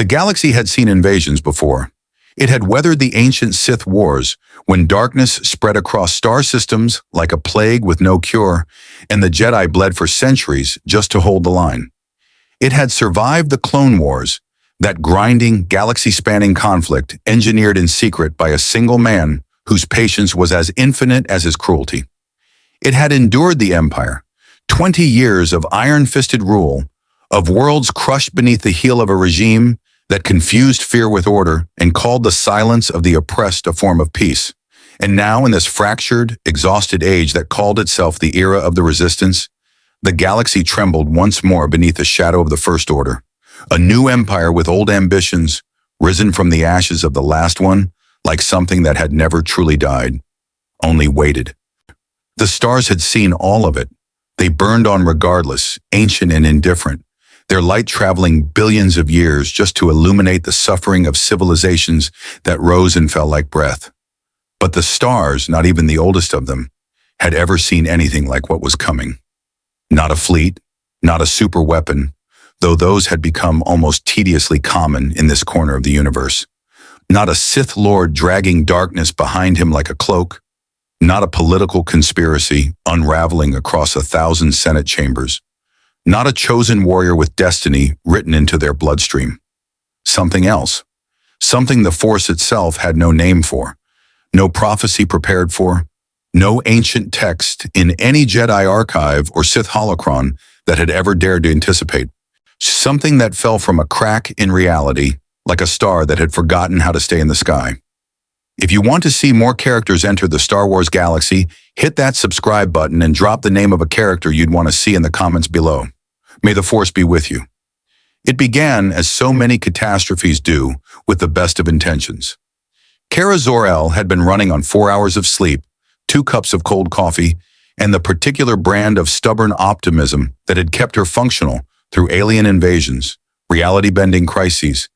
galaxy had seen invasions before. It had weathered the ancient Sith wars, when darkness spread across star systems like a plague with no cure, and the Jedi bled for centuries just to hold the line. It had survived the Clone Wars, that grinding, galaxy-spanning conflict engineered in secret by a single man whose patience was as infinite as his cruelty. It had endured the Empire, 20 years of iron-fisted rule, of worlds crushed beneath the heel of a regime that confused fear with order and called the silence of the oppressed a form of peace. And now, in this fractured, exhausted age that called itself the era of the Resistance, the galaxy trembled once more beneath the shadow of the First Order. A new empire with old ambitions, risen from the ashes of the last one, like something that had never truly died, only waited. The stars had seen all of it. They burned on regardless, ancient and indifferent, their light traveling billions of years just to illuminate the suffering of civilizations that rose and fell like breath. But the stars, not even the oldest of them, had ever seen anything like what was coming. Not a fleet, not a super weapon, though those had become almost tediously common in this corner of the universe. Not a Sith Lord dragging darkness behind him like a cloak. Not a political conspiracy unraveling across 1,000 Senate chambers. Not a chosen warrior with destiny written into their bloodstream. Something else. Something the Force itself had no name for, no prophecy prepared for, no ancient text in any Jedi archive or Sith holocron that had ever dared to anticipate. Something that fell from a crack in reality, like a star that had forgotten how to stay in the sky. If you want to see more characters enter the Star Wars galaxy, hit that subscribe button and drop the name of a character you'd want to see in the comments below. May the Force be with you. It began, as so many catastrophes do, with the best of intentions. Kara Zor-El had been running on 4 hours of sleep, 2 cups of cold coffee, and the particular brand of stubborn optimism that had kept her functional through alien invasions, reality-bending crises,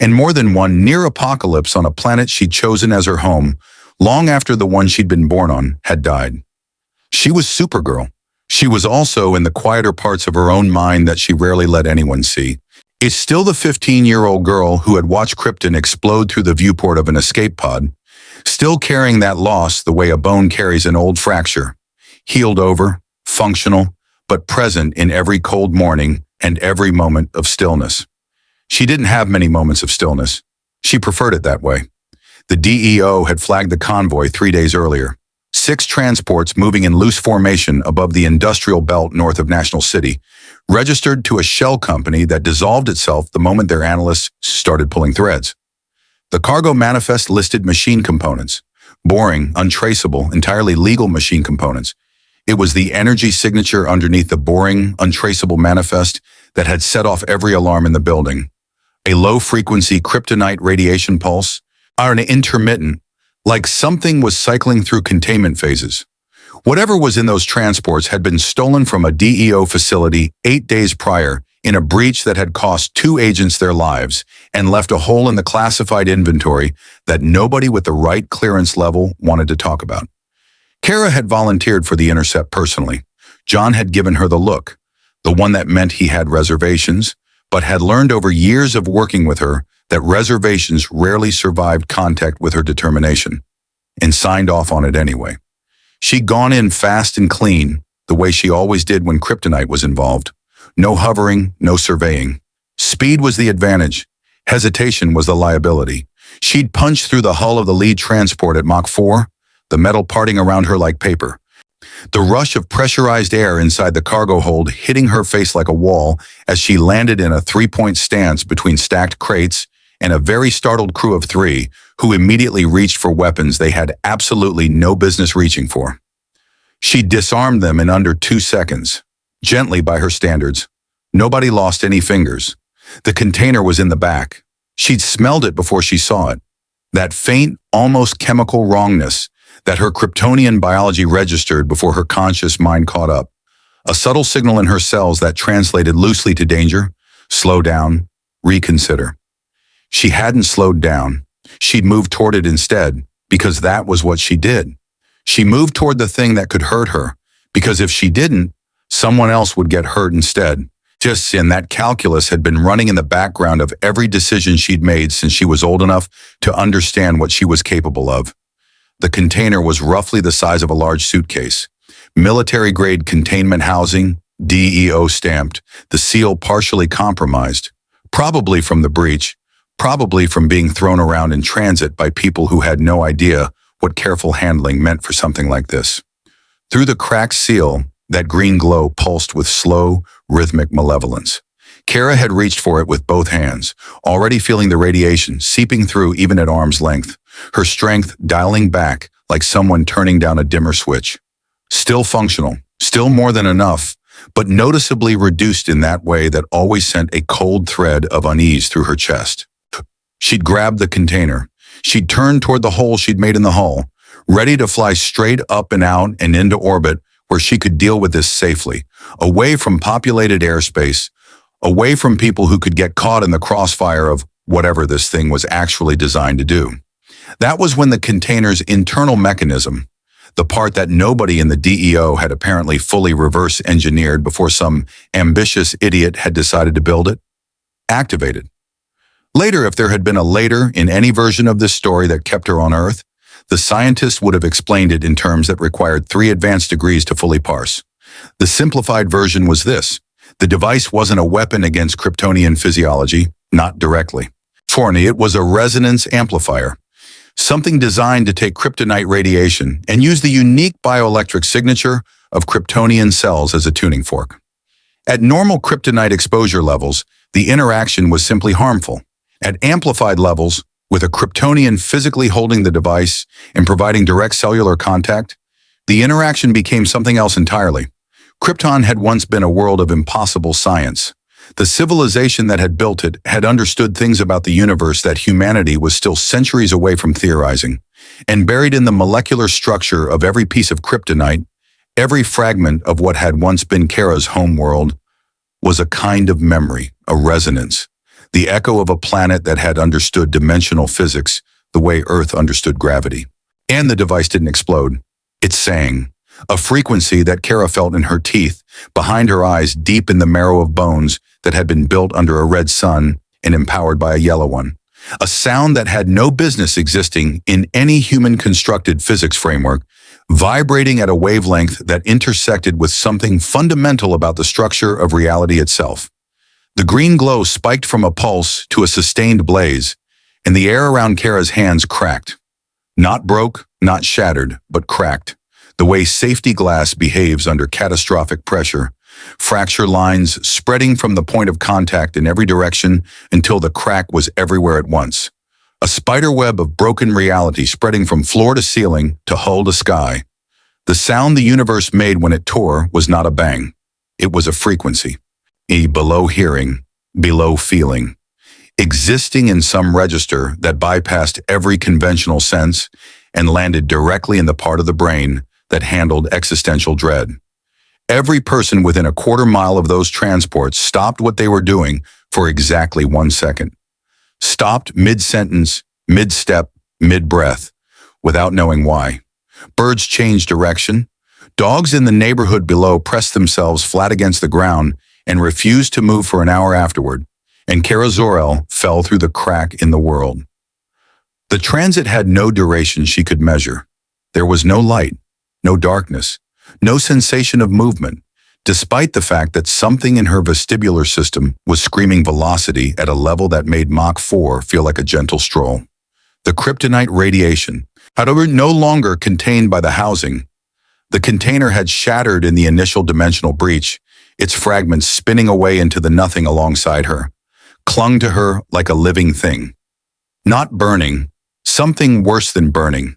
and more than one near-apocalypse on a planet she'd chosen as her home, long after the one she'd been born on had died. She was Supergirl. She was also in the quieter parts of her own mind that she rarely let anyone see. It's still the 15-year-old girl who had watched Krypton explode through the viewport of an escape pod, still carrying that loss the way a bone carries an old fracture, healed over, functional, but present in every cold morning and every moment of stillness. She didn't have many moments of stillness. She preferred it that way. The DEO had flagged the convoy 3 days earlier. 6 transports moving in loose formation above the industrial belt north of National City, registered to a shell company that dissolved itself the moment their analysts started pulling threads. The cargo manifest listed machine components, boring, untraceable, entirely legal machine components. It was the energy signature underneath the boring, untraceable manifest that had set off every alarm in the building. A low-frequency kryptonite radiation pulse, or an intermittent, like something was cycling through containment phases. Whatever was in those transports had been stolen from a DEO facility 8 days prior in a breach that had cost 2 agents their lives and left a hole in the classified inventory that nobody with the right clearance level wanted to talk about. Kara had volunteered for the intercept personally. John had given her the look, the one that meant he had reservations, but had learned over years of working with her that reservations rarely survived contact with her determination, and signed off on it anyway. She'd gone in fast and clean, the way she always did when kryptonite was involved. No hovering, no surveying. Speed was the advantage. Hesitation was the liability. She'd punched through the hull of the lead transport at Mach 4, the metal parting around her like paper. The rush of pressurized air inside the cargo hold hitting her face like a wall as she landed in a 3-point stance between stacked crates and a very startled crew of 3 who immediately reached for weapons they had absolutely no business reaching for. She disarmed them in under 2 seconds, gently by her standards. Nobody lost any fingers. The container was in the back. She'd smelled it before she saw it. That faint, almost chemical wrongness that her Kryptonian biology registered before her conscious mind caught up. A subtle signal in her cells that translated loosely to danger, slow down, reconsider. She hadn't slowed down. She'd moved toward it instead, because that was what she did. She moved toward the thing that could hurt her, because if she didn't, someone else would get hurt instead, Just in that calculus had been running in the background of every decision she'd made since she was old enough to understand what she was capable of. The container was roughly the size of a large suitcase. Military-grade containment housing, DEO stamped, the seal partially compromised, probably from the breach, probably from being thrown around in transit by people who had no idea what careful handling meant for something like this. Through the cracked seal, that green glow pulsed with slow, rhythmic malevolence. Kara had reached for it with both hands, already feeling the radiation seeping through even at arm's length, her strength dialing back like someone turning down a dimmer switch. Still functional, still more than enough, but noticeably reduced in that way that always sent a cold thread of unease through her chest. She'd grabbed the container. She'd turned toward the hole she'd made in the hull, ready to fly straight up and out and into orbit where she could deal with this safely, away from populated airspace, away from people who could get caught in the crossfire of whatever this thing was actually designed to do. That was when the container's internal mechanism, the part that nobody in the DEO had apparently fully reverse-engineered before some ambitious idiot had decided to build it, activated. Later, if there had been a later in any version of this story that kept her on Earth, the scientists would have explained it in terms that required 3 advanced degrees to fully parse. The simplified version was this. The device wasn't a weapon against Kryptonian physiology, not directly. It was a resonance amplifier, something designed to take kryptonite radiation and use the unique bioelectric signature of Kryptonian cells as a tuning fork. At normal kryptonite exposure levels, the interaction was simply harmful. At amplified levels, with a Kryptonian physically holding the device and providing direct cellular contact, the interaction became something else entirely. Krypton had once been a world of impossible science. The civilization that had built it had understood things about the universe that humanity was still centuries away from theorizing, and buried in the molecular structure of every piece of kryptonite, every fragment of what had once been Kara's home world, was a kind of memory, a resonance, the echo of a planet that had understood dimensional physics the way Earth understood gravity. And the device didn't explode. It sang, a frequency that Kara felt in her teeth, behind her eyes, deep in the marrow of bones that had been built under a red sun and empowered by a yellow one. A sound that had no business existing in any human-constructed physics framework, vibrating at a wavelength that intersected with something fundamental about the structure of reality itself. The green glow spiked from a pulse to a sustained blaze, and the air around Kara's hands cracked. Not broke, not shattered, but cracked, the way safety glass behaves under catastrophic pressure, fracture lines spreading from the point of contact in every direction until the crack was everywhere at once. A spiderweb of broken reality spreading from floor to ceiling to hull to sky. The sound the universe made when it tore was not a bang. It was a frequency. A below hearing, below feeling, existing in some register that bypassed every conventional sense and landed directly in the part of the brain that handled existential dread. Every person within a quarter mile of those transports stopped what they were doing for exactly 1 second. Stopped mid-sentence, mid-step, mid-breath, without knowing why. Birds changed direction. Dogs in the neighborhood below pressed themselves flat against the ground and refused to move for an hour afterward, and Kara Zor-El fell through the crack in the world. The transit had no duration she could measure. There was no light, no darkness, no sensation of movement, despite the fact that something in her vestibular system was screaming velocity at a level that made Mach 4 feel like a gentle stroll. The kryptonite radiation, however, no longer contained by the housing. The container had shattered in the initial dimensional breach, its fragments spinning away into the nothing alongside her, clung to her like a living thing. Not burning, something worse than burning.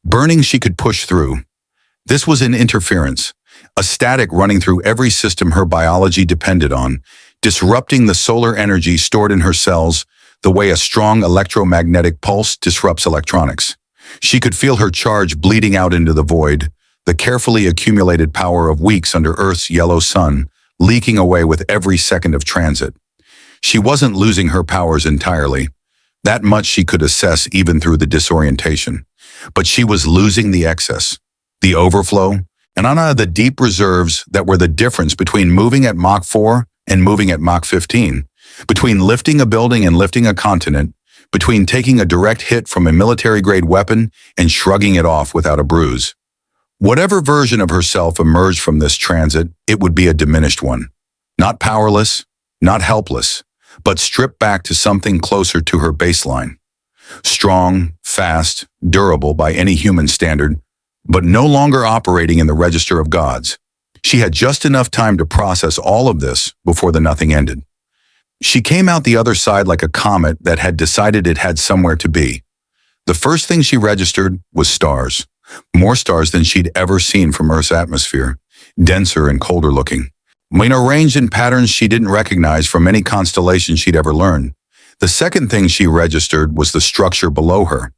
Burning she could push through. This was an interference, a static running through every system her biology depended on, disrupting the solar energy stored in her cells the way a strong electromagnetic pulse disrupts electronics. She could feel her charge bleeding out into the void, the carefully accumulated power of weeks under Earth's yellow sun, leaking away with every second of transit. She wasn't losing her powers entirely. That much she could assess even through the disorientation. But she was losing the excess, the overflow, and the deep reserves that were the difference between moving at Mach 4 and moving at Mach 15, between lifting a building and lifting a continent, between taking a direct hit from a military-grade weapon and shrugging it off without a bruise. Whatever version of herself emerged from this transit, it would be a diminished one. Not powerless, not helpless, but stripped back to something closer to her baseline. Strong, fast, durable by any human standard, but no longer operating in the register of gods. She had just enough time to process all of this before the nothing ended. She came out the other side like a comet that had decided it had somewhere to be. The first thing she registered was stars. More stars than she'd ever seen from Earth's atmosphere, denser and colder looking. Arranged in patterns she didn't recognize from any constellation she'd ever learned. The second thing she registered was the structure below her.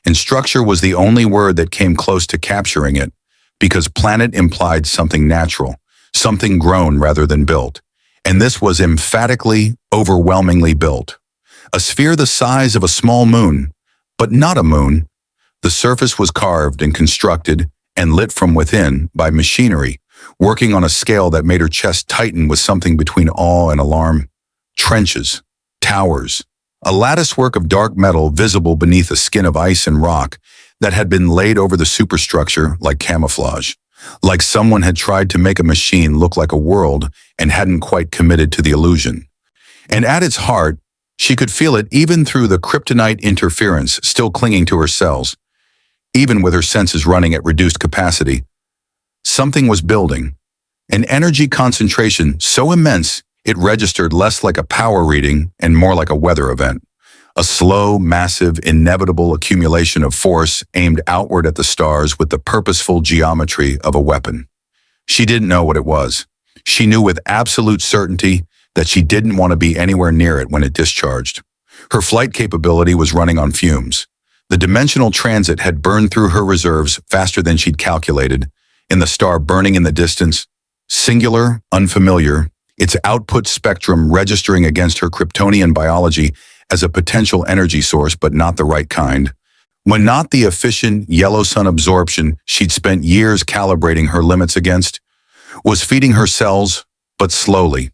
And structure was the only word that came close to capturing it, because planet implied something natural, something grown rather than built. And this was emphatically, overwhelmingly built. A sphere the size of a small moon, but not a moon. The surface was carved and constructed and lit from within by machinery, working on a scale that made her chest tighten with something between awe and alarm. Trenches, towers, a latticework of dark metal visible beneath a skin of ice and rock that had been laid over the superstructure like camouflage, like someone had tried to make a machine look like a world and hadn't quite committed to the illusion. And at its heart, she could feel it even through the kryptonite interference still clinging to her cells. Even with her senses running at reduced capacity, something was building, an energy concentration so immense it registered less like a power reading and more like a weather event. A slow, massive, inevitable accumulation of force aimed outward at the stars with the purposeful geometry of a weapon. She didn't know what it was. She knew with absolute certainty that she didn't want to be anywhere near it when it discharged. Her flight capability was running on fumes. The dimensional transit had burned through her reserves faster than she'd calculated, in the star burning in the distance, singular, unfamiliar, its output spectrum registering against her Kryptonian biology as a potential energy source but not the right kind. When not the efficient yellow sun absorption she'd spent years calibrating her limits against, was feeding her cells, but slowly,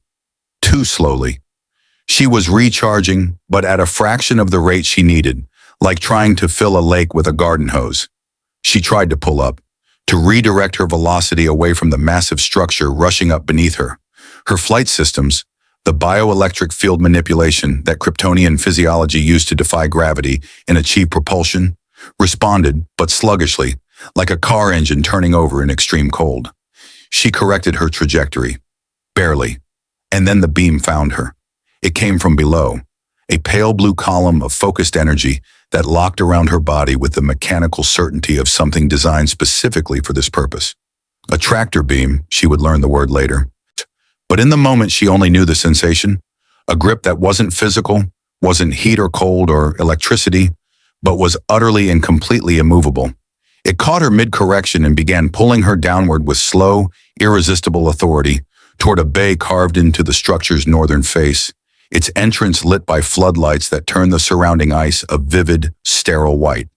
too slowly. She was recharging, but at a fraction of the rate she needed, like trying to fill a lake with a garden hose. She tried to pull up, to redirect her velocity away from the massive structure rushing up beneath her. Her flight systems, the bioelectric field manipulation that Kryptonian physiology used to defy gravity and achieve propulsion, responded, but sluggishly, like a car engine turning over in extreme cold. She corrected her trajectory, barely, and then the beam found her. It came from below, a pale blue column of focused energy that locked around her body with the mechanical certainty of something designed specifically for this purpose. A tractor beam, she would learn the word later. But in the moment she only knew the sensation, a grip that wasn't physical, wasn't heat or cold or electricity, but was utterly and completely immovable. It caught her mid-correction and began pulling her downward with slow, irresistible authority toward a bay carved into the structure's northern face, its entrance lit by floodlights that turned the surrounding ice a vivid, sterile white.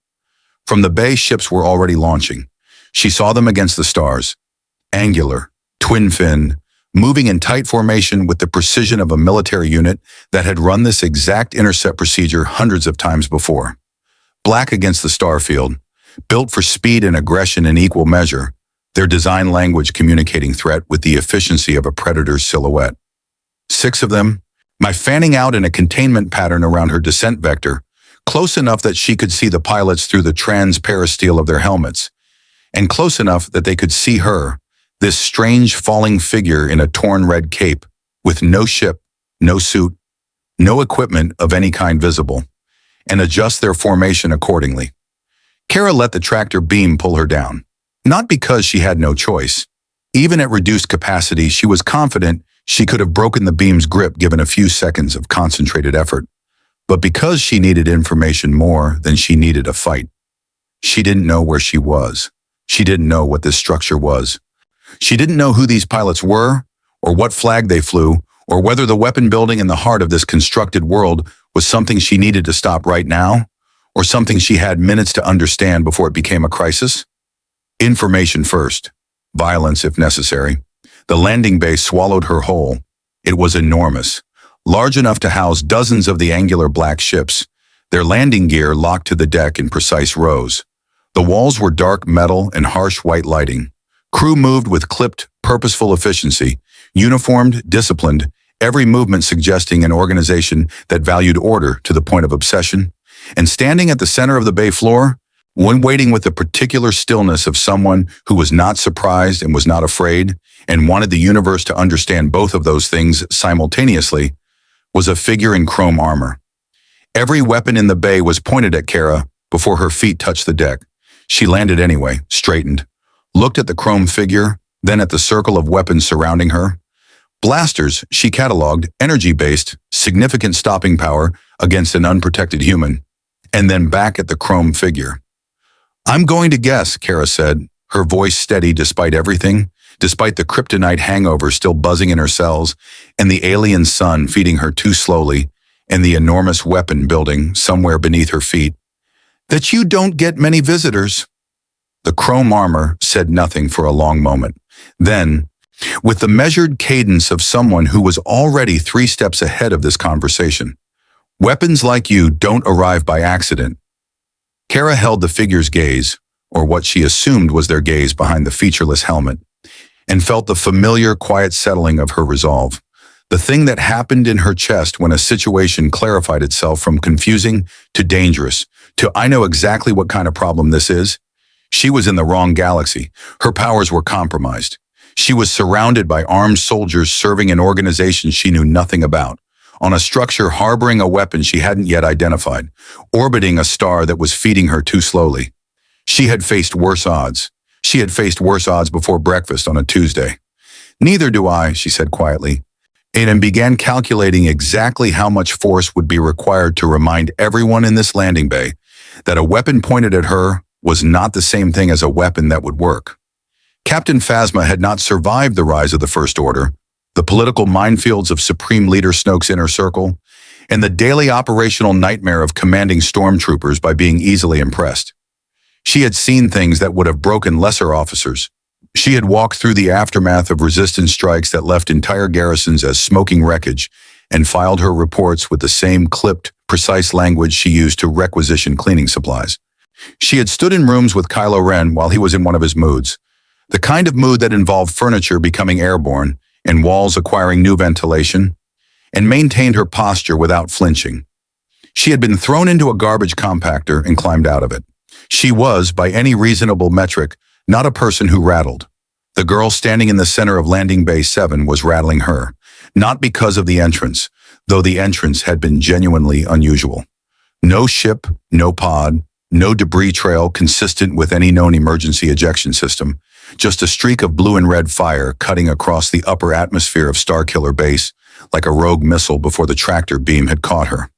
From the bay, ships were already launching. She saw them against the stars, angular, twin-fin, moving in tight formation with the precision of a military unit that had run this exact intercept procedure hundreds of times before. Black against the star field, built for speed and aggression in equal measure, their design language communicating threat with the efficiency of a predator's silhouette. 6 of them, fanning out in a containment pattern around her descent vector, close enough that she could see the pilots through the transparasteel of their helmets, and close enough that they could see her, this strange falling figure in a torn red cape, with no ship, no suit, no equipment of any kind visible, and adjust their formation accordingly. Kara let the tractor beam pull her down, not because she had no choice. Even at reduced capacity, she was confident she could have broken the beam's grip given a few seconds of concentrated effort, but because she needed information more than she needed a fight. She didn't know where she was. She didn't know what this structure was. She didn't know who these pilots were, or what flag they flew, or whether the weapon building in the heart of this constructed world was something she needed to stop right now, or something she had minutes to understand before it became a crisis. Information first, violence if necessary. The landing bay swallowed her whole, It was enormous, large enough to house dozens of the angular black ships, their landing gear locked to the deck in precise rows. The walls were dark metal and harsh white lighting. Crew moved with clipped, purposeful efficiency, uniformed, disciplined, every movement suggesting an organization that valued order to the point of obsession. And standing at the center of the bay floor, one waiting with the particular stillness of someone who was not surprised and was not afraid, and wanted the universe to understand both of those things simultaneously, was a figure in chrome armor. Every weapon in the bay was pointed at Kara before her feet touched the deck. She landed anyway, straightened, looked at the chrome figure, then at the circle of weapons surrounding her. Blasters, she cataloged, energy-based, significant stopping power against an unprotected human, and then back at the chrome figure. "I'm going to guess," Kara said, her voice steady despite everything, despite the kryptonite hangover still buzzing in her cells, and the alien sun feeding her too slowly, and the enormous weapon building somewhere beneath her feet, "that you don't get many visitors." The chrome armor said nothing for a long moment. Then, with the measured cadence of someone who was already 3 steps ahead of this conversation, "Weapons like you don't arrive by accident." Kara held the figure's gaze, or what she assumed was their gaze behind the featureless helmet, and felt the familiar, quiet settling of her resolve. The thing that happened in her chest when a situation clarified itself from confusing to dangerous to "I know exactly what kind of problem this is." She was in the wrong galaxy. Her powers were compromised. She was surrounded by armed soldiers serving an organization she knew nothing about, on a structure harboring a weapon she hadn't yet identified, orbiting a star that was feeding her too slowly. She had faced worse odds. She had faced worse odds before breakfast on a Tuesday. "Neither do I," she said quietly, and began calculating exactly how much force would be required to remind everyone in this landing bay that a weapon pointed at her was not the same thing as a weapon that would work. Captain Phasma had not survived the rise of the First Order, the political minefields of Supreme Leader Snoke's inner circle, and the daily operational nightmare of commanding stormtroopers by being easily impressed. She had seen things that would have broken lesser officers. She had walked through the aftermath of resistance strikes that left entire garrisons as smoking wreckage, and filed her reports with the same clipped, precise language she used to requisition cleaning supplies. She had stood in rooms with Kylo Ren while he was in one of his moods, the kind of mood that involved furniture becoming airborne and walls acquiring new ventilation, and maintained her posture without flinching. She had been thrown into a garbage compactor and climbed out of it. She was, by any reasonable metric, not a person who rattled. The girl standing in the center of Landing Bay 7 was rattling her, not because of the entrance, though the entrance had been genuinely unusual. No ship, no pod, no debris trail consistent with any known emergency ejection system, just a streak of blue and red fire cutting across the upper atmosphere of Starkiller Base like a rogue missile before the tractor beam had caught her.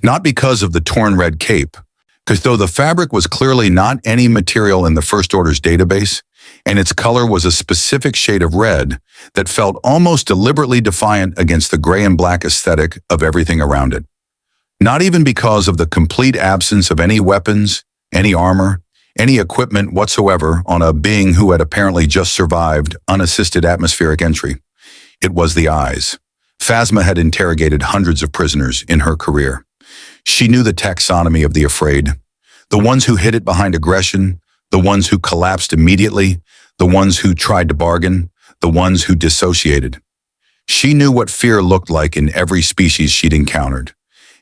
Not because of the torn red cape, because though the fabric was clearly not any material in the First Order's database, and its color was a specific shade of red that felt almost deliberately defiant against the gray and black aesthetic of everything around it. Not even because of the complete absence of any weapons, any armor, any equipment whatsoever on a being who had apparently just survived unassisted atmospheric entry. It was the eyes. Phasma had interrogated hundreds of prisoners in her career. She knew the taxonomy of the afraid, the ones who hid it behind aggression, the ones who collapsed immediately, the ones who tried to bargain, the ones who dissociated. She knew what fear looked like in every species she'd encountered,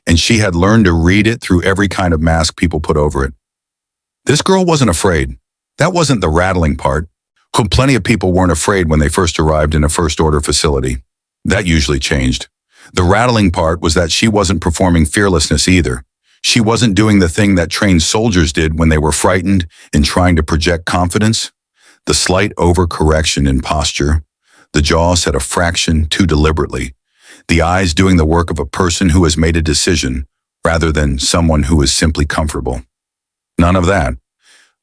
and she had learned to read it through every kind of mask people put over it. This girl wasn't afraid. That wasn't the rattling part. Plenty of people weren't afraid when they first arrived in a First Order facility. That usually changed. The rattling part was that she wasn't performing fearlessness either. She wasn't doing the thing that trained soldiers did when they were frightened and trying to project confidence. The slight overcorrection in posture, the jaw set a fraction too deliberately, the eyes doing the work of a person who has made a decision rather than someone who is simply comfortable. None of that.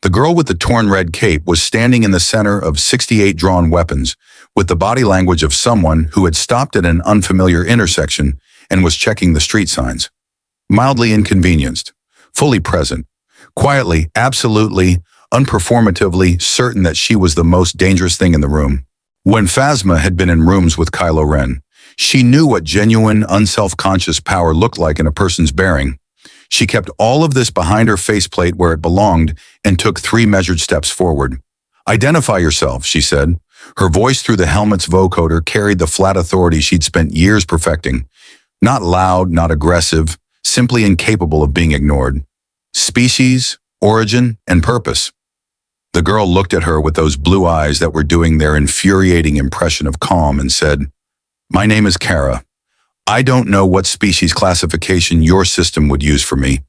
The girl with the torn red cape was standing in the center of 68 drawn weapons, with the body language of someone who had stopped at an unfamiliar intersection and was checking the street signs. Mildly inconvenienced, fully present, quietly, absolutely, unperformatively certain that she was the most dangerous thing in the room. When Phasma had been in rooms with Kylo Ren, She knew what genuine, unself-conscious power looked like in a person's bearing. She kept all of this behind her faceplate where it belonged and took 3 measured steps forward. "Identify yourself," she said. Her voice through the helmet's vocoder carried the flat authority she'd spent years perfecting. Not loud, not aggressive, simply incapable of being ignored. Species, origin, and purpose. The girl looked at her with those blue eyes that were doing their infuriating impression of calm and said, "My name is Kara. I don't know what species classification your system would use for me.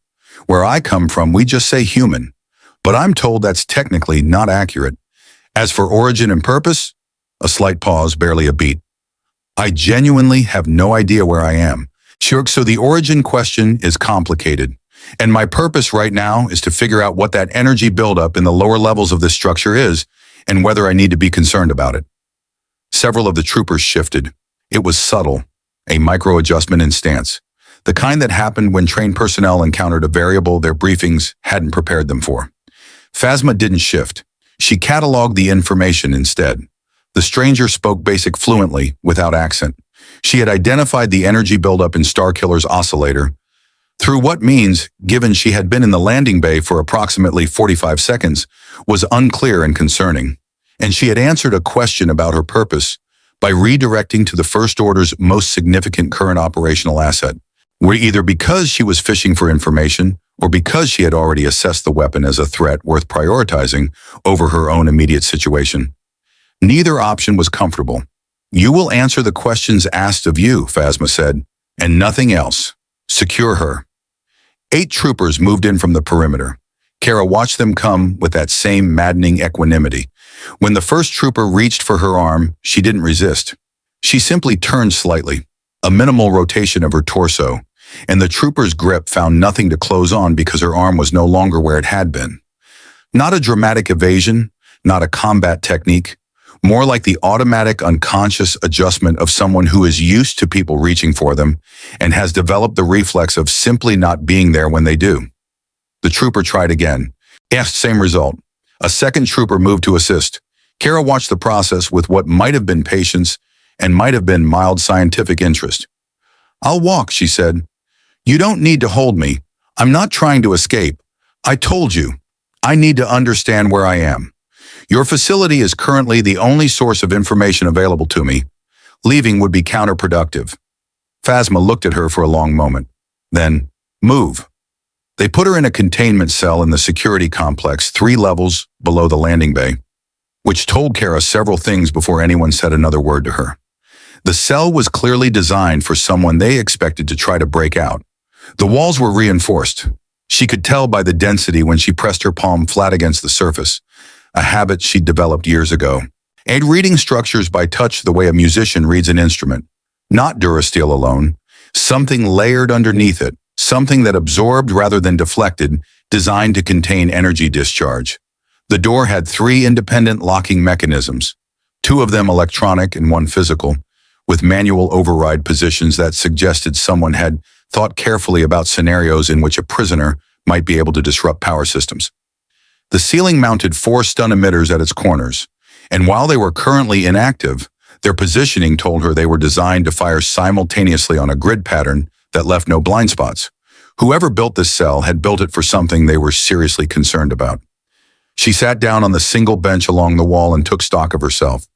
Where I come from, we just say human. But I'm told that's technically not accurate. As for origin and purpose," a slight pause, barely a beat, "I genuinely have no idea where I am. Sure, so the origin question is complicated. And my purpose right now is to figure out what that energy buildup in the lower levels of this structure is and whether I need to be concerned about it." Several of the troopers shifted. It was subtle, a micro-adjustment in stance, the kind that happened when trained personnel encountered a variable their briefings hadn't prepared them for. Phasma didn't shift. She cataloged the information instead. The stranger spoke basic fluently, without accent. She had identified the energy buildup in Starkiller's oscillator. Through what means, given she had been in the landing bay for approximately 45 seconds, was unclear and concerning. And she had answered a question about her purpose by redirecting to the First Order's most significant current operational asset, were either because she was fishing for information or because she had already assessed the weapon as a threat worth prioritizing over her own immediate situation. Neither option was comfortable. "You will answer the questions asked of you," Phasma said, "and nothing else. Secure her." 8 troopers moved in from the perimeter. Kara watched them come with that same maddening equanimity. When the first trooper reached for her arm, she didn't resist. She simply turned slightly, a minimal rotation of her torso, and the trooper's grip found nothing to close on because her arm was no longer where it had been. Not a dramatic evasion, not a combat technique, more like the automatic unconscious adjustment of someone who is used to people reaching for them and has developed the reflex of simply not being there when they do. The trooper tried again. Yes, same result. A second trooper moved to assist. Kara watched the process with what might have been patience and might have been mild scientific interest. "I'll walk," she said. "You don't need to hold me. I'm not trying to escape. I told you. I need to understand where I am. Your facility is currently the only source of information available to me. Leaving would be counterproductive." Phasma looked at her for a long moment. Then, "Move." They put her in a containment cell in the security complex 3 levels below the landing bay, which told Kara several things before anyone said another word to her. The cell was clearly designed for someone they expected to try to break out. The walls were reinforced. She could tell by the density when she pressed her palm flat against the surface, a habit she'd developed years ago. And reading structures by touch the way a musician reads an instrument. Not durasteel alone, something layered underneath it, something that absorbed rather than deflected, designed to contain energy discharge. The door had 3 independent locking mechanisms, 2 of them electronic and 1 physical, with manual override positions that suggested someone had thought carefully about scenarios in which a prisoner might be able to disrupt power systems. The ceiling mounted 4 stun emitters at its corners, and while they were currently inactive, their positioning told her they were designed to fire simultaneously on a grid pattern that left no blind spots. Whoever built this cell had built it for something they were seriously concerned about. She sat down on the single bench along the wall and took stock of herself.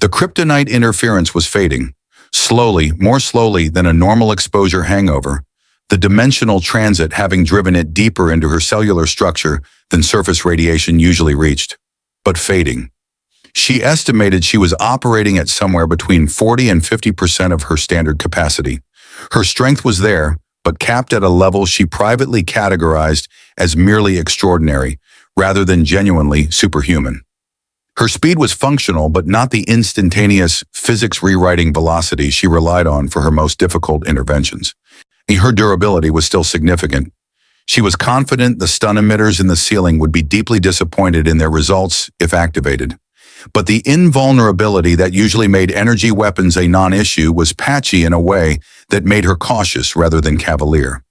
The kryptonite interference was fading, slowly, more slowly than a normal exposure hangover, the dimensional transit having driven it deeper into her cellular structure than surface radiation usually reached, but fading. She estimated she was operating at somewhere between 40 and 50% of her standard capacity. Her strength was there, but capped at a level she privately categorized as merely extraordinary, rather than genuinely superhuman. Her speed was functional, but not the instantaneous, physics-rewriting velocity she relied on for her most difficult interventions. Her durability was still significant. She was confident the stun emitters in the ceiling would be deeply disappointed in their results if activated. But the invulnerability that usually made energy weapons a non-issue was patchy in a way that made her cautious rather than cavalier.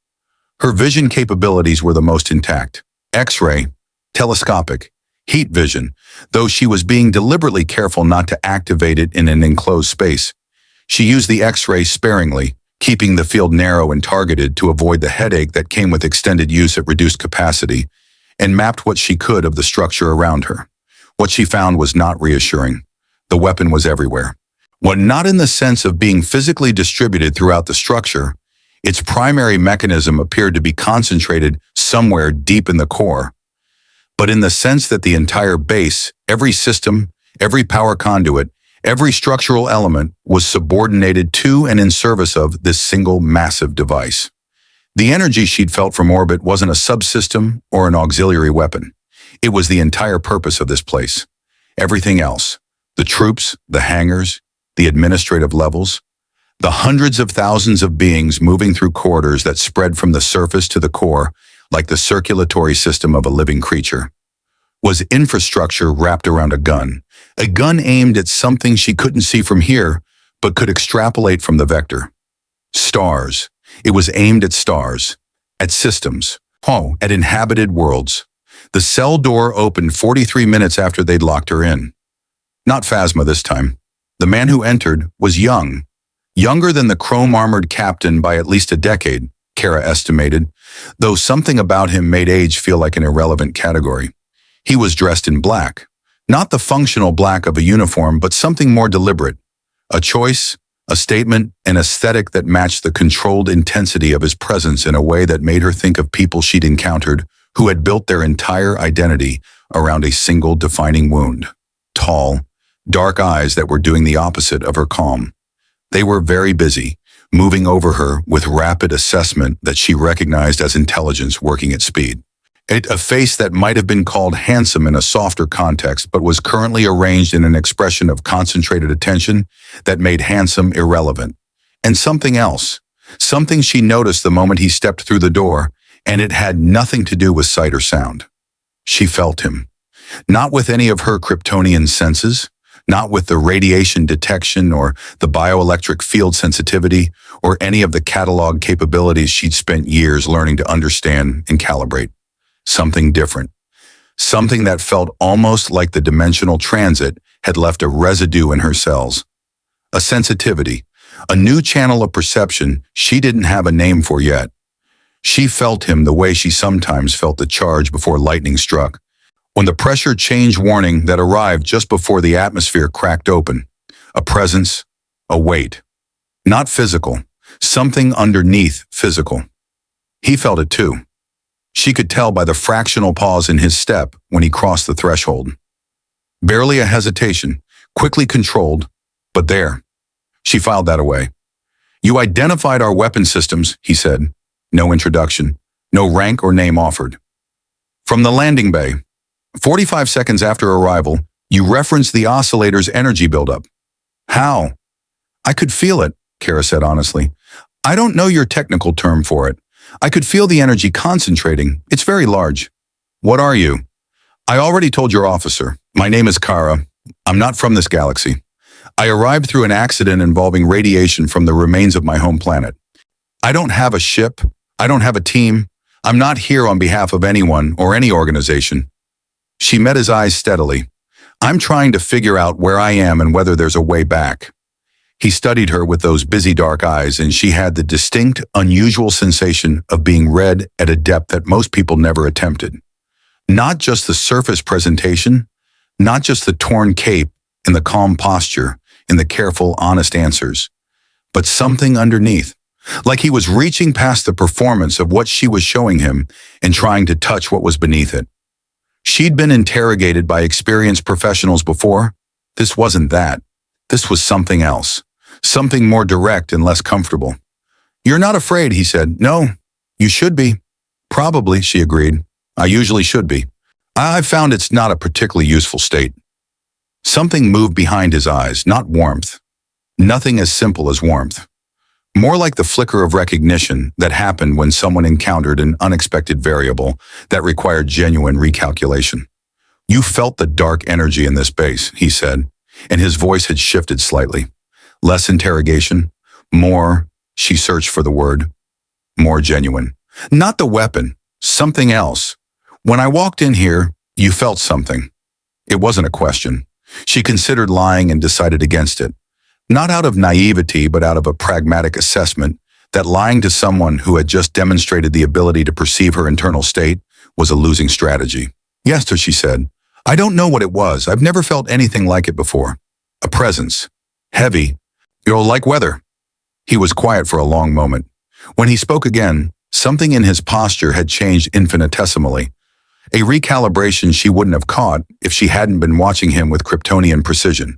Her vision capabilities were the most intact. X-ray, telescopic, heat vision, though she was being deliberately careful not to activate it in an enclosed space. She used the X-ray sparingly, keeping the field narrow and targeted to avoid the headache that came with extended use at reduced capacity, and mapped what she could of the structure around her. What she found was not reassuring. The weapon was everywhere. While not in the sense of being physically distributed throughout the structure, its primary mechanism appeared to be concentrated somewhere deep in the core, but in the sense that the entire base, every system, every power conduit, every structural element was subordinated to and in service of this single massive device. The energy she'd felt from orbit wasn't a subsystem or an auxiliary weapon. It was the entire purpose of this place. Everything else, the troops, the hangars, the administrative levels, the hundreds of thousands of beings moving through corridors that spread from the surface to the core like the circulatory system of a living creature, was infrastructure wrapped around a gun aimed at something she couldn't see from here, but could extrapolate from the vector. Stars. It was aimed at stars, at systems, at inhabited worlds. The cell door opened 43 minutes after they'd locked her in. Not Phasma this time. The man who entered was young. Younger than the chrome-armored captain by at least a decade, Kara estimated, though something about him made age feel like an irrelevant category. He was dressed in black. Not the functional black of a uniform, but something more deliberate. A choice, a statement, an aesthetic that matched the controlled intensity of his presence in a way that made her think of people she'd encountered who had built their entire identity around a single defining wound. Tall, dark eyes that were doing the opposite of her calm. They were very busy, moving over her with rapid assessment that she recognized as intelligence working at speed. A face that might have been called handsome in a softer context but was currently arranged in an expression of concentrated attention that made handsome irrelevant. And something else, something she noticed the moment he stepped through the door, and it had nothing to do with sight or sound. She felt him. Not with any of her Kryptonian senses, not with the radiation detection or the bioelectric field sensitivity or any of the catalog capabilities she'd spent years learning to understand and calibrate. Something different. Something that felt almost like the dimensional transit had left a residue in her cells. A sensitivity, a new channel of perception she didn't have a name for yet. She felt him the way she sometimes felt the charge before lightning struck, when the pressure change warning that arrived just before the atmosphere cracked open. A presence, a weight. Not physical, something underneath physical. He felt it too. She could tell by the fractional pause in his step when he crossed the threshold. Barely a hesitation, quickly controlled, but there. She filed that away. "You identified our weapon systems," he said. No introduction, no rank or name offered. "From the landing bay. 45 seconds after arrival, you referenced the oscillator's energy buildup." "How?" "I could feel it," Kara said honestly. "I don't know your technical term for it. I could feel the energy concentrating. It's very large." "What are you?" "I already told your officer. My name is Kara. I'm not from this galaxy. I arrived through an accident involving radiation from the remains of my home planet. I don't have a ship. I don't have a team. I'm not here on behalf of anyone or any organization." She met his eyes steadily. "I'm trying to figure out where I am and whether there's a way back." He studied her with those busy dark eyes, and she had the distinct, unusual sensation of being read at a depth that most people never attempted. Not just the surface presentation, not just the torn cape and the calm posture and the careful, honest answers, but something underneath, like he was reaching past the performance of what she was showing him and trying to touch what was beneath it. She'd been interrogated by experienced professionals before. This wasn't that. This was something else. Something more direct and less comfortable. "You're not afraid," he said. "No, you should be." "Probably," she agreed. "I usually should be. I've found it's not a particularly useful state." Something moved behind his eyes, not warmth. Nothing as simple as warmth. More like the flicker of recognition that happened when someone encountered an unexpected variable that required genuine recalculation. "You felt the dark energy in this base," he said, and his voice had shifted slightly. Less interrogation, more, she searched for the word, more genuine. "Not the weapon, something else. When I walked in here, you felt something." It wasn't a question. She considered lying and decided against it. Not out of naivety, but out of a pragmatic assessment that lying to someone who had just demonstrated the ability to perceive her internal state was a losing strategy. Yes, she said. I don't know what it was. I've never felt anything like it before. A presence. Heavy. You're like weather. He was quiet for a long moment. When he spoke again, something in his posture had changed infinitesimally. A recalibration she wouldn't have caught if she hadn't been watching him with Kryptonian precision.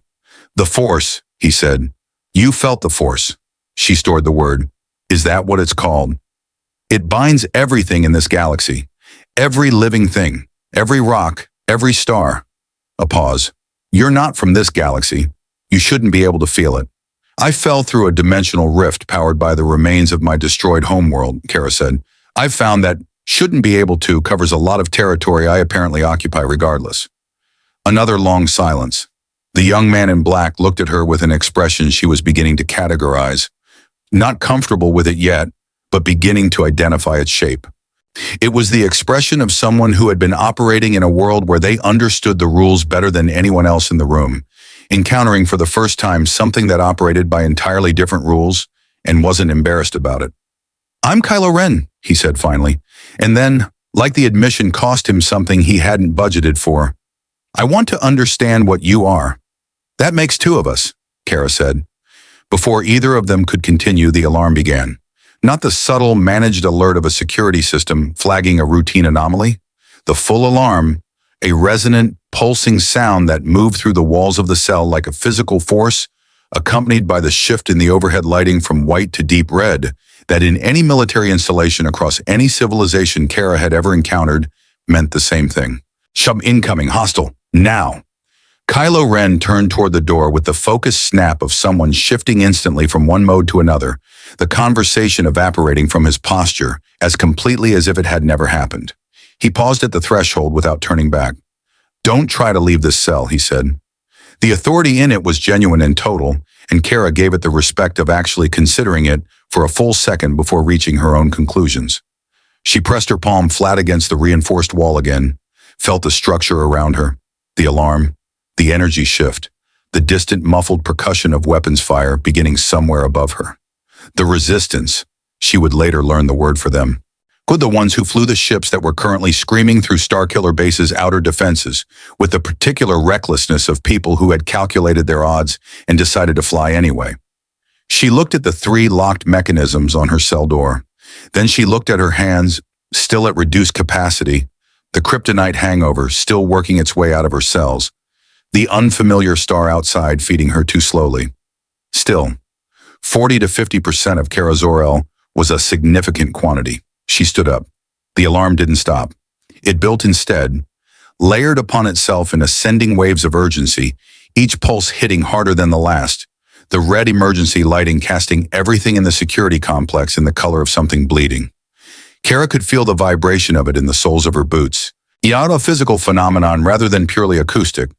The Force, he said. You felt the Force. She stored the word. Is that what it's called? It binds everything in this galaxy. Every living thing. Every rock. Every star. A pause. You're not from this galaxy. You shouldn't be able to feel it. I fell through a dimensional rift powered by the remains of my destroyed homeworld, Kara said. I've found that shouldn't be able to covers a lot of territory I apparently occupy regardless. Another long silence. The young man in black looked at her with an expression she was beginning to categorize. Not comfortable with it yet, but beginning to identify its shape. It was the expression of someone who had been operating in a world where they understood the rules better than anyone else in the room, encountering for the first time something that operated by entirely different rules and wasn't embarrassed about it. I'm Kylo Ren, he said finally, and then, like the admission cost him something he hadn't budgeted for. I want to understand what you are. That makes two of us, Kara said. Before either of them could continue, the alarm began. Not the subtle, managed alert of a security system flagging a routine anomaly. The full alarm, a resonant, pulsing sound that moved through the walls of the cell like a physical force, accompanied by the shift in the overhead lighting from white to deep red, that in any military installation across any civilization Kara had ever encountered, meant the same thing. Shub incoming, hostile, now. Kylo Ren turned toward the door with the focused snap of someone shifting instantly from one mode to another, the conversation evaporating from his posture as completely as if it had never happened. He paused at the threshold without turning back. Don't try to leave this cell, he said. The authority in it was genuine and total, and Kara gave it the respect of actually considering it for a full second before reaching her own conclusions. She pressed her palm flat against the reinforced wall again, felt the structure around her, the alarm, the energy shift, the distant muffled percussion of weapons fire beginning somewhere above her. The resistance, she would later learn the word for them. Could the ones who flew the ships that were currently screaming through Starkiller Base's outer defenses, with the particular recklessness of people who had calculated their odds and decided to fly anyway. She looked at the three locked mechanisms on her cell door. Then she looked at her hands, still at reduced capacity, the kryptonite hangover still working its way out of her cells, the unfamiliar star outside feeding her too slowly. Still, 40 to 50% of Kara Zor-El was a significant quantity. She stood up. The alarm didn't stop. It built instead, layered upon itself in ascending waves of urgency, each pulse hitting harder than the last, the red emergency lighting casting everything in the security complex in the color of something bleeding. Kara could feel the vibration of it in the soles of her boots, yet a physical phenomenon rather than purely acoustic,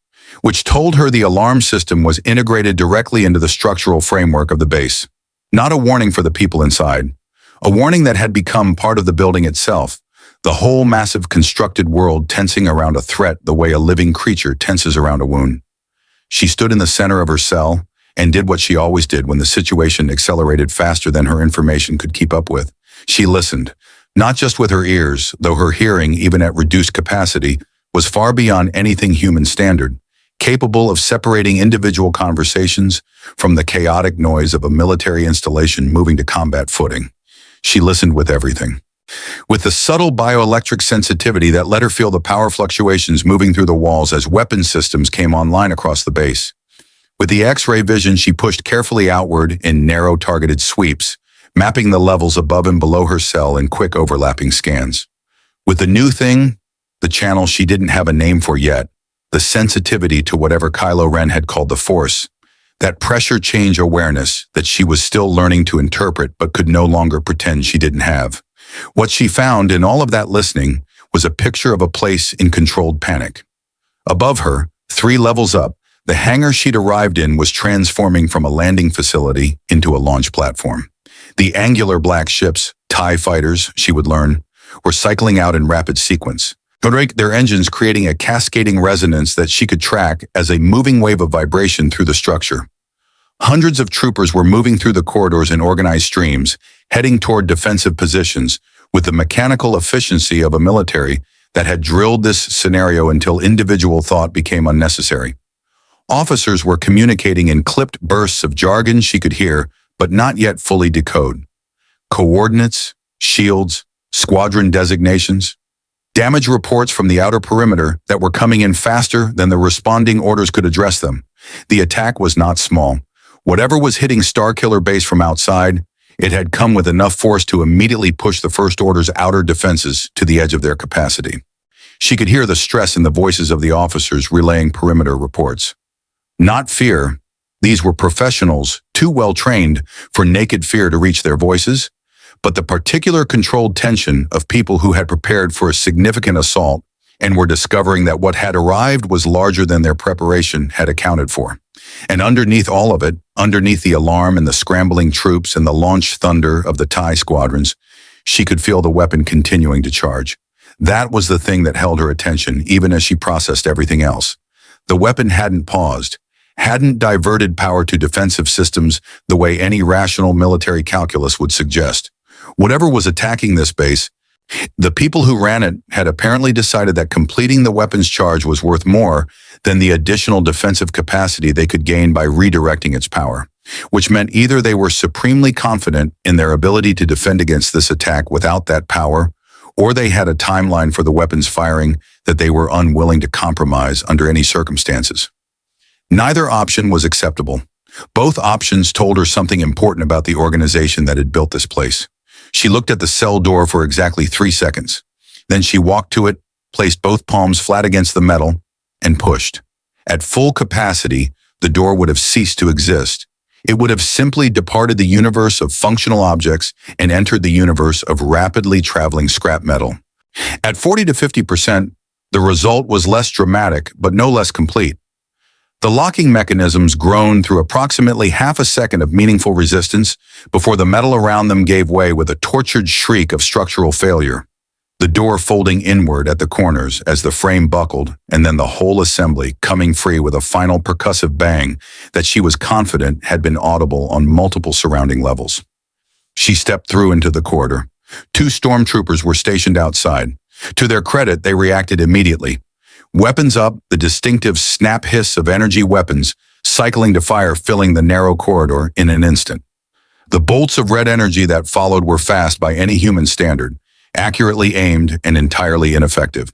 which told her the alarm system was integrated directly into the structural framework of the base. Not a warning for the people inside, a warning that had become part of the building itself, the whole massive constructed world tensing around a threat the way a living creature tenses around a wound. She stood in the center of her cell and did what she always did when the situation accelerated faster than her information could keep up with. She listened, not just with her ears, though her hearing, even at reduced capacity, was far beyond anything human standard, capable of separating individual conversations from the chaotic noise of a military installation moving to combat footing. She listened with everything. With the subtle bioelectric sensitivity that let her feel the power fluctuations moving through the walls as weapon systems came online across the base. With the X-ray vision, she pushed carefully outward in narrow targeted sweeps, mapping the levels above and below her cell in quick overlapping scans. With the new thing, the channel she didn't have a name for yet, the sensitivity to whatever Kylo Ren had called the Force, that pressure change awareness that she was still learning to interpret but could no longer pretend she didn't have. What she found in all of that listening was a picture of a place in controlled panic. Above her, 3 levels up, the hangar she'd arrived in was transforming from a landing facility into a launch platform. The angular black ships, TIE fighters, she would learn, were cycling out in rapid sequence, their engines creating a cascading resonance that she could track as a moving wave of vibration through the structure. Hundreds of troopers were moving through the corridors in organized streams, heading toward defensive positions, with the mechanical efficiency of a military that had drilled this scenario until individual thought became unnecessary. Officers were communicating in clipped bursts of jargon she could hear, but not yet fully decode. Coordinates, shields, squadron designations, damage reports from the outer perimeter that were coming in faster than the responding orders could address them. The attack was not small. Whatever was hitting Starkiller Base from outside, it had come with enough force to immediately push the First Order's outer defenses to the edge of their capacity. She could hear the stress in the voices of the officers relaying perimeter reports. Not fear. These were professionals, too well trained for naked fear to reach their voices, but the particular controlled tension of people who had prepared for a significant assault and were discovering that what had arrived was larger than their preparation had accounted for. And underneath all of it, underneath the alarm and the scrambling troops and the launch thunder of the TIE squadrons, she could feel the weapon continuing to charge. That was the thing that held her attention, even as she processed everything else. The weapon hadn't paused, hadn't diverted power to defensive systems the way any rational military calculus would suggest. Whatever was attacking this base, the people who ran it had apparently decided that completing the weapon's charge was worth more than the additional defensive capacity they could gain by redirecting its power, which meant either they were supremely confident in their ability to defend against this attack without that power, or they had a timeline for the weapon's firing that they were unwilling to compromise under any circumstances. Neither option was acceptable. Both options told her something important about the organization that had built this place. She looked at the cell door for exactly 3 seconds. Then she walked to it, placed both palms flat against the metal, and pushed. At full capacity, the door would have ceased to exist. It would have simply departed the universe of functional objects and entered the universe of rapidly traveling scrap metal. At 40 to 50%, the result was less dramatic, but no less complete. The locking mechanisms groaned through approximately half a second of meaningful resistance before the metal around them gave way with a tortured shriek of structural failure. The door folding inward at the corners as the frame buckled, and then the whole assembly coming free with a final percussive bang that she was confident had been audible on multiple surrounding levels. She stepped through into the corridor. 2 stormtroopers were stationed outside. To their credit, they reacted immediately. Weapons up, the distinctive snap hiss of energy weapons cycling to fire filling the narrow corridor in an instant. The bolts of red energy that followed were fast by any human standard, accurately aimed and entirely ineffective.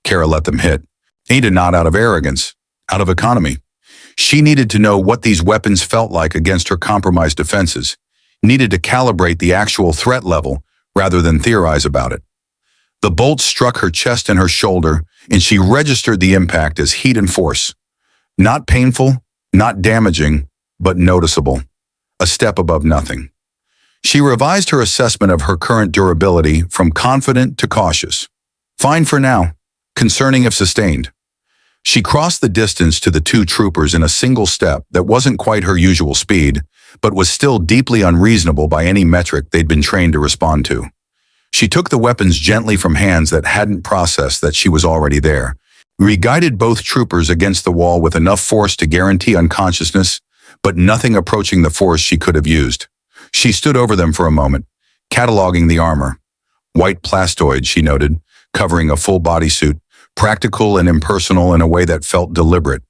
Kara let them hit. Ada not out of arrogance, out of economy. She needed to know what these weapons felt like against her compromised defenses, needed to calibrate the actual threat level rather than theorize about it. The bolt struck her chest and her shoulder, and she registered the impact as heat and force. Not painful, not damaging, but noticeable. A step above nothing. She revised her assessment of her current durability from confident to cautious. Fine for now, concerning if sustained. She crossed the distance to the 2 troopers in a single step that wasn't quite her usual speed, but was still deeply unreasonable by any metric they'd been trained to respond to. She took the weapons gently from hands that hadn't processed that she was already there, re-guided both troopers against the wall with enough force to guarantee unconsciousness, but nothing approaching the force she could have used. She stood over them for a moment, cataloging the armor. White plastoid, she noted, covering a full bodysuit, practical and impersonal in a way that felt deliberate.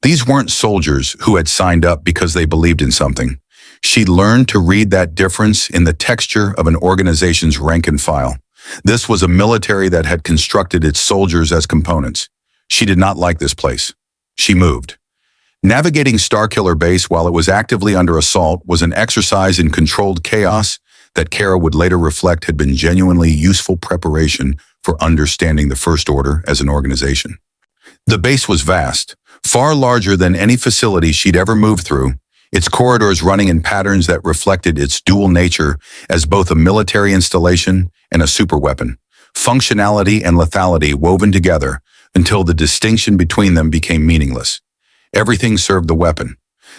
These weren't soldiers who had signed up because they believed in something. She'd learned to read that difference in the texture of an organization's rank and file. This was a military that had constructed its soldiers as components. She did not like this place. She moved. Navigating Starkiller Base while it was actively under assault was an exercise in controlled chaos that Kara would later reflect had been genuinely useful preparation for understanding the First Order as an organization. The base was vast, far larger than any facility she'd ever moved through, its corridors running in patterns that reflected its dual nature as both a military installation and a superweapon, functionality and lethality woven together until the distinction between them became meaningless. Everything served the weapon.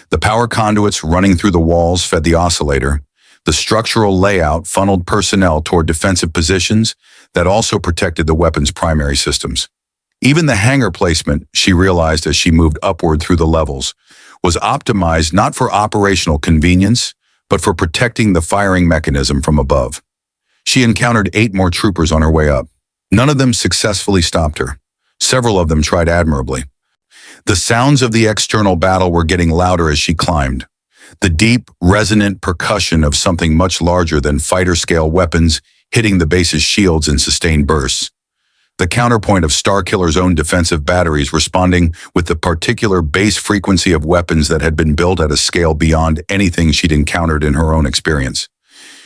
The power conduits running through the walls fed the oscillator. The structural layout funneled personnel toward defensive positions that also protected the weapon's primary systems. Even the hangar placement, she realized as she moved upward through the levels, was optimized not for operational convenience, but for protecting the firing mechanism from above. She encountered 8 more troopers on her way up. None of them successfully stopped her. Several of them tried admirably. The sounds of the external battle were getting louder as she climbed. The deep, resonant percussion of something much larger than fighter-scale weapons hitting the base's shields in sustained bursts. The counterpoint of Starkiller's own defensive batteries responding with the particular base frequency of weapons that had been built at a scale beyond anything she'd encountered in her own experience.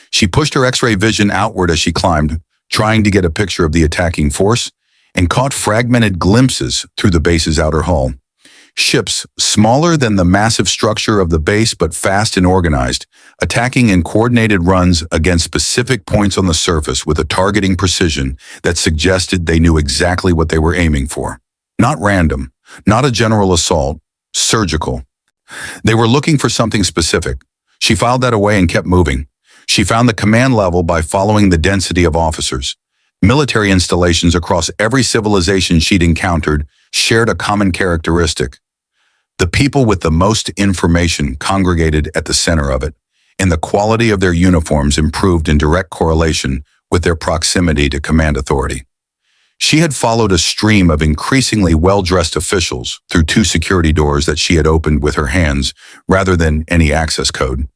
She pushed her X-ray vision outward as she climbed, trying to get a picture of the attacking force, and caught fragmented glimpses through the base's outer hull. Ships, smaller than the massive structure of the base but fast and organized, attacking in coordinated runs against specific points on the surface with a targeting precision that suggested they knew exactly what they were aiming for. Not random, not a general assault, surgical. They were looking for something specific. She filed that away and kept moving. She found the command level by following the density of officers. Military installations across every civilization she'd encountered shared a common characteristic. The people with the most information congregated at the center of it, and the quality of their uniforms improved in direct correlation with their proximity to command authority. She had followed a stream of increasingly well-dressed officials through 2 security doors that she had opened with her hands rather than any access code,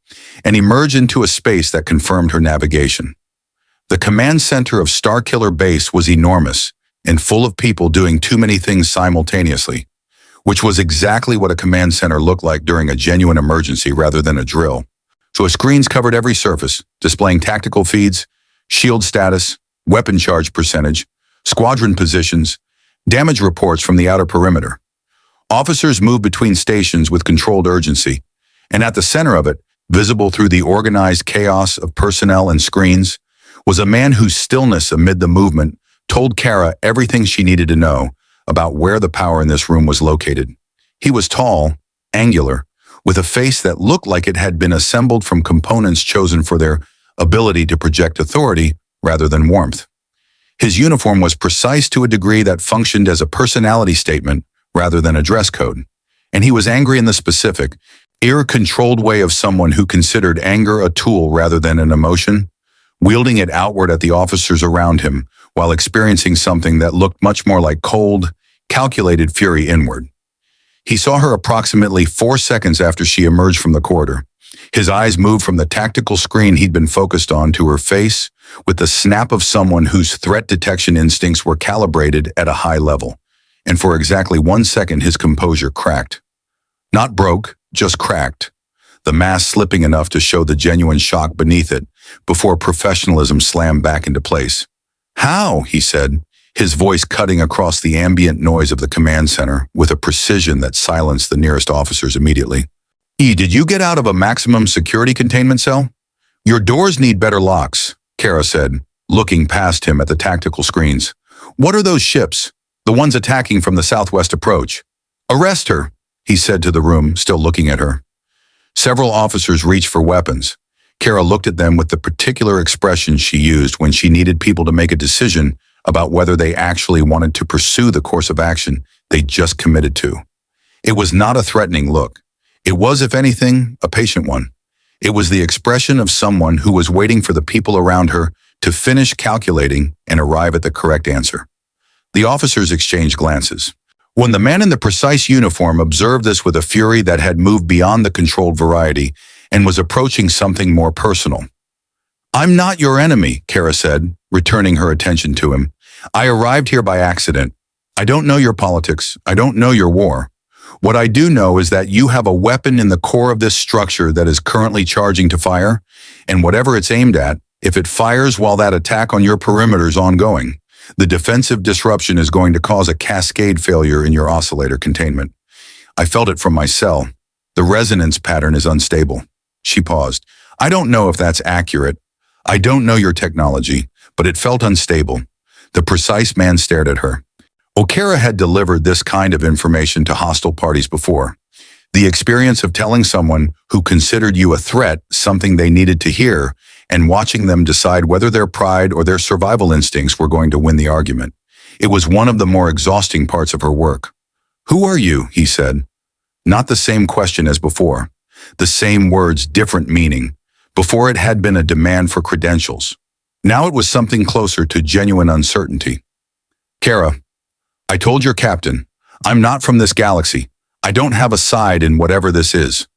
and emerged into a space that confirmed her navigation. The command center of Starkiller Base was enormous and full of people doing too many things simultaneously, which was exactly what a command center looked like during a genuine emergency rather than a drill. So screens covered every surface, displaying tactical feeds, shield status, weapon charge percentage, squadron positions, damage reports from the outer perimeter. Officers moved between stations with controlled urgency, and at the center of it, visible through the organized chaos of personnel and screens, was a man whose stillness amid the movement told Kara everything she needed to know about where the power in this room was located. He was tall, angular, with a face that looked like it had been assembled from components chosen for their ability to project authority rather than warmth. His uniform was precise to a degree that functioned as a personality statement rather than a dress code, and he was angry in the specific, controlled way of someone who considered anger a tool rather than an emotion, wielding it outward at the officers around him while experiencing something that looked much more like cold, calculated fury inward. He saw her approximately 4 seconds after she emerged from the corridor. His eyes moved from the tactical screen he'd been focused on to her face with the snap of someone whose threat detection instincts were calibrated at a high level. And for exactly 1 second, his composure cracked. Not broke, just cracked. The mask slipping enough to show the genuine shock beneath it before professionalism slammed back into place. "How?" he said, his voice cutting across the ambient noise of the command center with a precision that silenced the nearest officers immediately. "Did you get out of a maximum security containment cell?" "Your doors need better locks," Kara said, looking past him at the tactical screens. "What are those ships? The ones attacking from the southwest approach?" "Arrest her," he said to the room, still looking at her. Several officers reached for weapons. Kara looked at them with the particular expression she used when she needed people to make a decision about whether they actually wanted to pursue the course of action they just committed to. It was not a threatening look. It was, if anything, a patient one. It was the expression of someone who was waiting for the people around her to finish calculating and arrive at the correct answer. The officers exchanged glances. When the man in the precise uniform observed this with a fury that had moved beyond the controlled variety and was approaching something more personal. "I'm not your enemy," Kara said, returning her attention to him. "I arrived here by accident. I don't know your politics. I don't know your war. What I do know is that you have a weapon in the core of this structure that is currently charging to fire, and whatever it's aimed at, if it fires while that attack on your perimeter is ongoing, the defensive disruption is going to cause a cascade failure in your oscillator containment. I felt it from my cell. The resonance pattern is unstable." She paused. "I don't know if that's accurate. I don't know your technology, but it felt unstable." The precise man stared at her. O'Kara had delivered this kind of information to hostile parties before. The experience of telling someone who considered you a threat something they needed to hear and watching them decide whether their pride or their survival instincts were going to win the argument. It was one of the more exhausting parts of her work. "Who are you?" he said. Not the same question as before. The same words, different meaning. Before it had been a demand for credentials. Now it was something closer to genuine uncertainty. Kara, I told your captain, I'm not from this galaxy. I don't have a side in whatever this is.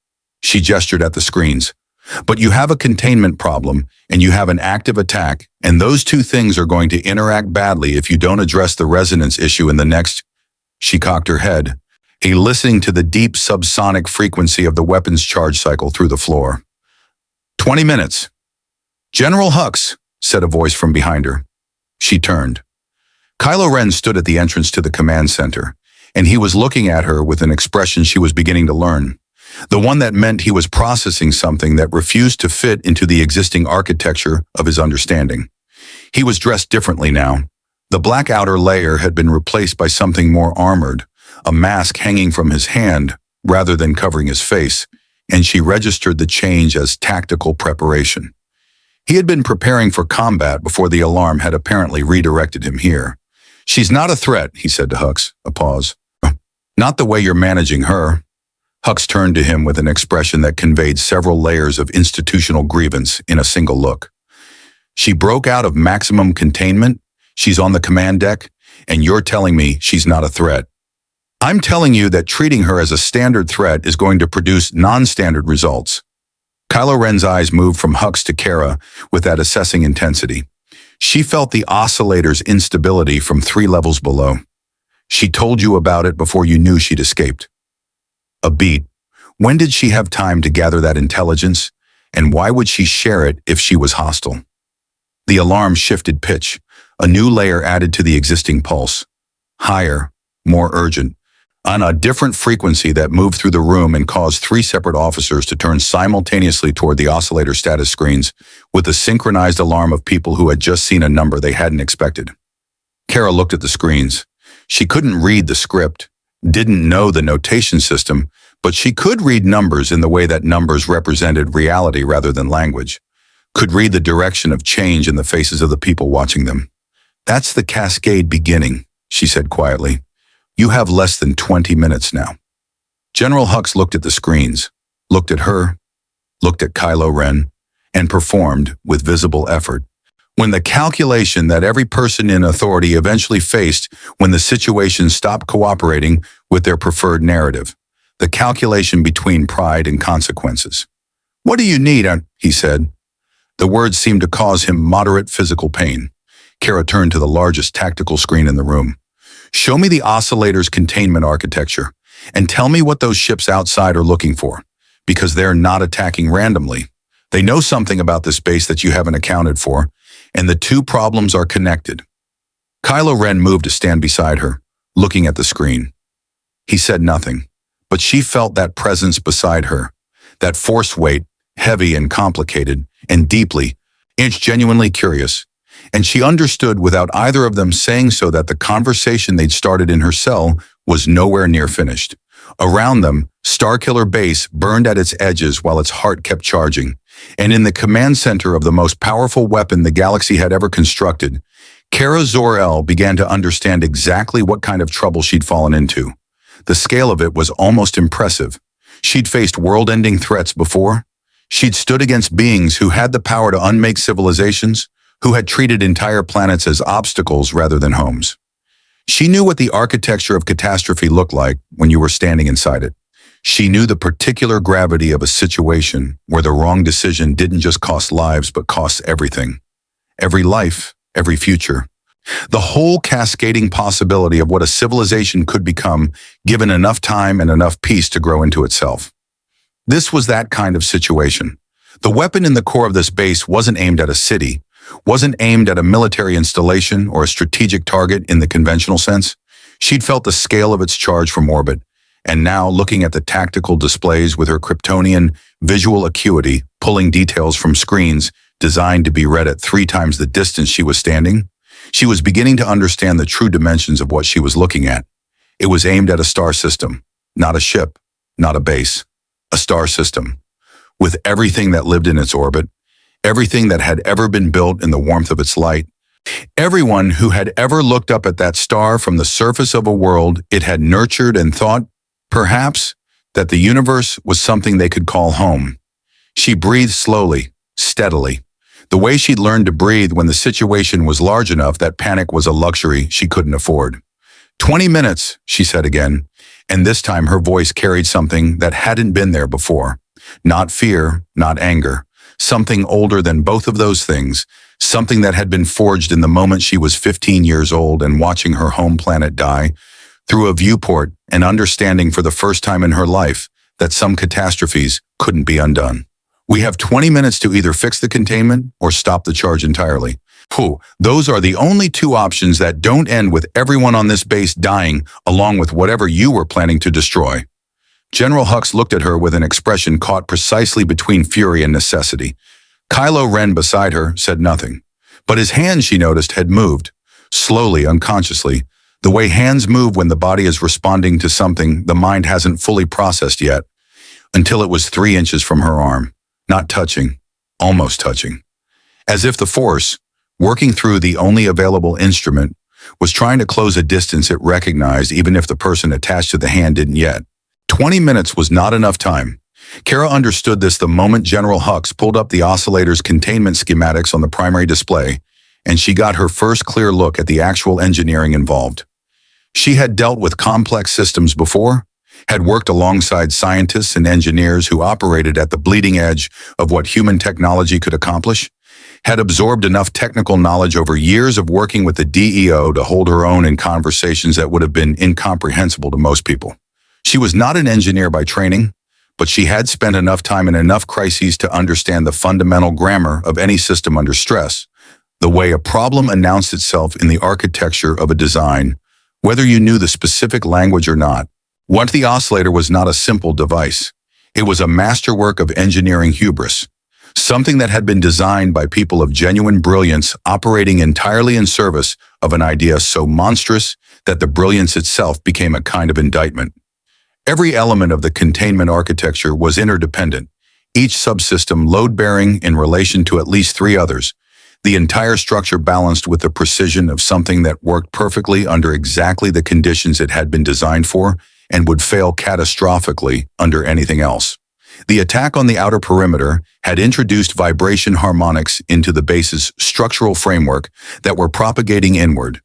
She gestured at the screens. But you have a containment problem, and you have an active attack, and those two things are going to interact badly if you don't address the resonance issue in the next. She cocked her head, listening to the deep subsonic frequency of the weapon's charge cycle through the floor. 20 minutes. General Hux, said a voice from behind her. She turned. Kylo Ren stood at the entrance to the command center, and he was looking at her with an expression she was beginning to learn. The one that meant he was processing something that refused to fit into the existing architecture of his understanding. He was dressed differently now. The black outer layer had been replaced by something more armored, a mask hanging from his hand rather than covering his face, and she registered the change as tactical preparation. He had been preparing for combat before the alarm had apparently redirected him here. She's not a threat, he said to Hux, a pause. Not the way you're managing her. Hux turned to him with an expression that conveyed several layers of institutional grievance in a single look. She broke out of maximum containment, she's on the command deck, and you're telling me she's not a threat. I'm telling you that treating her as a standard threat is going to produce non-standard results. Kylo Ren's eyes moved from Hux to Kara with that assessing intensity. She felt the oscillator's instability from 3 levels below. She told you about it before you knew she'd escaped. A beat. When did she have time to gather that intelligence? And why would she share it if she was hostile? The alarm shifted pitch, a new layer added to the existing pulse. Higher, more urgent, on a different frequency that moved through the room and caused 3 separate officers to turn simultaneously toward the oscillator status screens with a synchronized alarm of people who had just seen a number they hadn't expected. Kara looked at the screens. She couldn't read the script, didn't know the notation system, but she could read numbers in the way that numbers represented reality rather than language, could read the direction of change in the faces of the people watching them. That's the cascade beginning, she said quietly. You have less than 20 minutes now. General Hux looked at the screens, looked at her, looked at Kylo Ren, and performed with visible effort. When the calculation that every person in authority eventually faced when the situation stopped cooperating with their preferred narrative, the calculation between pride and consequences. What do you need? He said. The words seemed to cause him moderate physical pain. Kara turned to the largest tactical screen in the room. Show me the oscillator's containment architecture, and tell me what those ships outside are looking for, because they're not attacking randomly. They know something about this base that you haven't accounted for, and the 2 problems are connected. Kylo Ren moved to stand beside her, looking at the screen. He said nothing, but she felt that presence beside her, that force weight, heavy and complicated, and deeply, genuinely curious, and she understood without either of them saying so that the conversation they'd started in her cell was nowhere near finished. Around them, Starkiller Base burned at its edges while its heart kept charging, and in the command center of the most powerful weapon the galaxy had ever constructed, Kara Zor-El began to understand exactly what kind of trouble she'd fallen into. The scale of it was almost impressive. She'd faced world-ending threats before. She'd stood against beings who had the power to unmake civilizations, who had treated entire planets as obstacles rather than homes. She knew what the architecture of catastrophe looked like when you were standing inside it. She knew the particular gravity of a situation where the wrong decision didn't just cost lives but cost everything. Every life, every future. The whole cascading possibility of what a civilization could become given enough time and enough peace to grow into itself. This was that kind of situation. The weapon in the core of this base wasn't aimed at a city, wasn't aimed at a military installation or a strategic target in the conventional sense. She'd felt the scale of its charge from orbit, and now looking at the tactical displays with her Kryptonian visual acuity, pulling details from screens designed to be read at 3 times the distance she was standing, she was beginning to understand the true dimensions of what she was looking at. It was aimed at a star system, not a ship, not a base, a star system, with everything that lived in its orbit, everything that had ever been built in the warmth of its light, everyone who had ever looked up at that star from the surface of a world it had nurtured and thought, perhaps, that the universe was something they could call home. She breathed slowly, steadily, the way she'd learned to breathe when the situation was large enough that panic was a luxury she couldn't afford. 20 minutes, she said again, and this time her voice carried something that hadn't been there before. Not fear, not anger. Something older than both of those things, something that had been forged in the moment she was 15 years old and watching her home planet die, through a viewport and understanding for the first time in her life that some catastrophes couldn't be undone. We have 20 minutes to either fix the containment or stop the charge entirely. Those are the only two options that don't end with everyone on this base dying along with whatever you were planning to destroy. General Hux looked at her with an expression caught precisely between fury and necessity. Kylo Ren beside her said nothing, but his hands, she noticed, had moved, slowly, unconsciously, the way hands move when the body is responding to something the mind hasn't fully processed yet, until it was 3 inches from her arm, not touching, almost touching. As if the Force, working through the only available instrument, was trying to close a distance it recognized even if the person attached to the hand didn't yet. 20 minutes was not enough time. Kara understood this the moment General Hux pulled up the oscillator's containment schematics on the primary display, and she got her first clear look at the actual engineering involved. She had dealt with complex systems before, had worked alongside scientists and engineers who operated at the bleeding edge of what human technology could accomplish, had absorbed enough technical knowledge over years of working with the DEO to hold her own in conversations that would have been incomprehensible to most people. She was not an engineer by training, but she had spent enough time in enough crises to understand the fundamental grammar of any system under stress, the way a problem announced itself in the architecture of a design, whether you knew the specific language or not. What the oscillator was not a simple device. It was a masterwork of engineering hubris, something that had been designed by people of genuine brilliance operating entirely in service of an idea so monstrous that the brilliance itself became a kind of indictment. Every element of the containment architecture was interdependent, each subsystem load-bearing in relation to at least 3 others, the entire structure balanced with the precision of something that worked perfectly under exactly the conditions it had been designed for and would fail catastrophically under anything else. The attack on the outer perimeter had introduced vibration harmonics into the base's structural framework that were propagating inward,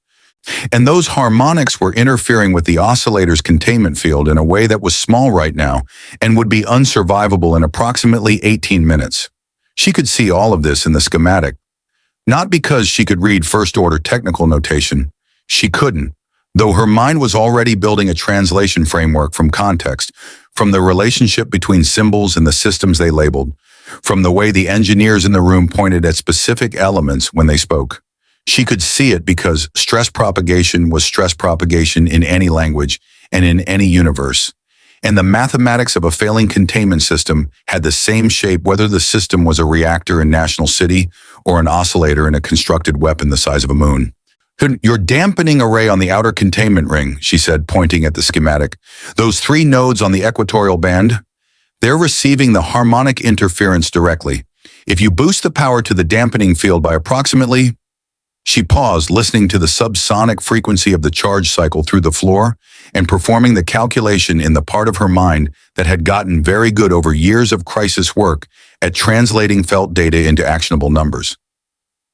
and those harmonics were interfering with the oscillator's containment field in a way that was small right now and would be unsurvivable in approximately 18 minutes. She could see all of this in the schematic. Not because she could read first-order technical notation. She couldn't, though her mind was already building a translation framework from context, from the relationship between symbols and the systems they labeled, from the way the engineers in the room pointed at specific elements when they spoke. She could see it because stress propagation was stress propagation in any language and in any universe. And the mathematics of a failing containment system had the same shape whether the system was a reactor in National City or an oscillator in a constructed weapon the size of a moon. "Your dampening array on the outer containment ring," she said, pointing at the schematic. "Those 3 nodes on the equatorial band, they're receiving the harmonic interference directly. If you boost the power to the dampening field by approximately..." She paused, listening to the subsonic frequency of the charge cycle through the floor and performing the calculation in the part of her mind that had gotten very good over years of crisis work at translating felt data into actionable numbers.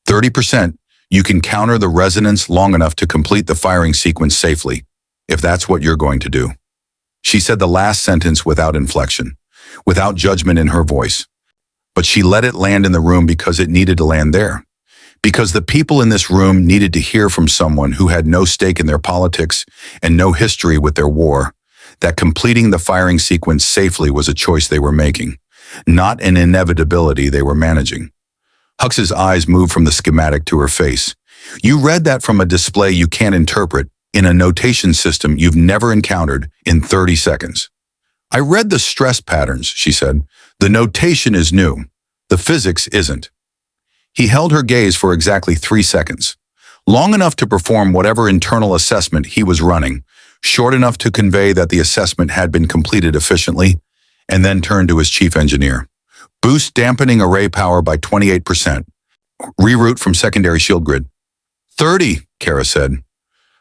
30%, you can counter the resonance long enough to complete the firing sequence safely, if that's what you're going to do. She said the last sentence without inflection, without judgment in her voice. But she let it land in the room because it needed to land there. Because the people in this room needed to hear from someone who had no stake in their politics and no history with their war, that completing the firing sequence safely was a choice they were making, not an inevitability they were managing. Hux's eyes moved from the schematic to her face. "You read that from a display you can't interpret in a notation system you've never encountered in 30 seconds. "I read the stress patterns," she said. "The notation is new. The physics isn't." He held her gaze for exactly 3 seconds, long enough to perform whatever internal assessment he was running, short enough to convey that the assessment had been completed efficiently, and then turned to his chief engineer. "Boost dampening array power by 28%. Reroute from secondary shield grid." 30, Kara said.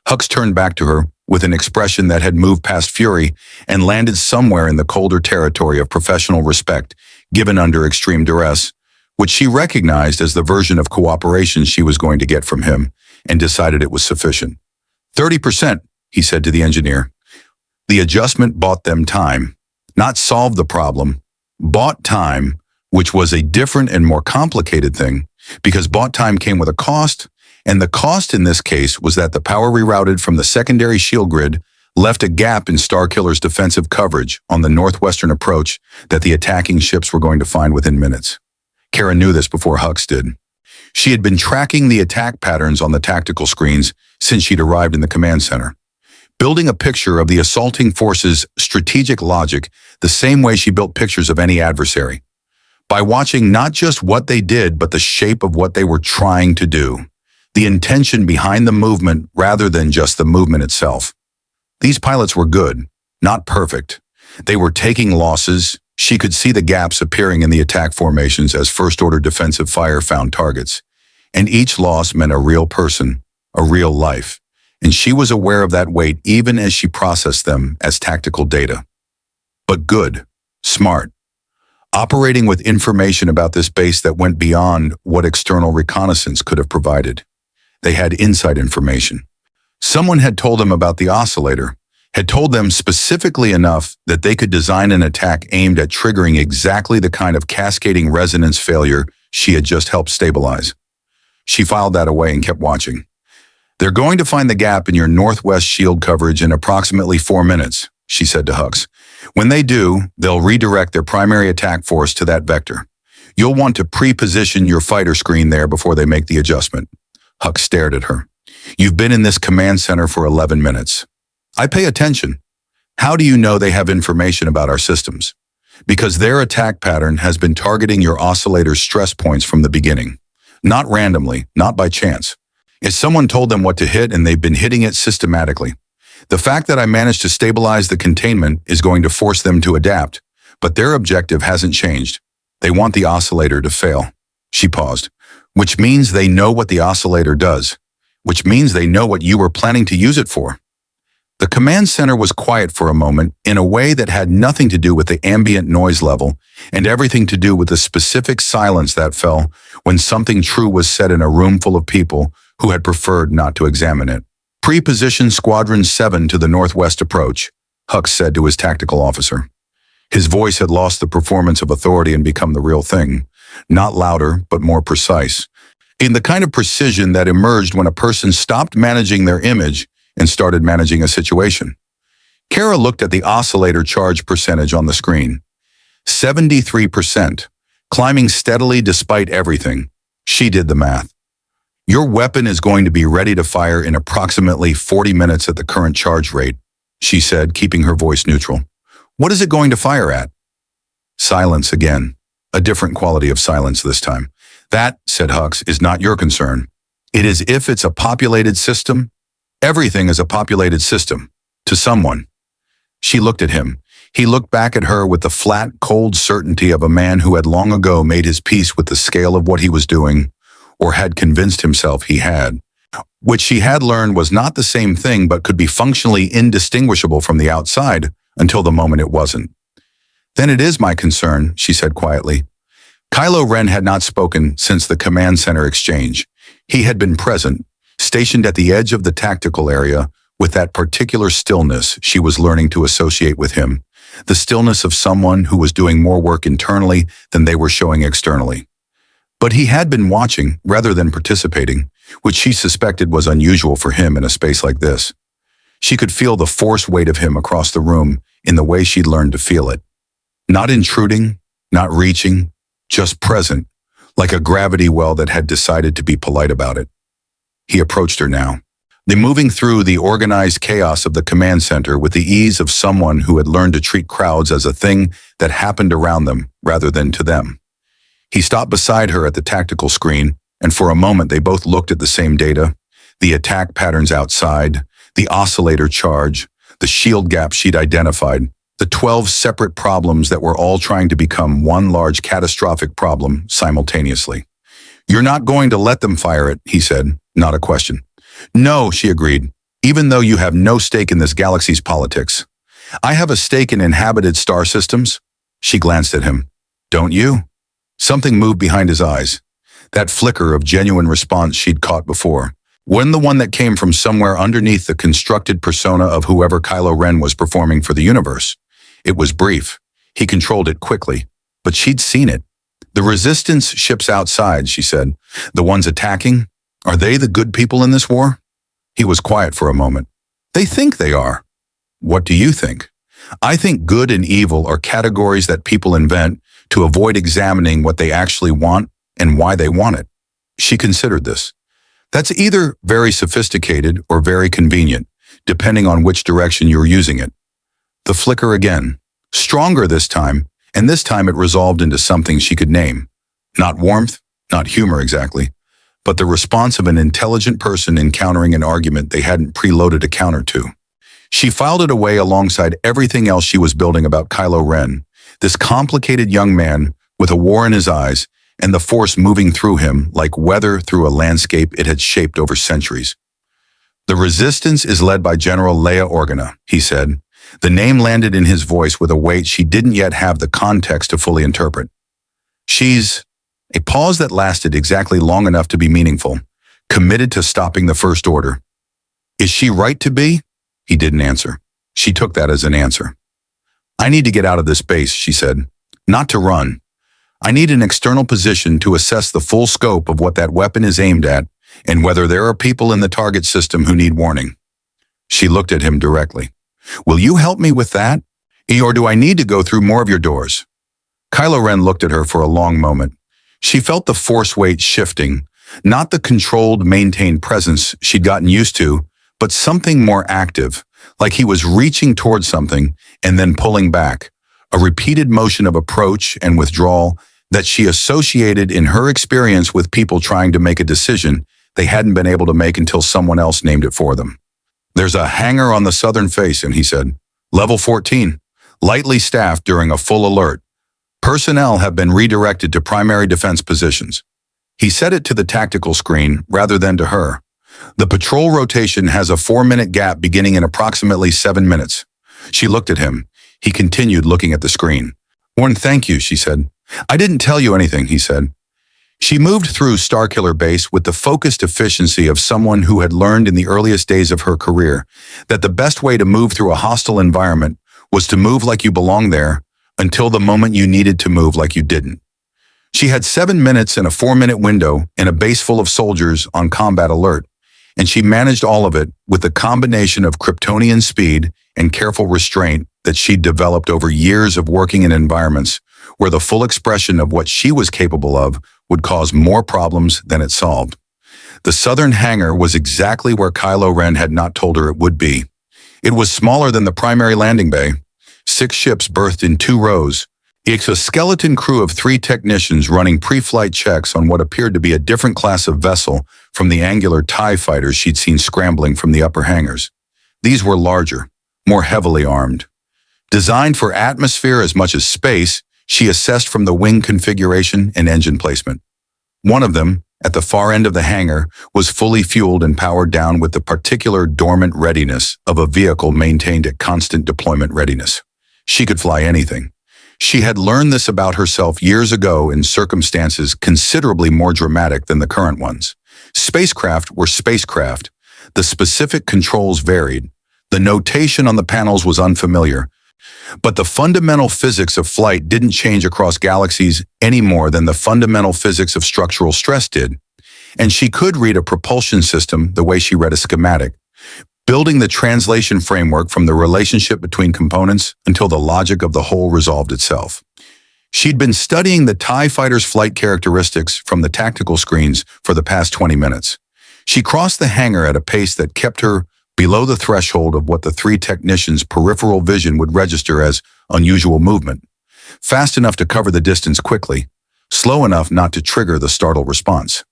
Hux turned back to her, with an expression that had moved past fury and landed somewhere in the colder territory of professional respect given under extreme duress, which she recognized as the version of cooperation she was going to get from him, and decided it was sufficient. 30%, he said to the engineer. The adjustment bought them time, not solved the problem, bought time, which was a different and more complicated thing, because bought time came with a cost, and the cost in this case was that the power rerouted from the secondary shield grid left a gap in Starkiller's defensive coverage on the northwestern approach that the attacking ships were going to find within minutes. Kara knew this before Hux did. She had been tracking the attack patterns on the tactical screens since she'd arrived in the command center, building a picture of the assaulting force's strategic logic the same way she built pictures of any adversary, by watching not just what they did but the shape of what they were trying to do, the intention behind the movement rather than just the movement itself. These pilots were good, not perfect. They were taking losses. She could see the gaps appearing in the attack formations as first-order defensive fire found targets. And each loss meant a real person, a real life. And she was aware of that weight even as she processed them as tactical data. But good, smart, operating with information about this base that went beyond what external reconnaissance could have provided. They had inside information. Someone had told them about the oscillator, had told them specifically enough that they could design an attack aimed at triggering exactly the kind of cascading resonance failure she had just helped stabilize. She filed that away and kept watching. They're going to find the gap in your northwest shield coverage in approximately 4 minutes, she said to Hux. When they do, they'll redirect their primary attack force to that vector. You'll want to pre-position your fighter screen there before they make the adjustment. Hux stared at her. You've been in this command center for 11 minutes. I pay attention. How do you know they have information about our systems? Because their attack pattern has been targeting your oscillator's stress points from the beginning. Not randomly, not by chance. If someone told them what to hit and they've been hitting it systematically. The fact that I managed to stabilize the containment is going to force them to adapt, but their objective hasn't changed. They want the oscillator to fail. She paused. Which means they know what the oscillator does. Which means they know what you were planning to use it for. The command center was quiet for a moment in a way that had nothing to do with the ambient noise level and everything to do with the specific silence that fell when something true was said in a room full of people who had preferred not to examine it. Pre-position Squadron 7 to the northwest approach, Hux said to his tactical officer. His voice had lost the performance of authority and become the real thing. Not louder, but more precise. In the kind of precision that emerged when a person stopped managing their image and started managing a situation. Kara looked at the oscillator charge percentage on the screen. 73%, climbing steadily despite everything. She did the math. Your weapon is going to be ready to fire in approximately 40 minutes at the current charge rate, she said, keeping her voice neutral. What is it going to fire at? Silence again. A different quality of silence this time. That, said Hux, is not your concern. It is if it's a populated system. Everything is a populated system. To someone. She looked at him. He looked back at her with the flat, cold certainty of a man who had long ago made his peace with the scale of what he was doing, or had convinced himself he had. Which she had learned was not the same thing but could be functionally indistinguishable from the outside until the moment it wasn't. Then it is my concern, she said quietly. Kylo Ren had not spoken since the command center exchange. He had been present, stationed at the edge of the tactical area, with that particular stillness she was learning to associate with him, the stillness of someone who was doing more work internally than they were showing externally. But he had been watching rather than participating, which she suspected was unusual for him in a space like this. She could feel the force weight of him across the room in the way she'd learned to feel it. Not intruding, not reaching, just present, like a gravity well that had decided to be polite about it. He approached her now, moving through the organized chaos of the command center with the ease of someone who had learned to treat crowds as a thing that happened around them rather than to them. He stopped beside her at the tactical screen, and for a moment they both looked at the same data, the attack patterns outside, the oscillator charge, the shield gap she'd identified, the 12 separate problems that were all trying to become one large catastrophic problem simultaneously. You're not going to let them fire it, he said, not a question. No, she agreed. even though you have no stake in this galaxy's politics. I have a stake in inhabited star systems. She glanced at him. Don't you? Something moved behind his eyes. That flicker of genuine response she'd caught before. Wasn't the one that came from somewhere underneath the constructed persona of whoever Kylo Ren was performing for the universe. It was brief. He controlled it quickly. But she'd seen it. The resistance ships outside, she said. The ones attacking? Are they the good people in this war? He was quiet for a moment. They think they are. What do you think? I think good and evil are categories that people invent to avoid examining what they actually want and why they want it. She considered this. That's either very sophisticated or very convenient, depending on which direction you're using it. The flicker again. Stronger this time, and this time it resolved into something she could name. Not warmth, not humor exactly, but the response of an intelligent person encountering an argument they hadn't preloaded a counter to. She filed it away alongside everything else she was building about Kylo Ren, this complicated young man with a war in his eyes and the Force moving through him like weather through a landscape it had shaped over centuries. The resistance is led by General Leia Organa, he said. The name landed in his voice with a weight she didn't yet have the context to fully interpret. She's, a pause that lasted exactly long enough to be meaningful, committed to stopping the First Order. Is she right to be? He didn't answer. She took that as an answer. I need to get out of this base, she said. Not to run. I need an external position to assess the full scope of what that weapon is aimed at and whether there are people in the target system who need warning. She looked at him directly. Will you help me with that? Or do I need to go through more of your doors? Kylo Ren looked at her for a long moment. She felt the force weight shifting, not the controlled, maintained presence she'd gotten used to, but something more active, like he was reaching towards something and then pulling back, a repeated motion of approach and withdrawal that she associated in her experience with people trying to make a decision they hadn't been able to make until someone else named it for them. There's a hangar on the southern face, and he said, Level 14, lightly staffed during a full alert. Personnel have been redirected to primary defense positions. He said it to the tactical screen rather than to her. The patrol rotation has a 4-minute gap beginning in approximately 7 minutes. She looked at him. He continued looking at the screen. Warren, thank you, she said. I didn't tell you anything, he said. She moved through Starkiller Base with the focused efficiency of someone who had learned in the earliest days of her career that the best way to move through a hostile environment was to move like you belonged there until the moment you needed to move like you didn't. She had 7 minutes in a 4-minute window in a base full of soldiers on combat alert, and she managed all of it with the combination of Kryptonian speed and careful restraint that she'd developed over years of working in environments where the full expression of what she was capable of would cause more problems than it solved. The southern hangar was exactly where Kylo Ren had not told her it would be. It was smaller than the primary landing bay. 6 ships berthed in 2 rows. It's a skeleton crew of 3 technicians running pre-flight checks on what appeared to be a different class of vessel from the angular TIE fighters she'd seen scrambling from the upper hangars. These were larger, more heavily armed. Designed for atmosphere as much as space, she assessed from the wing configuration and engine placement. One of them, at the far end of the hangar, was fully fueled and powered down with the particular dormant readiness of a vehicle maintained at constant deployment readiness. She could fly anything. She had learned this about herself years ago in circumstances considerably more dramatic than the current ones. Spacecraft were spacecraft. The specific controls varied. The notation on the panels was unfamiliar. But the fundamental physics of flight didn't change across galaxies any more than the fundamental physics of structural stress did. And she could read a propulsion system the way she read a schematic, building the translation framework from the relationship between components until the logic of the whole resolved itself. She'd been studying the TIE fighter's flight characteristics from the tactical screens for the past 20 minutes. She crossed the hangar at a pace that kept her below the threshold of what the 3 technicians' peripheral vision would register as unusual movement, fast enough to cover the distance quickly, slow enough not to trigger the startled response.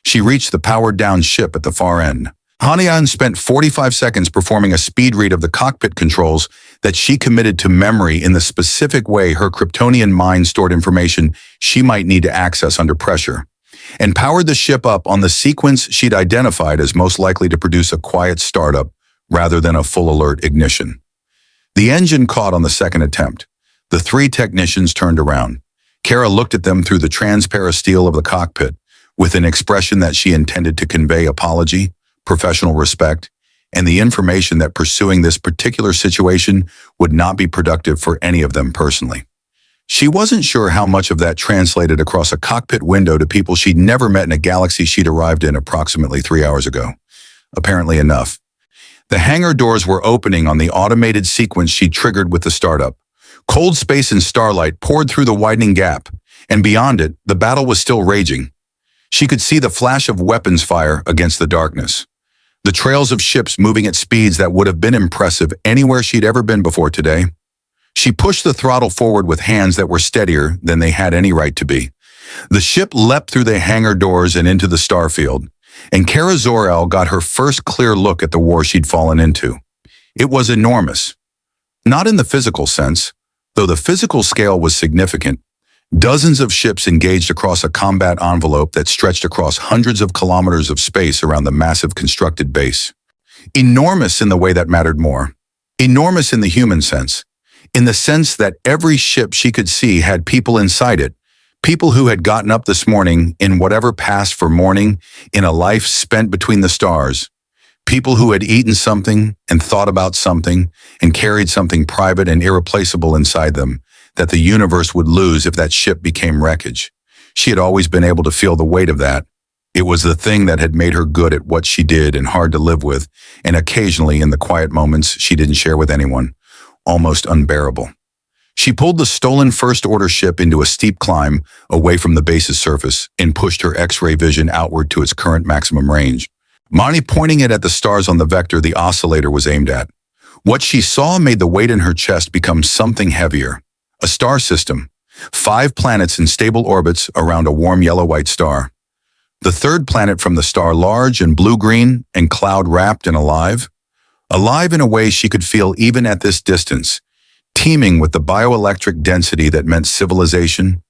She reached the powered-down ship at the far end. Hanian spent 45 seconds performing a speed read of the cockpit controls that she committed to memory in the specific way her Kryptonian mind stored information she might need to access under pressure, and powered the ship up on the sequence she'd identified as most likely to produce a quiet startup rather than a full alert ignition. The engine caught on the second attempt. The three technicians turned around. Kara looked at them through the transparent steel of the cockpit with an expression that she intended to convey apology, professional respect, and the information that pursuing this particular situation would not be productive for any of them personally. She wasn't sure how much of that translated across a cockpit window to people she'd never met in a galaxy she'd arrived in approximately 3 hours ago. Apparently enough. The hangar doors were opening on the automated sequence she triggered with the startup. Cold space and starlight poured through the widening gap, and beyond it, the battle was still raging. She could see the flash of weapons fire against the darkness. The trails of ships moving at speeds that would have been impressive anywhere she'd ever been before today. She pushed the throttle forward with hands that were steadier than they had any right to be. The ship leapt through the hangar doors and into the starfield, and Kara Zor-El got her first clear look at the war she'd fallen into. It was enormous. Not in the physical sense, though the physical scale was significant. Dozens of ships engaged across a combat envelope that stretched across hundreds of kilometers of space around the massive constructed base. Enormous in the way that mattered more. Enormous in the human sense. In the sense that every ship she could see had people inside it, people who had gotten up this morning in whatever passed for morning in a life spent between the stars, people who had eaten something and thought about something and carried something private and irreplaceable inside them that the universe would lose if that ship became wreckage. She had always been able to feel the weight of that. It was the thing that had made her good at what she did and hard to live with, and occasionally in the quiet moments she didn't share with anyone. Almost unbearable. She pulled the stolen first-order ship into a steep climb away from the base's surface and pushed her X-ray vision outward to its current maximum range. Pointing it at the stars on the vector the oscillator was aimed at. What she saw made the weight in her chest become something heavier. A star system. 5 planets in stable orbits around a warm yellow-white star. The third planet from the star large and blue-green and cloud-wrapped and alive. Alive in a way she could feel even at this distance, teeming with the bioelectric density that meant civilization,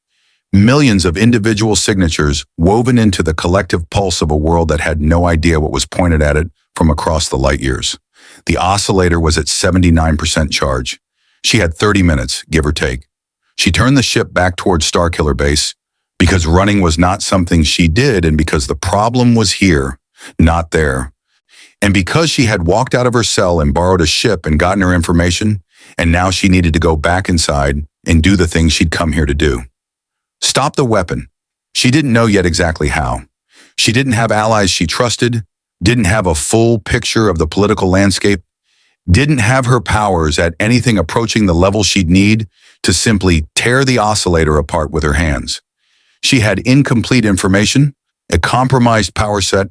millions of individual signatures woven into the collective pulse of a world that had no idea what was pointed at it from across the light years. The oscillator was at 79% charge. She had 30 minutes, give or take. She turned the ship back towards Starkiller Base because running was not something she did and because the problem was here, not there. And because she had walked out of her cell and borrowed a ship and gotten her information, and now she needed to go back inside and do the thing she'd come here to do. Stop the weapon. She didn't know yet exactly how. She didn't have allies she trusted, didn't have a full picture of the political landscape, didn't have her powers at anything approaching the level she'd need to simply tear the oscillator apart with her hands. She had incomplete information, a compromised power set,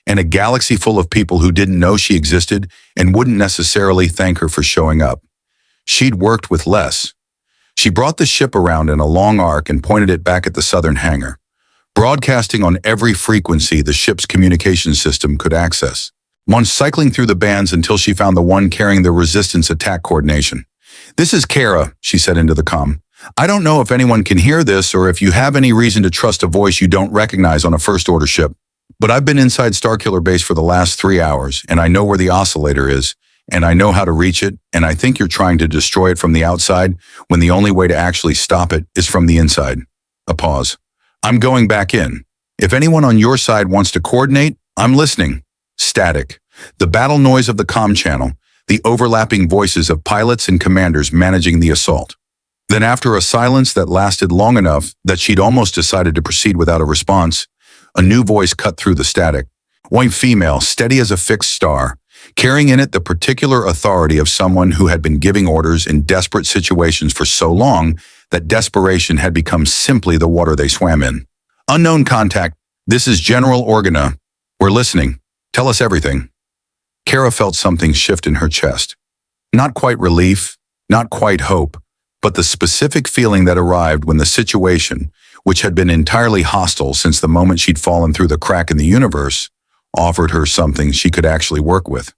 and a galaxy full of people who didn't know she existed and wouldn't necessarily thank her for showing up. She'd worked with less. She brought the ship around in a long arc and pointed it back at the southern hangar, broadcasting on every frequency the ship's communication system could access. Once cycling through the bands until she found the one carrying the resistance attack coordination. "This is Kara," she said into the comm. "I don't know if anyone can hear this or if you have any reason to trust a voice you don't recognize on a first-order ship. But I've been inside Starkiller Base for the last 3 hours, and I know where the oscillator is, and I know how to reach it, and I think you're trying to destroy it from the outside when the only way to actually stop it is from the inside." A pause. "I'm going back in. If anyone on your side wants to coordinate, I'm listening." Static. The battle noise of the comm channel, the overlapping voices of pilots and commanders managing the assault. Then after a silence that lasted long enough that she'd almost decided to proceed without a response, a new voice cut through the static. One female, steady as a fixed star, carrying in it the particular authority of someone who had been giving orders in desperate situations for so long that desperation had become simply the water they swam in. "Unknown contact, this is General Organa. We're listening. Tell us everything." Kara felt something shift in her chest. Not quite relief, not quite hope, but the specific feeling that arrived when the situation, which had been entirely hostile since the moment she'd fallen through the crack in the universe, offered her something she could actually work with.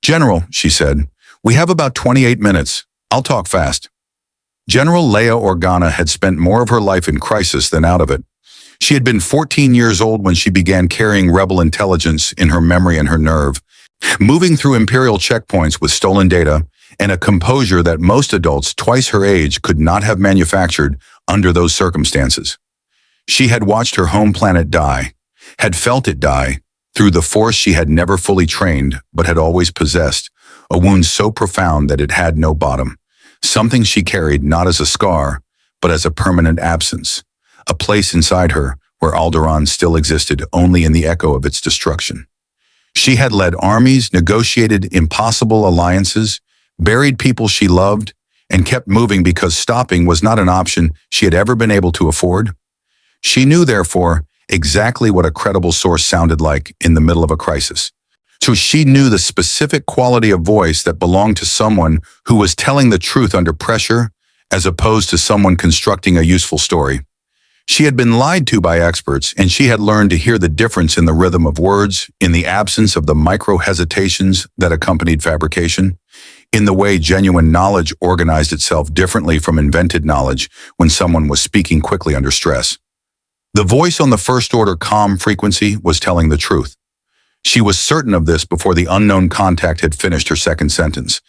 "General," she said, "we have about 28 minutes. I'll talk fast." General Leia Organa had spent more of her life in crisis than out of it. She had been 14 years old when she began carrying rebel intelligence in her memory and her nerve, moving through Imperial checkpoints with stolen data and a composure that most adults twice her age could not have manufactured under those circumstances. She had watched her home planet die, had felt it die, through the force she had never fully trained but had always possessed, a wound so profound that it had no bottom, something she carried not as a scar, but as a permanent absence, a place inside her where Alderaan still existed only in the echo of its destruction. She had led armies, negotiated impossible alliances, buried people she loved, and kept moving because stopping was not an option she had ever been able to afford. She knew, therefore, exactly what a credible source sounded like in the middle of a crisis. So she knew the specific quality of voice that belonged to someone who was telling the truth under pressure, as opposed to someone constructing a useful story. She had been lied to by experts, and she had learned to hear the difference in the rhythm of words, in the absence of the micro-hesitations that accompanied fabrication, in the way genuine knowledge organized itself differently from invented knowledge when someone was speaking quickly under stress. The voice on the first-order comm frequency was telling the truth. She was certain of this before the unknown contact had finished her second sentence,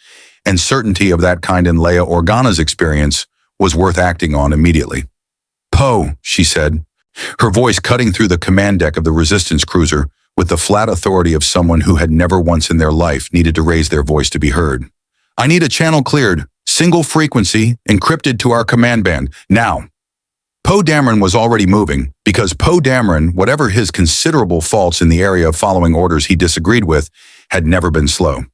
and certainty of that kind in Leia Organa's experience was worth acting on immediately. "Poe," she said, her voice cutting through the command deck of the Resistance cruiser with the flat authority of someone who had never once in their life needed to raise their voice to be heard. "I need a channel cleared, single frequency, encrypted to our command band, now." Poe Dameron was already moving, because Poe Dameron, whatever his considerable faults in the area of following orders he disagreed with, had never been slow.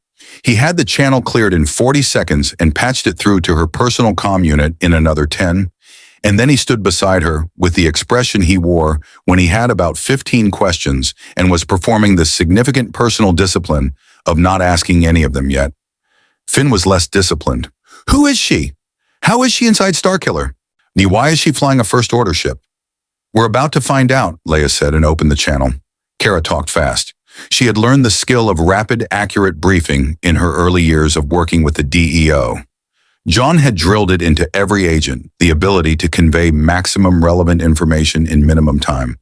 He had the channel cleared in 40 seconds and patched it through to her personal comm unit in another 10, and then he stood beside her with the expression he wore when he had about 15 questions and was performing the significant personal discipline of not asking any of them yet. Finn was less disciplined. "Who is she? How is she inside Starkiller? Why is she flying a first-order ship?" "We're about to find out," Leia said and opened the channel. Kara talked fast. She had learned the skill of rapid, accurate briefing in her early years of working with the DEO. John had drilled it into every agent, the ability to convey maximum relevant information in minimum time.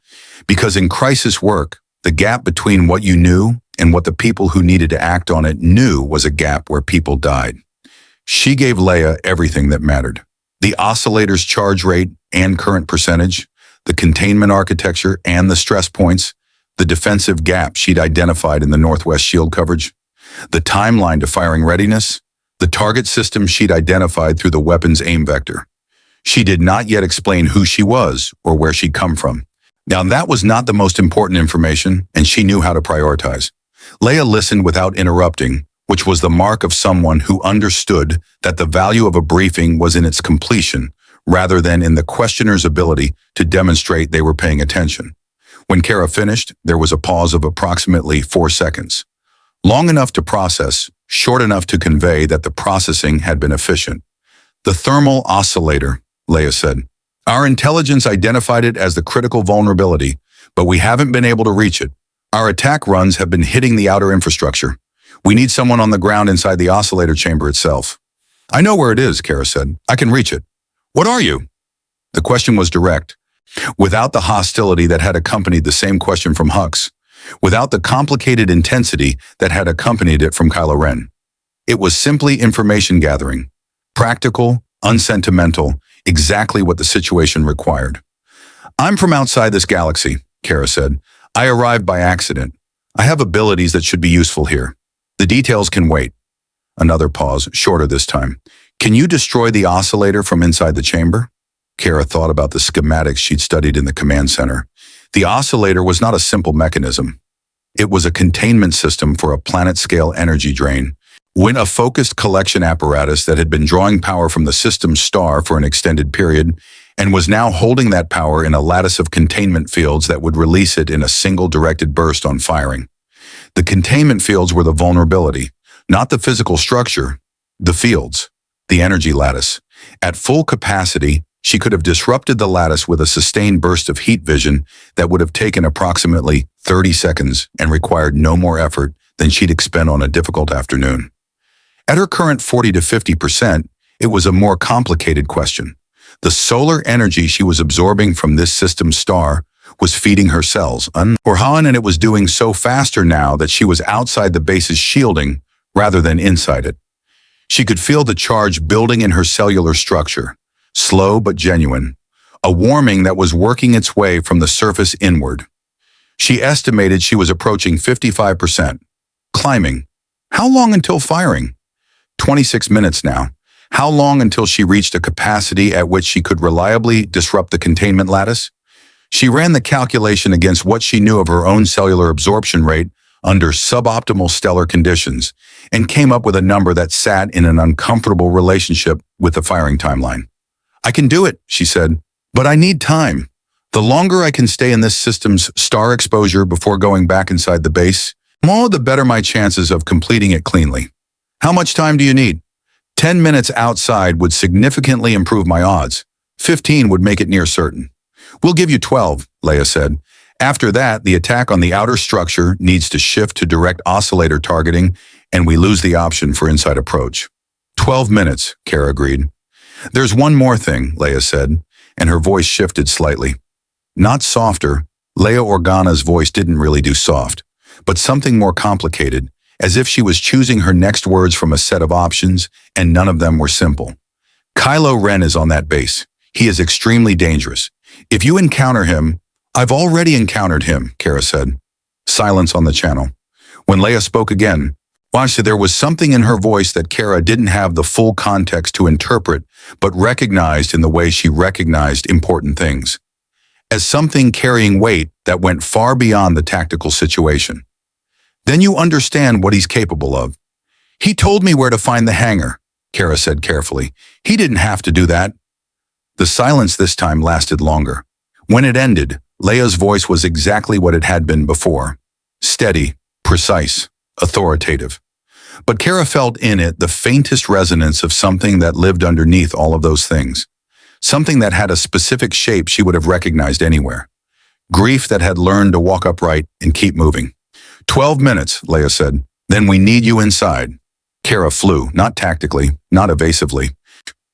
Because in crisis work, the gap between what you knew and what the people who needed to act on it knew was a gap where people died. She gave Leia everything that mattered. The oscillator's charge rate and current percentage, the containment architecture and the stress points, the defensive gap she'd identified in the Northwest shield coverage, the timeline to firing readiness, the target system she'd identified through the weapon's aim vector. She did not yet explain who she was or where she'd come from. Now, that was not the most important information, and she knew how to prioritize. Leia listened without interrupting, which was the mark of someone who understood that the value of a briefing was in its completion, rather than in the questioner's ability to demonstrate they were paying attention. When Kara finished, there was a pause of approximately 4 seconds. Long enough to process, short enough to convey that the processing had been efficient. "The thermal oscillator," Leia said. "Our intelligence identified it as the critical vulnerability, but we haven't been able to reach it. Our attack runs have been hitting the outer infrastructure. We need someone on the ground inside the oscillator chamber itself." "I know where it is," Kara said. "I can reach it." "What are you?" The question was direct, without the hostility that had accompanied the same question from Hux, without the complicated intensity that had accompanied it from Kylo Ren. It was simply information gathering, practical, unsentimental, exactly what the situation required. "I'm from outside this galaxy," Kara said. "I arrived by accident. I have abilities that should be useful here. The details can wait." Another pause, shorter this time. "Can you destroy the oscillator from inside the chamber?" Kara thought about the schematics she'd studied in the command center. The oscillator was not a simple mechanism. It was a containment system for a planet-scale energy drain, when a focused collection apparatus that had been drawing power from the system's star for an extended period and was now holding that power in a lattice of containment fields that would release it in a single directed burst on firing. The containment fields were the vulnerability, not the physical structure, the fields, the energy lattice. At full capacity, she could have disrupted the lattice with a sustained burst of heat vision that would have taken approximately 30 seconds and required no more effort than she'd expend on a difficult afternoon. At her current 40 to 50%, it was a more complicated question. The solar energy she was absorbing from this system's star was feeding her cells, and it was doing so faster now that she was outside the base's shielding rather than inside it. She could feel the charge building in her cellular structure, slow but genuine, a warming that was working its way from the surface inward. She estimated she was approaching 55%, climbing. How long until firing? 26 minutes now. How long until she reached a capacity at which she could reliably disrupt the containment lattice? She ran the calculation against what she knew of her own cellular absorption rate under suboptimal stellar conditions and came up with a number that sat in an uncomfortable relationship with the firing timeline. "I can do it," she said, "but I need time. The longer I can stay in this system's star exposure before going back inside the base, the better my chances of completing it cleanly." "How much time do you need?" 10 minutes outside would significantly improve my odds. 15 would make it near certain. "We'll give you 12, Leia said. "After that, the attack on the outer structure needs to shift to direct oscillator targeting, and we lose the option for inside approach." 12 minutes, Kara agreed. "There's one more thing," Leia said, and her voice shifted slightly. Not softer. Leia Organa's voice didn't really do soft, but something more complicated, as if she was choosing her next words from a set of options, and none of them were simple. "Kylo Ren is on that base. He is extremely dangerous. If you encounter him—" "I've already encountered him," Kara said. Silence on the channel. When Leia spoke again, there was something in her voice that Kara didn't have the full context to interpret, but recognized in the way she recognized important things. As something carrying weight that went far beyond the tactical situation. "Then you understand what he's capable of." "He told me where to find the hangar," Kara said carefully. "He didn't have to do that." The silence this time lasted longer. When it ended, Leia's voice was exactly what it had been before. Steady, precise, authoritative. But Kara felt in it the faintest resonance of something that lived underneath all of those things. Something that had a specific shape she would have recognized anywhere. Grief that had learned to walk upright and keep moving. 12 minutes, Leia said. "Then we need you inside." Kara flew, not tactically, not evasively.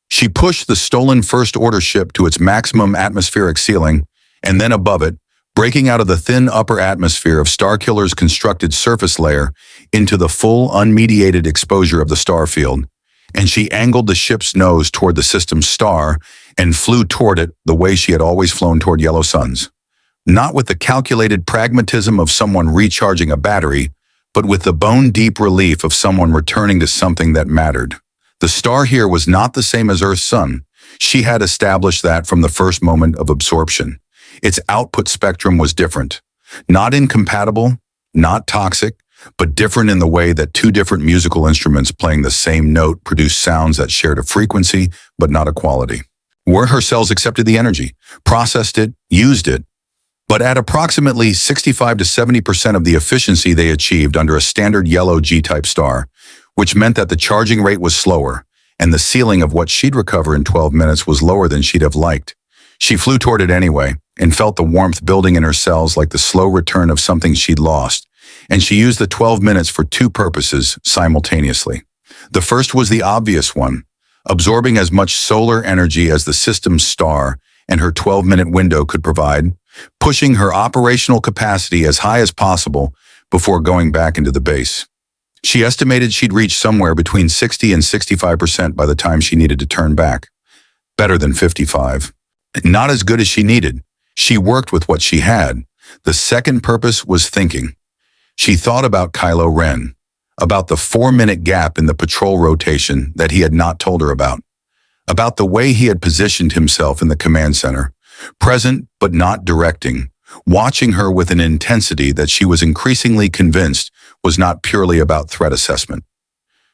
She pushed the stolen First Order ship to its maximum atmospheric ceiling, and then above it, breaking out of the thin upper atmosphere of Starkiller's constructed surface layer into the full, unmediated exposure of the star field, and she angled the ship's nose toward the system's star and flew toward it the way she had always flown toward yellow suns. Not with the calculated pragmatism of someone recharging a battery, but with the bone-deep relief of someone returning to something that mattered. The star here was not the same as Earth's sun. She had established that from the first moment of absorption. Its output spectrum was different. Not incompatible, not toxic, but different in the way that two different musical instruments playing the same note produced sounds that shared a frequency, but not a quality. Where her cells accepted the energy, processed it, used it, but at approximately 65 to 70% of the efficiency they achieved under a standard yellow G-type star, which meant that the charging rate was slower, and the ceiling of what she'd recover in 12 minutes was lower than she'd have liked. She flew toward it anyway, and felt the warmth building in her cells like the slow return of something she'd lost, and she used the 12 minutes for two purposes simultaneously. The first was the obvious one, absorbing as much solar energy as the system's star and her 12-minute window could provide, pushing her operational capacity as high as possible before going back into the base. She estimated she'd reach somewhere between 60 and 65% by the time she needed to turn back. Better than 55. Not as good as she needed. She worked with what she had. The second purpose was thinking. She thought about Kylo Ren, about the 4-minute gap in the patrol rotation that he had not told her about the way he had positioned himself in the command center, present but not directing, watching her with an intensity that she was increasingly convinced was not purely about threat assessment.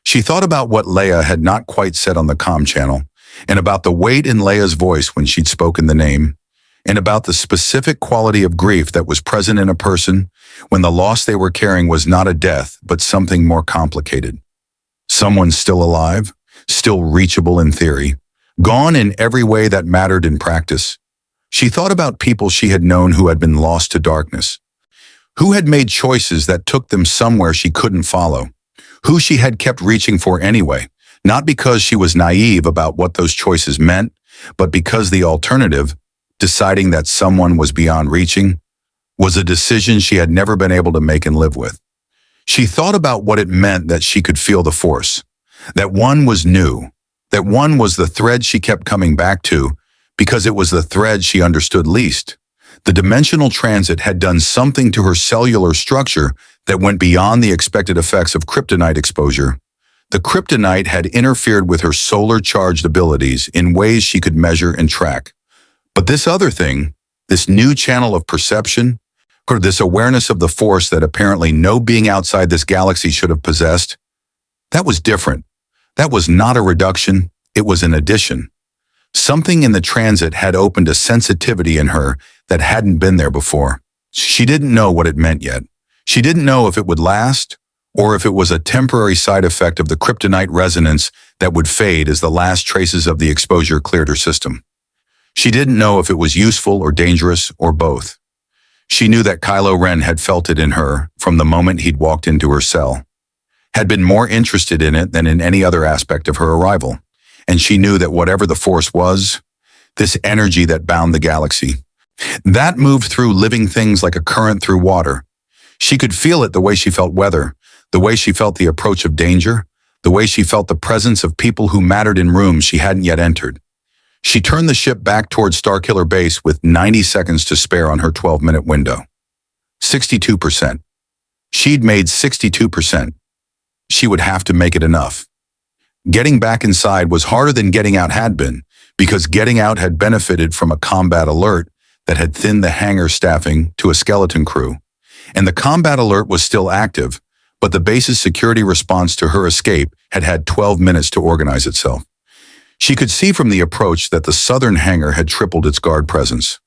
She thought about what Leia had not quite said on the comm channel, and about the weight in Leia's voice when she'd spoken the name, and about the specific quality of grief that was present in a person when the loss they were carrying was not a death, but something more complicated. Someone still alive, still reachable in theory, gone in every way that mattered in practice. She thought about people she had known who had been lost to darkness, who had made choices that took them somewhere she couldn't follow, who she had kept reaching for anyway, not because she was naive about what those choices meant, but because the alternative, deciding that someone was beyond reaching, was a decision she had never been able to make and live with. She thought about what it meant that she could feel the force, that one was new, that one was the thread she kept coming back to because it was the thread she understood least. The dimensional transit had done something to her cellular structure that went beyond the expected effects of kryptonite exposure. The kryptonite had interfered with her solar-charged abilities in ways she could measure and track. But this other thing, this new channel of perception, or this awareness of the force that apparently no being outside this galaxy should have possessed, that was different. That was not a reduction, it was an addition. Something in the transit had opened a sensitivity in her that hadn't been there before. She didn't know what it meant yet. She didn't know if it would last, or if it was a temporary side effect of the kryptonite resonance that would fade as the last traces of the exposure cleared her system. She didn't know if it was useful or dangerous or both. She knew that Kylo Ren had felt it in her from the moment he'd walked into her cell, had been more interested in it than in any other aspect of her arrival. And she knew that whatever the force was, this energy that bound the galaxy, that moved through living things like a current through water. She could feel it the way she felt weather, the way she felt the approach of danger, the way she felt the presence of people who mattered in rooms she hadn't yet entered. She turned the ship back towards Starkiller Base with 90 seconds to spare on her 12-minute window. 62%. She'd made 62%. She would have to make it enough. Getting back inside was harder than getting out had been, because getting out had benefited from a combat alert that had thinned the hangar staffing to a skeleton crew. And the combat alert was still active, but the base's security response to her escape had had 12 minutes to organize itself. She could see from the approach that the southern hangar had tripled its guard presence.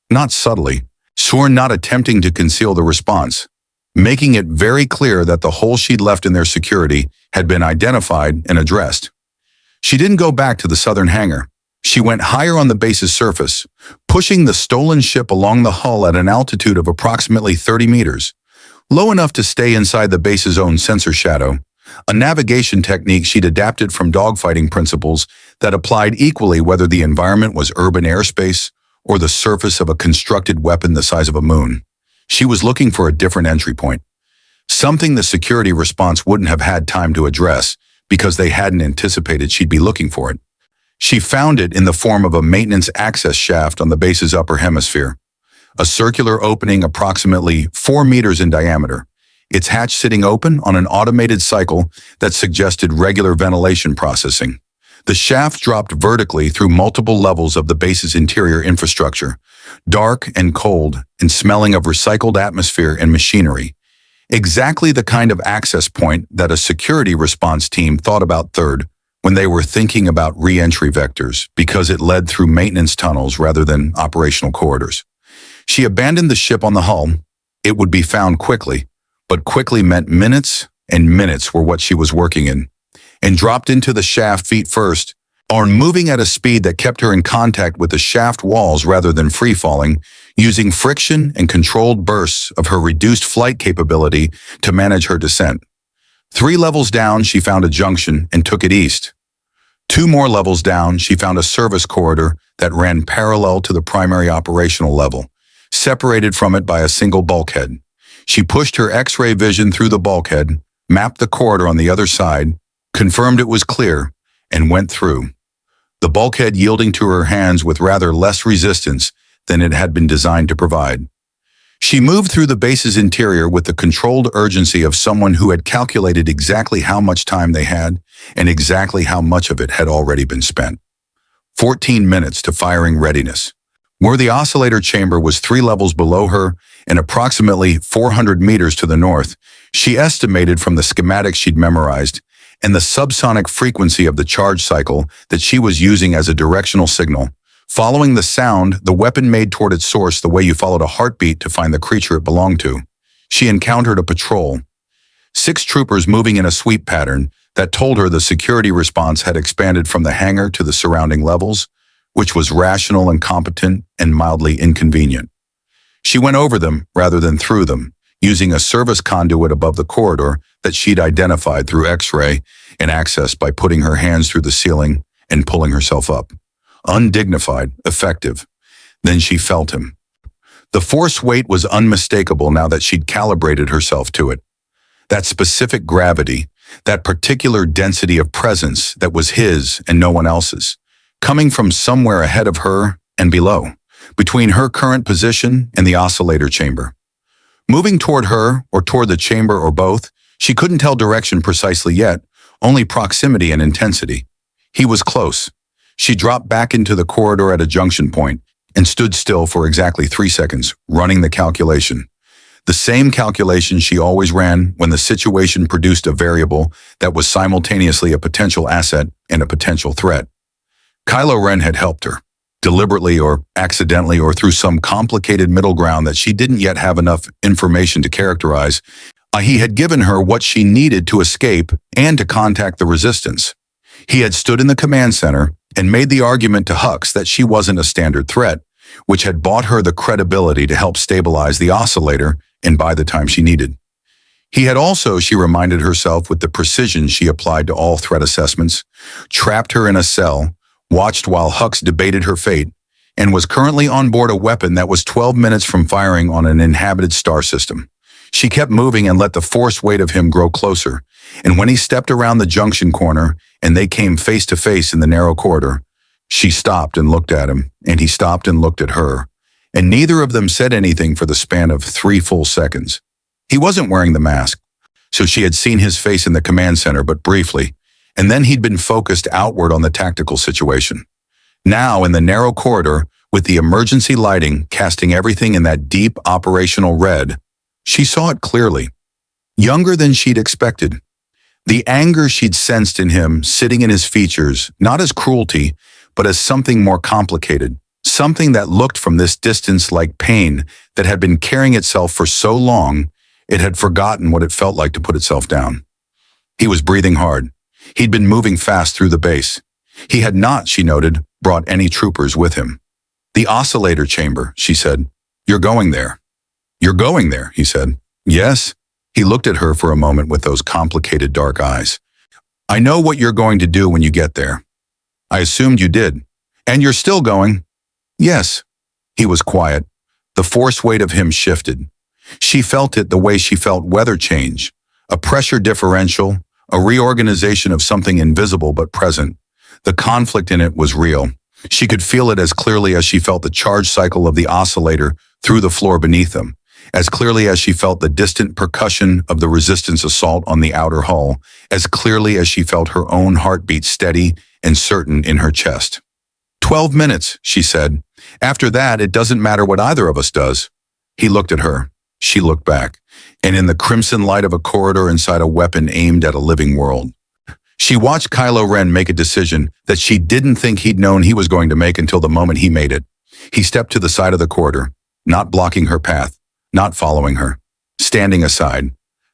Not subtly, sworn not attempting to conceal the response, making it very clear that the hole she'd left in their security had been identified and addressed. She didn't go back to the southern hangar. She went higher on the base's surface, pushing the stolen ship along the hull at an altitude of approximately 30 meters, low enough to stay inside the base's own sensor shadow, a navigation technique she'd adapted from dogfighting principles that applied equally whether the environment was urban airspace or the surface of a constructed weapon the size of a moon. She was looking for a different entry point, something the security response wouldn't have had time to address because they hadn't anticipated she'd be looking for it. She found it in the form of a maintenance access shaft on the base's upper hemisphere, a circular opening approximately 4 meters in diameter, its hatch sitting open on an automated cycle that suggested regular ventilation processing. The shaft dropped vertically through multiple levels of the base's interior infrastructure, dark and cold and smelling of recycled atmosphere and machinery. Exactly the kind of access point that a security response team thought about third when they were thinking about re-entry vectors because it led through maintenance tunnels rather than operational corridors. She abandoned the ship on the hull. It would be found quickly, but quickly meant minutes, and minutes were what she was working in, and dropped into the shaft feet first, or moving at a speed that kept her in contact with the shaft walls rather than free-falling, using friction and controlled bursts of her reduced flight capability to manage her descent. 3 levels down, she found a junction and took it east. 2 more levels down, she found a service corridor that ran parallel to the primary operational level, separated from it by a single bulkhead. She pushed her X-ray vision through the bulkhead, mapped the corridor on the other side, confirmed it was clear, and went through, the bulkhead yielding to her hands with rather less resistance than it had been designed to provide. She moved through the base's interior with the controlled urgency of someone who had calculated exactly how much time they had and exactly how much of it had already been spent. 14 minutes to firing readiness. Where the oscillator chamber was 3 levels below her and approximately 400 meters to the north, she estimated from the schematics she'd memorized and the subsonic frequency of the charge cycle that she was using as a directional signal. Following the sound, the weapon made toward its source the way you followed a heartbeat to find the creature it belonged to. She encountered a patrol. 6 troopers moving in a sweep pattern that told her the security response had expanded from the hangar to the surrounding levels, which was rational and competent and mildly inconvenient. She went over them rather than through them, using a service conduit above the corridor that she'd identified through X-ray and accessed by putting her hands through the ceiling and pulling herself up. Undignified, effective. Then she felt him. The force weight was unmistakable now that she'd calibrated herself to it. That specific gravity, that particular density of presence that was his and no one else's, coming from somewhere ahead of her and below, between her current position and the oscillator chamber. Moving toward her or toward the chamber or both, she couldn't tell direction precisely yet, only proximity and intensity. He was close. She dropped back into the corridor at a junction point and stood still for exactly 3 seconds, running the calculation. The same calculation she always ran when the situation produced a variable that was simultaneously a potential asset and a potential threat. Kylo Ren had helped her, deliberately or accidentally or through some complicated middle ground that she didn't yet have enough information to characterize. He had given her what she needed to escape and to contact the resistance. He had stood in the command center and made the argument to Hux that she wasn't a standard threat, which had bought her the credibility to help stabilize the oscillator and buy the time she needed. He had also, she reminded herself with the precision she applied to all threat assessments, trapped her in a cell, watched while Hux debated her fate, and was currently on board a weapon that was 12 minutes from firing on an inhabited star system. She kept moving and let the force weight of him grow closer, and when he stepped around the junction corner and they came face to face in the narrow corridor, she stopped and looked at him, and he stopped and looked at her, and neither of them said anything for the span of 3 full seconds. He wasn't wearing the mask, so she had seen his face in the command center but briefly, and then he'd been focused outward on the tactical situation. Now, in the narrow corridor, with the emergency lighting casting everything in that deep operational red, she saw it clearly. Younger than she'd expected. The anger she'd sensed in him sitting in his features, not as cruelty, but as something more complicated, something that looked from this distance like pain that had been carrying itself for so long, it had forgotten what it felt like to put itself down. He was breathing hard. He'd been moving fast through the base. He had not, she noted, brought any troopers with him. The oscillator chamber, she said. You're going there. You're going there, he said. Yes. He looked at her for a moment with those complicated dark eyes. I know what you're going to do when you get there. I assumed you did. And you're still going? Yes. He was quiet. The force weight of him shifted. She felt it the way she felt weather change, a pressure differential, a reorganization of something invisible but present. The conflict in it was real. She could feel it as clearly as she felt the charge cycle of the oscillator through the floor beneath them, as clearly as she felt the distant percussion of the resistance assault on the outer hull, as clearly as she felt her own heartbeat steady and certain in her chest. 12 minutes, she said. After that, it doesn't matter what either of us does. He looked at her. She looked back, and in the crimson light of a corridor inside a weapon aimed at a living world, she watched Kylo Ren make a decision that she didn't think he'd known he was going to make until the moment he made it. He stepped to the side of the corridor, not blocking her path, not following her, standing aside,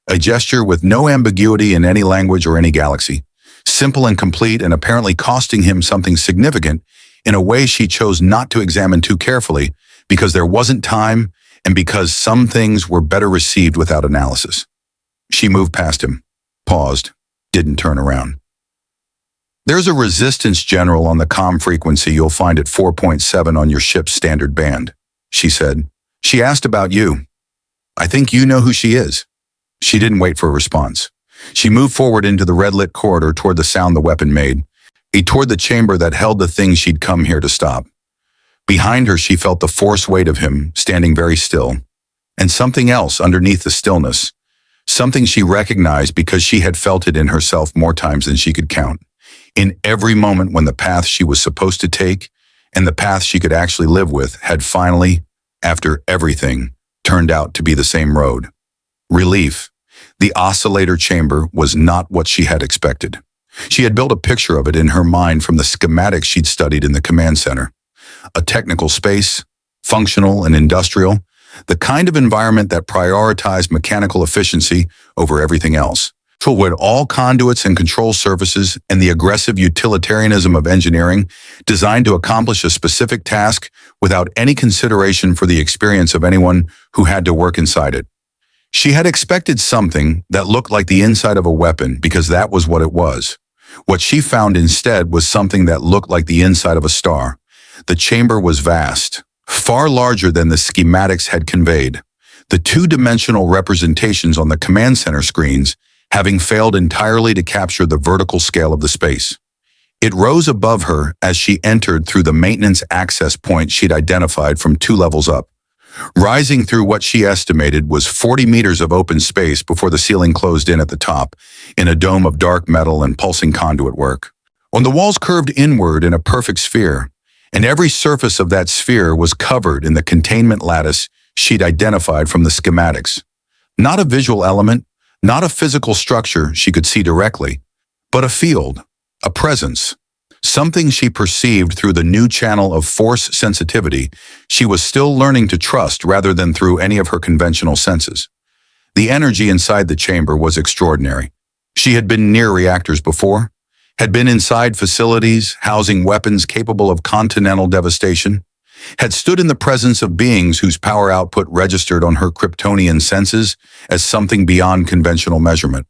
a gesture with no ambiguity in any language or any galaxy, simple and complete and apparently costing him something significant in a way she chose not to examine too carefully because there wasn't time and because some things were better received without analysis. She moved past him, paused, didn't turn around. There's a resistance general on the comm frequency you'll find at 4.7 on your ship's standard band, she said. She asked about you. I think you know who she is. She didn't wait for a response. She moved forward into the red-lit corridor toward the sound the weapon made, toward the chamber that held the thing she'd come here to stop. Behind her, she felt the force weight of him, standing very still, and something else underneath the stillness, something she recognized because she had felt it in herself more times than she could count, in every moment when the path she was supposed to take and the path she could actually live with had finally, after everything, turned out to be the same road. Relief. The oscillator chamber was not what she had expected. She had built a picture of it in her mind from the schematics she'd studied in the command center. A technical space, functional and industrial, the kind of environment that prioritized mechanical efficiency over everything else. With all conduits and control surfaces and the aggressive utilitarianism of engineering designed to accomplish a specific task without any consideration for the experience of anyone who had to work inside it. She had expected something that looked like the inside of a weapon because that was what it was. What she found instead was something that looked like the inside of a star. The chamber was vast, far larger than the schematics had conveyed, the two-dimensional representations on the command center screens having failed entirely to capture the vertical scale of the space. It rose above her as she entered through the maintenance access point she'd identified from 2 levels up, rising through what she estimated was 40 meters of open space before the ceiling closed in at the top, in a dome of dark metal and pulsing conduit work. On the walls curved inward in a perfect sphere, and every surface of that sphere was covered in the containment lattice she'd identified from the schematics. Not a visual element, not a physical structure she could see directly, but a field, a presence, something she perceived through the new channel of force sensitivity she was still learning to trust rather than through any of her conventional senses. The energy inside the chamber was extraordinary. She had been near reactors before, had been inside facilities housing weapons capable of continental devastation, had stood in the presence of beings whose power output registered on her Kryptonian senses as something beyond conventional measurement.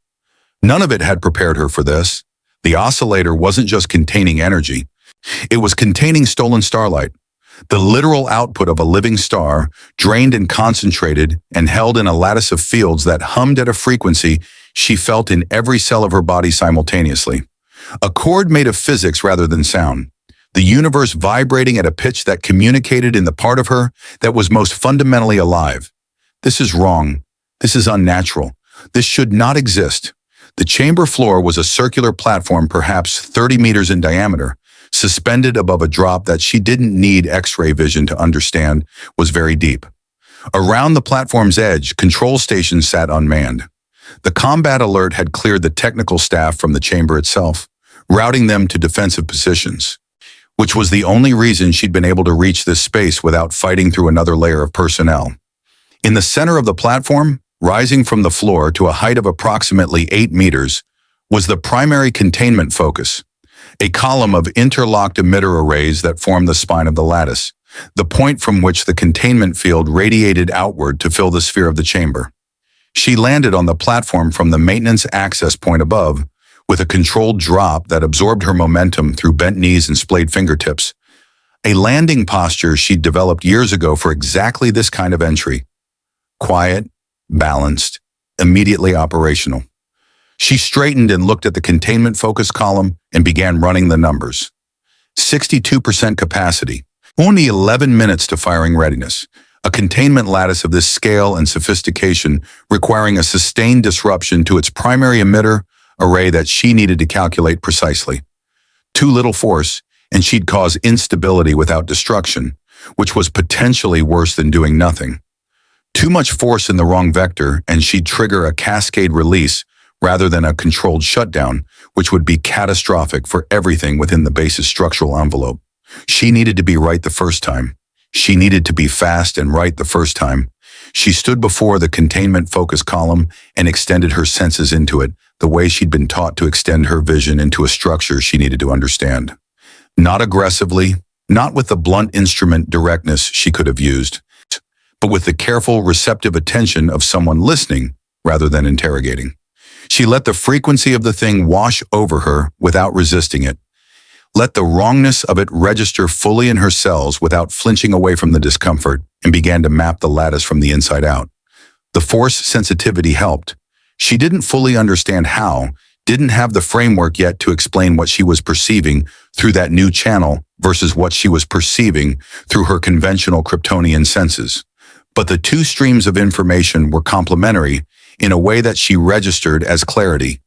None of it had prepared her for this. The oscillator wasn't just containing energy. It was containing stolen starlight, the literal output of a living star, drained and concentrated and held in a lattice of fields that hummed at a frequency she felt in every cell of her body simultaneously. A chord made of physics rather than sound. The universe vibrating at a pitch that communicated in the part of her that was most fundamentally alive. This is wrong. This is unnatural. This should not exist. The chamber floor was a circular platform perhaps 30 meters in diameter, suspended above a drop that she didn't need X-ray vision to understand was very deep. Around the platform's edge, control stations sat unmanned. The combat alert had cleared the technical staff from the chamber itself, routing them to defensive positions, which was the only reason she'd been able to reach this space without fighting through another layer of personnel. In the center of the platform, rising from the floor to a height of approximately 8 meters, was the primary containment focus, a column of interlocked emitter arrays that formed the spine of the lattice, the point from which the containment field radiated outward to fill the sphere of the chamber. She landed on the platform from the maintenance access point above, with a controlled drop that absorbed her momentum through bent knees and splayed fingertips, a landing posture she'd developed years ago for exactly this kind of entry. Quiet, balanced, immediately operational. She straightened and looked at the containment focus column and began running the numbers. 62% capacity, only 11 minutes to firing readiness. A containment lattice of this scale and sophistication requiring a sustained disruption to its primary emitter array that she needed to calculate precisely. Too little force, and she'd cause instability without destruction, which was potentially worse than doing nothing. Too much force in the wrong vector, and she'd trigger a cascade release rather than a controlled shutdown, which would be catastrophic for everything within the base's structural envelope. She needed to be right the first time. She needed to be fast and right the first time. She stood before the containment focus column and extended her senses into it, the way she'd been taught to extend her vision into a structure she needed to understand. Not aggressively, not with the blunt instrument directness she could have used, but with the careful, receptive attention of someone listening rather than interrogating. She let the frequency of the thing wash over her without resisting it. Let the wrongness of it register fully in her cells without flinching away from the discomfort, and began to map the lattice from the inside out. The force sensitivity helped. She didn't fully understand how, didn't have the framework yet to explain what she was perceiving through that new channel versus what she was perceiving through her conventional Kryptonian senses. But the two streams of information were complementary in a way that she registered as clarity.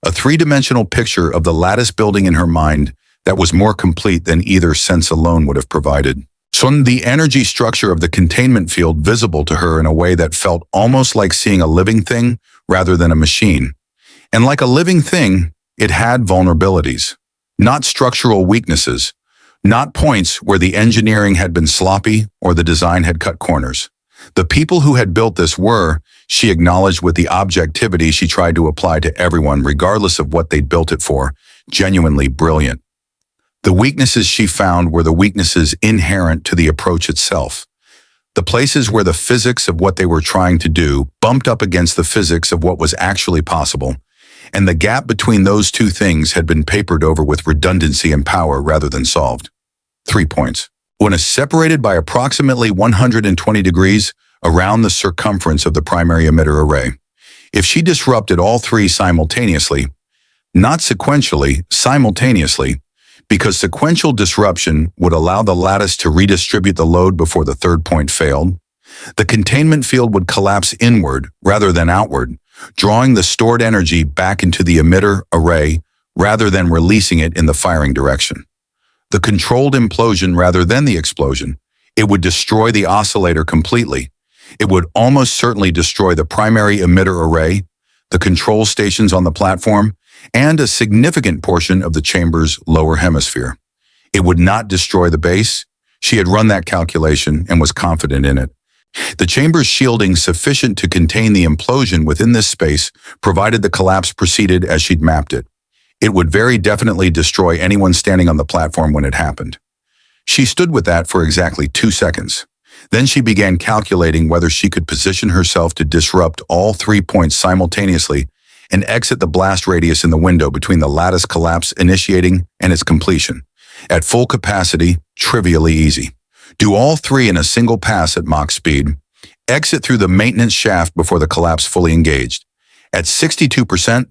A three-dimensional picture of the lattice building in her mind that was more complete than either sense alone would have provided. So the energy structure of the containment field visible to her in a way that felt almost like seeing a living thing rather than a machine. And like a living thing, it had vulnerabilities, not structural weaknesses, not points where the engineering had been sloppy or the design had cut corners. The people who had built this were, she acknowledged with the objectivity she tried to apply to everyone regardless of what they'd built it for, genuinely brilliant. The weaknesses she found were the weaknesses inherent to the approach itself. The places where the physics of what they were trying to do bumped up against the physics of what was actually possible, and the gap between those two things had been papered over with redundancy and power rather than solved. 3 points. when it's separated by approximately 120 degrees around the circumference of the primary emitter array. If she disrupted all three simultaneously, not sequentially, simultaneously, because sequential disruption would allow the lattice to redistribute the load before the third point failed, the containment field would collapse inward rather than outward, drawing the stored energy back into the emitter array rather than releasing it in the firing direction. The controlled implosion rather than the explosion, it would destroy the oscillator completely. It would almost certainly destroy the primary emitter array, the control stations on the platform, and a significant portion of the chamber's lower hemisphere. It would not destroy the base. She had run that calculation and was confident in it. The chamber's shielding sufficient to contain the implosion within this space, provided the collapse proceeded as she'd mapped it. It would very definitely destroy anyone standing on the platform when it happened. She stood with that for exactly 2 seconds. Then she began calculating whether she could position herself to disrupt all 3 points simultaneously and exit the blast radius in the window between the lattice collapse initiating and its completion. At full capacity, trivially easy. Do all three in a single pass at Mach speed. Exit through the maintenance shaft before the collapse fully engaged. At 62%,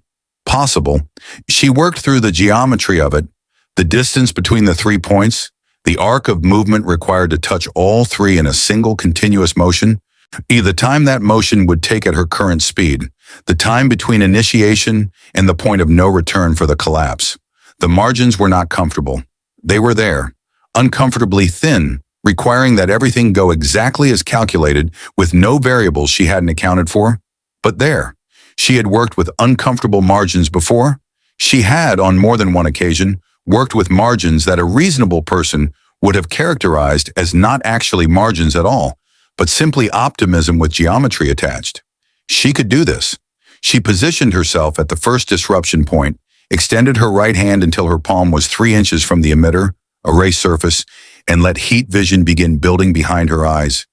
possible, she worked through the geometry of it, the distance between the 3 points, the arc of movement required to touch all three in a single continuous motion, the time that motion would take at her current speed, the time between initiation and the point of no return for the collapse. The margins were not comfortable. They were there, uncomfortably thin, requiring that everything go exactly as calculated with no variables she hadn't accounted for. But there, she had worked with uncomfortable margins before. She had, on more than one occasion, worked with margins that a reasonable person would have characterized as not actually margins at all, but simply optimism with geometry attached. She could do this. She positioned herself at the first disruption point, extended her right hand until her palm was 3 inches from the emitter, array surface, and let heat vision begin building behind her eyes.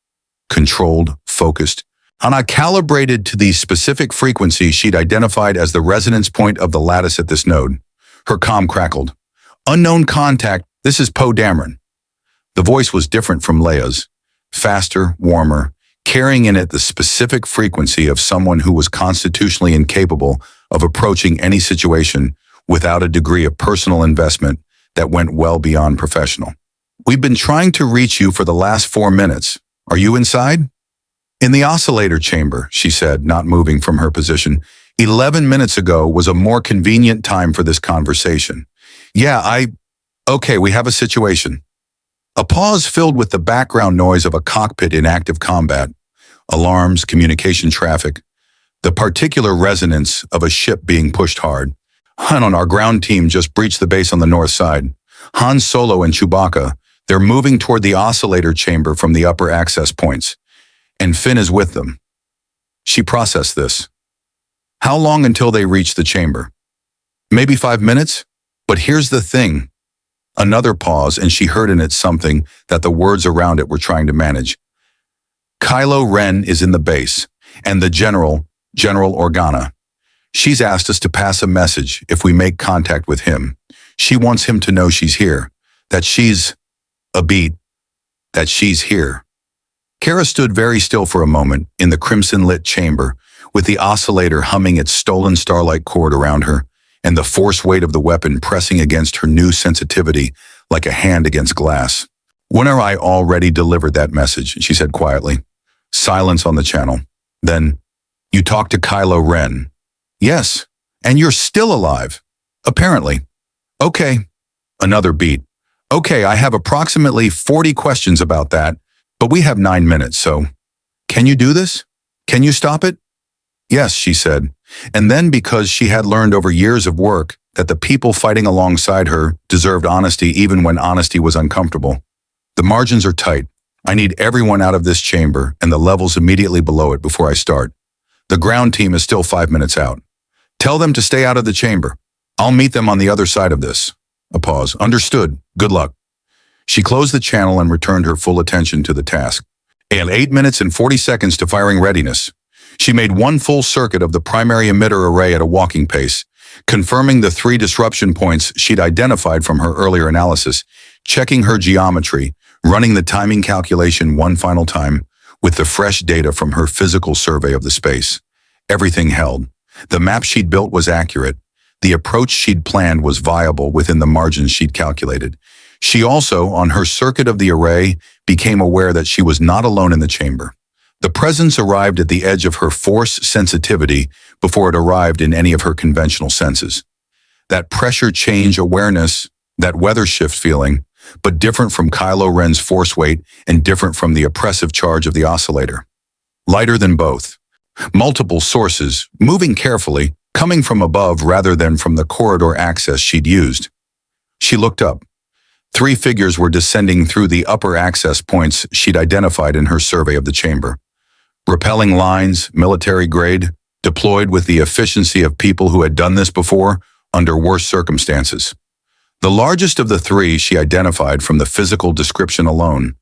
Controlled, focused, and calibrated to the specific frequency she'd identified as the resonance point of the lattice at this node. Her comm crackled. "Unknown contact, this is Poe Dameron." The voice was different from Leia's. Faster, warmer, carrying in it the specific frequency of someone who was constitutionally incapable of approaching any situation without a degree of personal investment that went well beyond professional. "We've been trying to reach you for the last 4 minutes. Are you inside?" "In the oscillator chamber," she said, not moving from her position. 11 minutes ago was a more convenient time for this conversation. Okay, we have a situation." A pause filled with the background noise of a cockpit in active combat, alarms, communication traffic, the particular resonance of a ship being pushed hard. Our ground team just breached the base on the north side. Han Solo and Chewbacca, they're moving toward the oscillator chamber from the upper access points, and Finn is with them. She processed this. "How long until they reach the chamber?" "Maybe 5 minutes? But here's the thing." Another pause, and she heard in it something that the words around it were trying to manage. "Kylo Ren is in the base, and the General Organa. She's asked us to pass a message if we make contact with him. She wants him to know she's here, that she's that she's here." Kara stood very still for a moment in the crimson-lit chamber, with the oscillator humming its stolen starlight chord around her, and the force weight of the weapon pressing against her new sensitivity like a hand against glass. "When are I already delivered that message?" she said quietly. Silence on the channel. Then, "You talked to Kylo Ren?" "Yes, and you're still alive." "Apparently." "Okay." Another beat. "Okay, I have approximately 40 questions about that, but we have 9 minutes, so can you do this? Can you stop it?" "Yes," she said. And then, because she had learned over years of work that the people fighting alongside her deserved honesty even when honesty was uncomfortable. "The margins are tight. I need everyone out of this chamber and the levels immediately below it before I start. The ground team is still 5 minutes out. Tell them to stay out of the chamber. I'll meet them on the other side of this." A pause. "Understood. Good luck." She closed the channel and returned her full attention to the task. And 8 minutes and 40 seconds to firing readiness. She made one full circuit of the primary emitter array at a walking pace, confirming the 3 disruption points she'd identified from her earlier analysis, checking her geometry, running the timing calculation one final time with the fresh data from her physical survey of the space. Everything held. The map she'd built was accurate. The approach she'd planned was viable within the margins she'd calculated. She also, on her circuit of the array, became aware that she was not alone in the chamber. The presence arrived at the edge of her force sensitivity before it arrived in any of her conventional senses. That pressure change awareness, that weather shift feeling, but different from Kylo Ren's force weight and different from the oppressive charge of the oscillator. Lighter than both. Multiple sources, moving carefully, coming from above rather than from the corridor access she'd used. She looked up. 3 figures were descending through the upper access points she'd identified in her survey of the chamber. Rappelling lines, military grade, deployed with the efficiency of people who had done this before under worse circumstances. The largest of the 3 she identified from the physical description alone.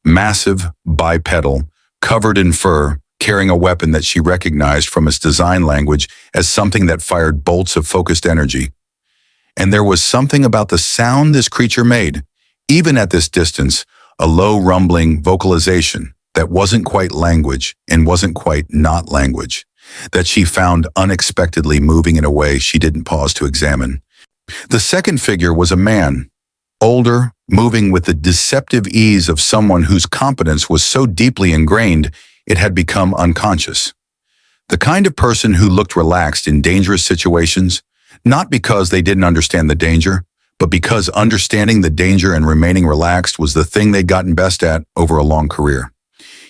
Massive, bipedal, covered in fur, carrying a weapon that she recognized from its design language as something that fired bolts of focused energy. And there was something about the sound this creature made, even at this distance, a low rumbling vocalization that wasn't quite language and wasn't quite not language, that she found unexpectedly moving in a way she didn't pause to examine. The second figure was a man, older, moving with the deceptive ease of someone whose competence was so deeply ingrained it had become unconscious. The kind of person who looked relaxed in dangerous situations, not because they didn't understand the danger, but because understanding the danger and remaining relaxed was the thing they'd gotten best at over a long career.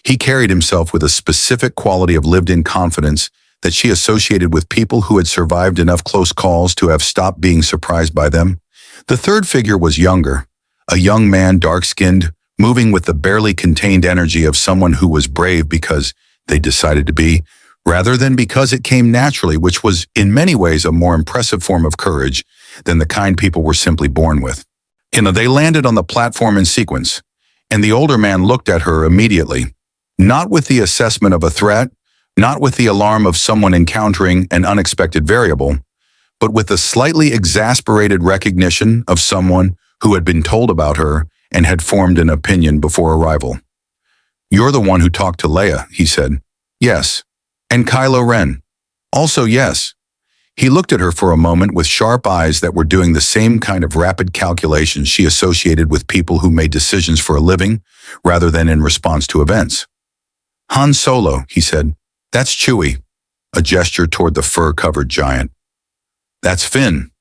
He carried himself with a specific quality of lived-in confidence that she associated with people who had survived enough close calls to have stopped being surprised by them. The third figure was younger, a young man, dark-skinned, moving with the barely contained energy of someone who was brave because they decided to be, rather than because it came naturally, which was in many ways a more impressive form of courage than the kind people were simply born with. They landed on the platform in sequence, and the older man looked at her immediately, not with the assessment of a threat, not with the alarm of someone encountering an unexpected variable, but with the slightly exasperated recognition of someone who had been told about her and had formed an opinion before arrival. "You're the one who talked to Leia," he said. "Yes." "And Kylo Ren." "Also yes." He looked at her for a moment with sharp eyes that were doing the same kind of rapid calculations she associated with people who made decisions for a living rather than in response to events. "Han Solo," he said. "That's Chewie," a gesture toward the fur-covered giant. "That's Finn,"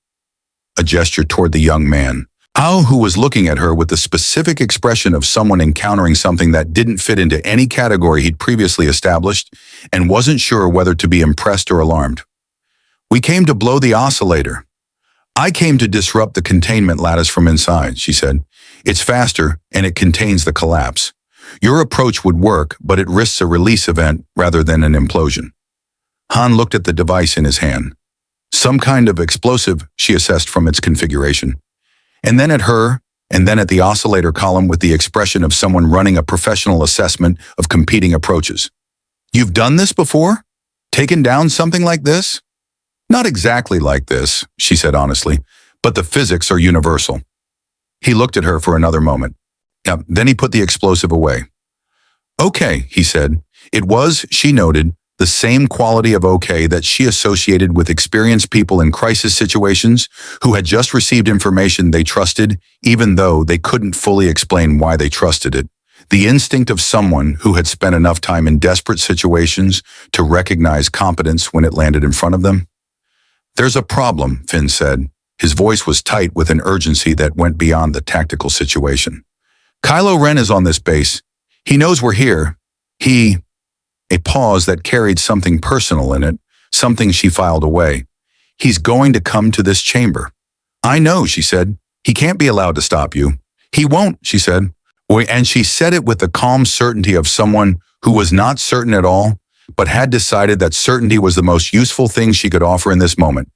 a gesture toward the young man. Hao, who was looking at her with the specific expression of someone encountering something that didn't fit into any category he'd previously established and wasn't sure whether to be impressed or alarmed. "We came to blow the oscillator." "I came to disrupt the containment lattice from inside," she said. "It's faster and it contains the collapse. Your approach would work, but it risks a release event rather than an implosion." Han looked at the device in his hand. "Some kind of explosive," she assessed from its configuration. And then at her, and then at the oscillator column with the expression of someone running a professional assessment of competing approaches. "You've done this before? Taken down something like this?" "Not exactly like this," she said honestly, "but the physics are universal." He looked at her for another moment. Then he put the explosive away. "Okay," he said. It was, she noted, the same quality of okay that she associated with experienced people in crisis situations who had just received information they trusted, even though they couldn't fully explain why they trusted it. The instinct of someone who had spent enough time in desperate situations to recognize competence when it landed in front of them. "There's a problem," Finn said. His voice was tight with an urgency that went beyond the tactical situation. "Kylo Ren is on this base. He knows we're here. A pause that carried something personal in it, something she filed away. "He's going to come to this chamber." "I know," she said. "He can't be allowed to stop you." "He won't," she said. And she said it with the calm certainty of someone who was not certain at all, but had decided that certainty was the most useful thing she could offer in this moment,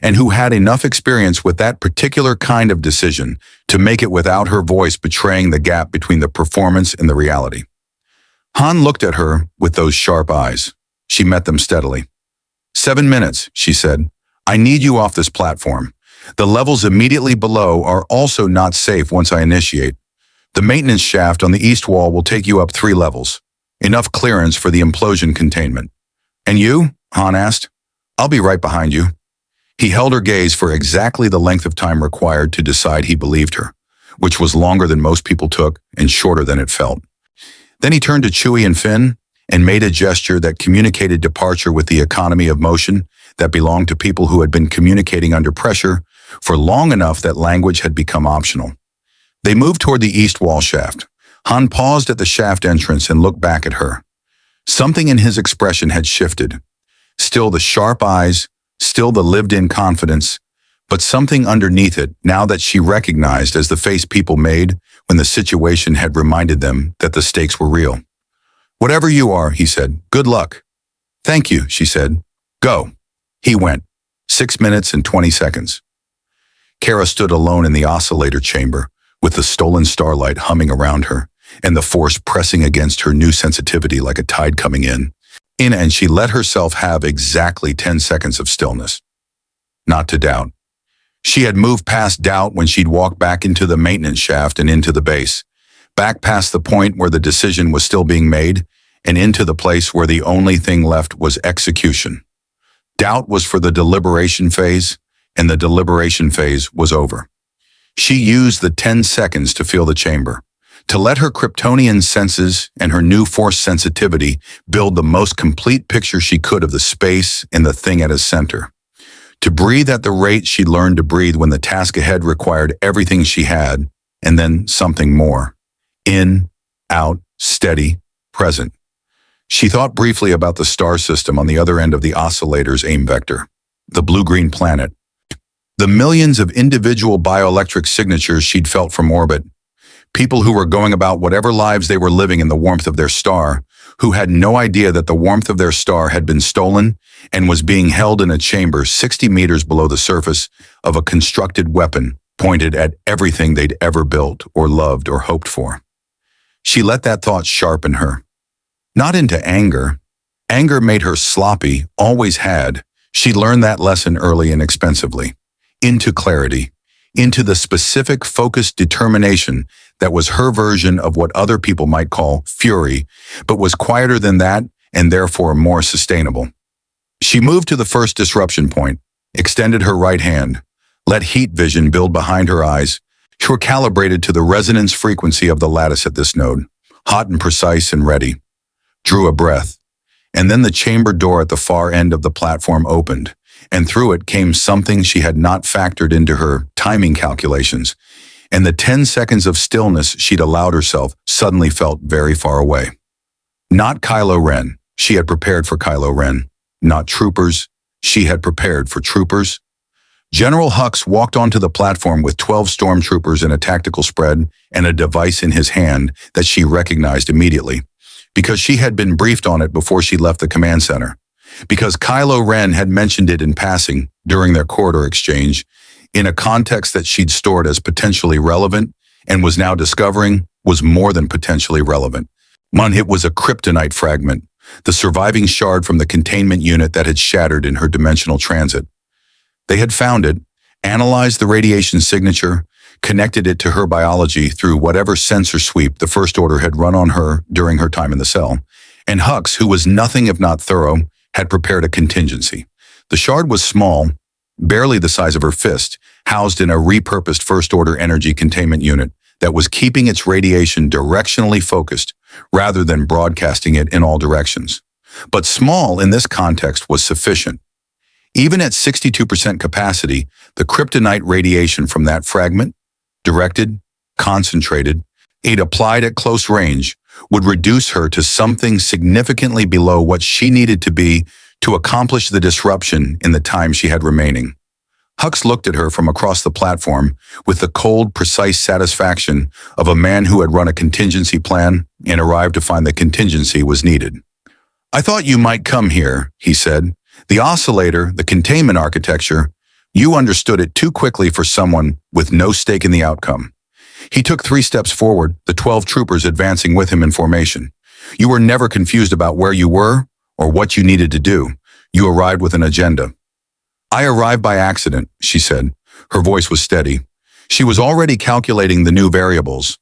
and who had enough experience with that particular kind of decision to make it without her voice betraying the gap between the performance and the reality. Han looked at her with those sharp eyes. She met them steadily. 7 minutes, she said. "I need you off this platform. The levels immediately below are also not safe once I initiate. The maintenance shaft on the east wall will take you up 3 levels. Enough clearance for the implosion containment. And you? Han asked. I'll be right behind you. He held her gaze for exactly the length of time required to decide he believed her, which was longer than most people took and shorter than it felt. Then he turned to Chewie and Finn and made a gesture that communicated departure with the economy of motion that belonged to people who had been communicating under pressure for long enough that language had become optional. They moved toward the east wall shaft. Han paused at the shaft entrance and looked back at her. Something in his expression had shifted. Still the sharp eyes, still the lived-in confidence, but something underneath it now that she recognized as the face people made when the situation had reminded them that the stakes were real. Whatever you are, he said, good luck. Thank you, she said. Go. He went. 6 minutes and 20 seconds. Kara stood alone in the oscillator chamber, with the stolen starlight humming around her, and the force pressing against her new sensitivity like a tide coming in, and she let herself have exactly 10 seconds of stillness. Not to doubt. She had moved past doubt when she'd walked back into the maintenance shaft and into the base, back past the point where the decision was still being made, and into the place where the only thing left was execution. Doubt was for the deliberation phase, and the deliberation phase was over. She used the 10 seconds to feel the chamber, to let her Kryptonian senses and her new force sensitivity build the most complete picture she could of the space and the thing at its center. To breathe at the rate she'd learned to breathe when the task ahead required everything she had, and then something more. In, out, steady, present. She thought briefly about the star system on the other end of the oscillator's aim vector, the blue-green planet, the millions of individual bioelectric signatures she'd felt from orbit, people who were going about whatever lives they were living in the warmth of their star, who had no idea that the warmth of their star had been stolen and was being held in a chamber 60 meters below the surface of a constructed weapon pointed at everything they'd ever built or loved or hoped for. She let that thought sharpen her. Not into anger. Anger made her sloppy, always had. She'd learned that lesson early and expensively. Into clarity, into the specific, focused determination that was her version of what other people might call fury, but was quieter than that and therefore more sustainable. She moved to the first disruption point, extended her right hand, let heat vision build behind her eyes, which were calibrated to the resonance frequency of the lattice at this node, hot and precise and ready. Drew a breath, and then the chamber door at the far end of the platform opened, and through it came something she had not factored into her timing calculations, and the 10 seconds of stillness she'd allowed herself suddenly felt very far away. Not Kylo Ren. She had prepared for Kylo Ren. Not troopers. She had prepared for troopers. General Hux walked onto the platform with 12 stormtroopers in a tactical spread and a device in his hand that she recognized immediately, because she had been briefed on it before she left the command center, because Kylo Ren had mentioned it in passing during their corridor exchange, in a context that she'd stored as potentially relevant and was now discovering was more than potentially relevant. It was a kryptonite fragment, the surviving shard from the containment unit that had shattered in her dimensional transit. They had found it, analyzed the radiation signature, connected it to her biology through whatever sensor sweep the First Order had run on her during her time in the cell, and Hux, who was nothing if not thorough, had prepared a contingency. The shard was small, barely the size of her fist, housed in a repurposed First Order energy containment unit that was keeping its radiation directionally focused rather than broadcasting it in all directions. But small in this context was sufficient. Even at 62% capacity, the kryptonite radiation from that fragment, directed, concentrated, it applied at close range, would reduce her to something significantly below what she needed to be to accomplish the disruption in the time she had remaining. Hux looked at her from across the platform with the cold, precise satisfaction of a man who had run a contingency plan and arrived to find the contingency was needed. "I thought you might come here," he said. "The oscillator, the containment architecture, you understood it too quickly for someone with no stake in the outcome." He took 3 steps forward, the 12 troopers advancing with him in formation. "You were never confused about where you were or what you needed to do. You arrived with an agenda." "I arrived by accident," she said. Her voice was steady. She was already calculating the new variables.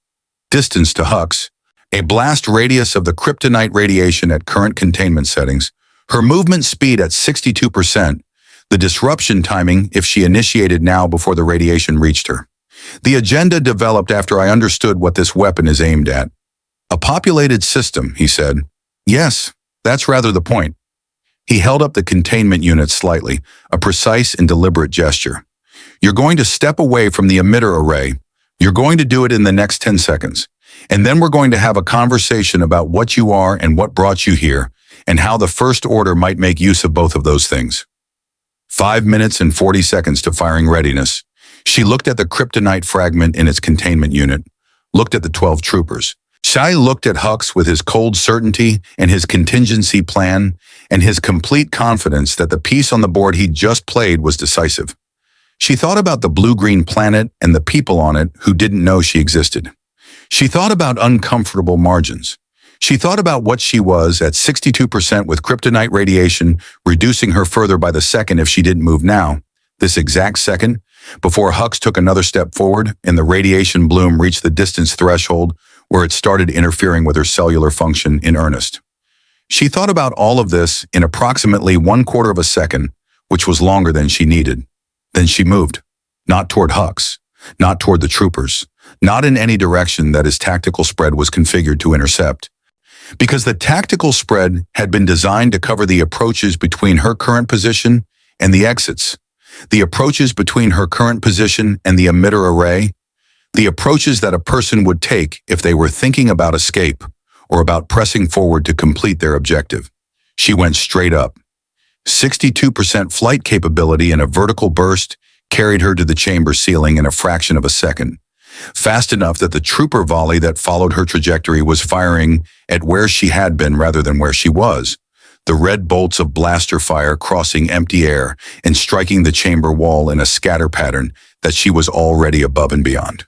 Distance to Hux. A blast radius of the kryptonite radiation at current containment settings. Her movement speed at 62%. The disruption timing if she initiated now before the radiation reached her. The agenda developed after I understood what this weapon is aimed at. A populated system, he said. Yes, that's rather the point. He held up the containment unit slightly, a precise and deliberate gesture. You're going to step away from the emitter array. You're going to do it in the next 10 seconds. And then we're going to have a conversation about what you are and what brought you here, and how the First Order might make use of both of those things. 5 minutes and 40 seconds to firing readiness. She looked at the kryptonite fragment in its containment unit, looked at the 12 troopers. Shai looked at Hux with his cold certainty and his contingency plan and his complete confidence that the piece on the board he'd just played was decisive. She thought about the blue-green planet and the people on it who didn't know she existed. She thought about uncomfortable margins. She thought about what she was at 62% with kryptonite radiation, reducing her further by the second if she didn't move now, this exact second, before Hux took another step forward and the radiation bloom reached the distance threshold where it started interfering with her cellular function in earnest. She thought about all of this in approximately 1/4 of a second, which was longer than she needed. Then she moved, not toward Hux, not toward the troopers, not in any direction that his tactical spread was configured to intercept. Because the tactical spread had been designed to cover the approaches between her current position and the exits, the approaches between her current position and the emitter array, the approaches that a person would take if they were thinking about escape or about pressing forward to complete their objective. She went straight up. 62% flight capability in a vertical burst carried her to the chamber ceiling in a fraction of a second, fast enough that the trooper volley that followed her trajectory was firing at where she had been rather than where she was, the red bolts of blaster fire crossing empty air and striking the chamber wall in a scatter pattern that she was already above and beyond.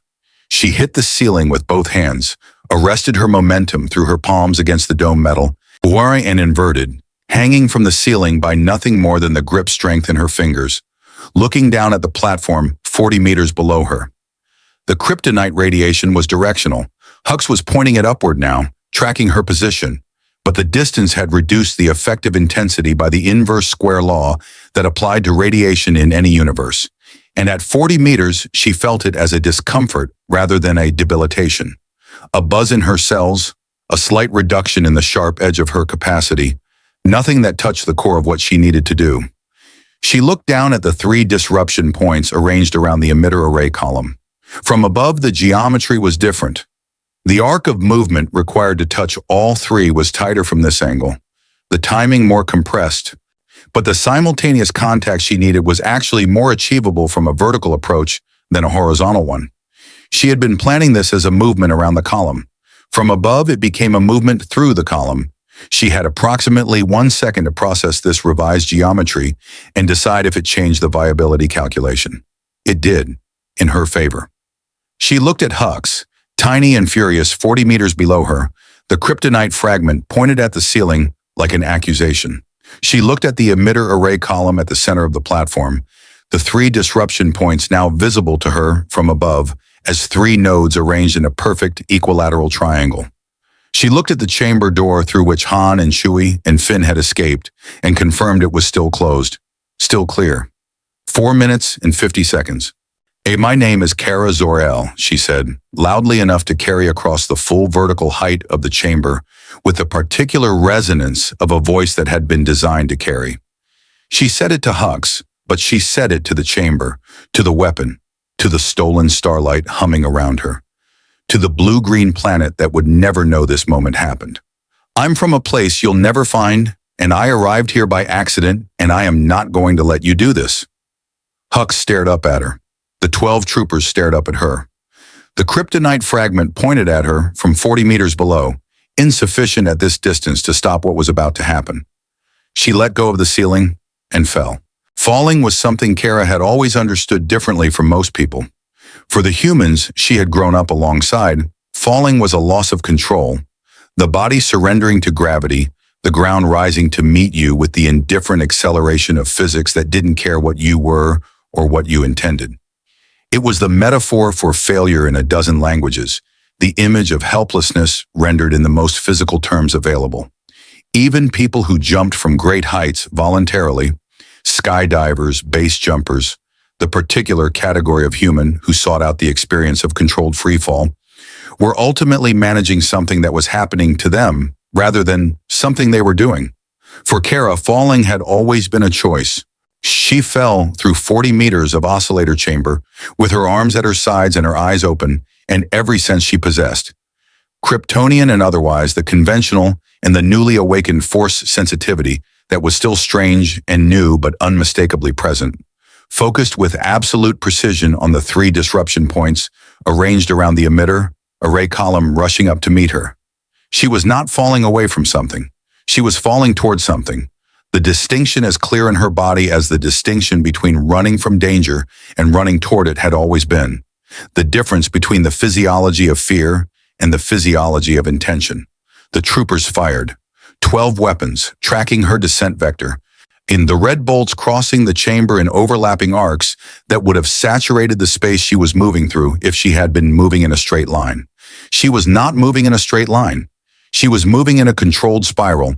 She hit the ceiling with both hands, arrested her momentum through her palms against the dome metal, wary and inverted, hanging from the ceiling by nothing more than the grip strength in her fingers, looking down at the platform 40 meters below her. The kryptonite radiation was directional. Hux was pointing it upward now, tracking her position, but the distance had reduced the effective intensity by the inverse square law that applied to radiation in any universe. And at 40 meters, she felt it as a discomfort rather than a debilitation. A buzz in her cells, a slight reduction in the sharp edge of her capacity, nothing that touched the core of what she needed to do. She looked down at the 3 disruption points arranged around the emitter array column. From above, the geometry was different. The arc of movement required to touch all 3 was tighter from this angle, the timing more compressed, but the simultaneous contact she needed was actually more achievable from a vertical approach than a horizontal one. She had been planning this as a movement around the column. From above, it became a movement through the column. She had approximately 1 second to process this revised geometry and decide if it changed the viability calculation. It did, in her favor. She looked at Hux, tiny and furious 40 meters below her, the kryptonite fragment pointed at the ceiling like an accusation. She looked at the emitter array column at the center of the platform, the 3 disruption points now visible to her from above as 3 nodes arranged in a perfect equilateral triangle. She looked at the chamber door through which Han and Chewie and Finn had escaped and confirmed it was still closed, still clear. 4 minutes and 50 seconds. "Hey, my name is Kara Zor-El," she said, loudly enough to carry across the full vertical height of the chamber with the particular resonance of a voice that had been designed to carry. She said it to Hux, but she said it to the chamber, to the weapon, to the stolen starlight humming around her, to the blue-green planet that would never know this moment happened. "I'm from a place you'll never find, and I arrived here by accident, and I am not going to let you do this." Hux stared up at her. The 12 troopers stared up at her. The kryptonite fragment pointed at her from 40 meters below, insufficient at this distance to stop what was about to happen. She let go of the ceiling and fell. Falling was something Kara had always understood differently from most people. For the humans she had grown up alongside, falling was a loss of control, the body surrendering to gravity, the ground rising to meet you with the indifferent acceleration of physics that didn't care what you were or what you intended. It was the metaphor for failure in a dozen languages, the image of helplessness rendered in the most physical terms available. Even people who jumped from great heights voluntarily, skydivers, base jumpers, the particular category of human who sought out the experience of controlled freefall, were ultimately managing something that was happening to them rather than something they were doing. For Kara, falling had always been a choice. She fell through 40 meters of oscillator chamber with her arms at her sides and her eyes open and every sense she possessed. Kryptonian and otherwise, the conventional and the newly awakened force sensitivity that was still strange and new but unmistakably present, focused with absolute precision on the 3 disruption points arranged around the emitter, array column rushing up to meet her. She was not falling away from something. She was falling toward something. The distinction as clear in her body as the distinction between running from danger and running toward it had always been. The difference between the physiology of fear and the physiology of intention. The troopers fired. 12 weapons, tracking her descent vector, in the red bolts crossing the chamber in overlapping arcs that would have saturated the space she was moving through if she had been moving in a straight line. She was not moving in a straight line. She was moving in a controlled spiral,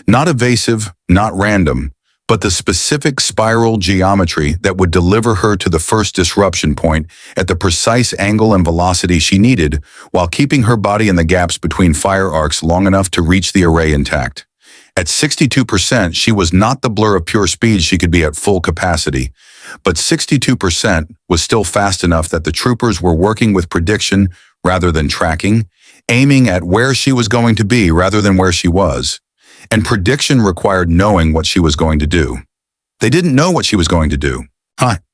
not evasive, not random, but the specific spiral geometry that would deliver her to the first disruption point at the precise angle and velocity she needed while keeping her body in the gaps between fire arcs long enough to reach the array intact. At 62%, she was not the blur of pure speed she could be at full capacity, but 62% was still fast enough that the troopers were working with prediction rather than tracking, aiming at where she was going to be rather than where she was. And prediction required knowing what she was going to do. They didn't know what she was going to do.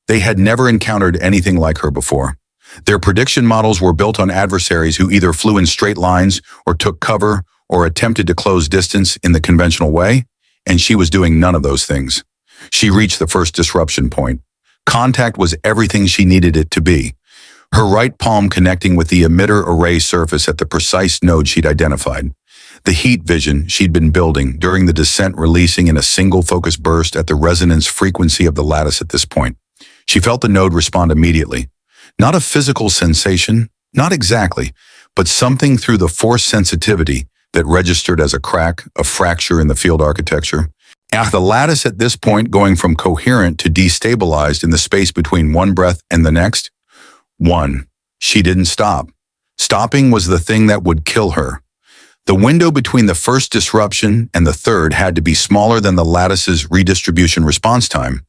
They had never encountered anything like her before. Their prediction models were built on adversaries who either flew in straight lines or took cover or attempted to close distance in the conventional way, and she was doing none of those things. She reached the first disruption point. Contact was everything she needed it to be. Her right palm connecting with the emitter array surface at the precise node she'd identified. The heat vision she'd been building during the descent releasing in a single focus burst at the resonance frequency of the lattice at this point. She felt the node respond immediately. Not a physical sensation, not exactly, but something through the force sensitivity that registered as a crack, a fracture in the field architecture. The lattice at this point going from coherent to destabilized in the space between one breath and the next. 1. She didn't stop. Stopping was the thing that would kill her. The window between the first disruption and the third had to be smaller than the lattice's redistribution response time.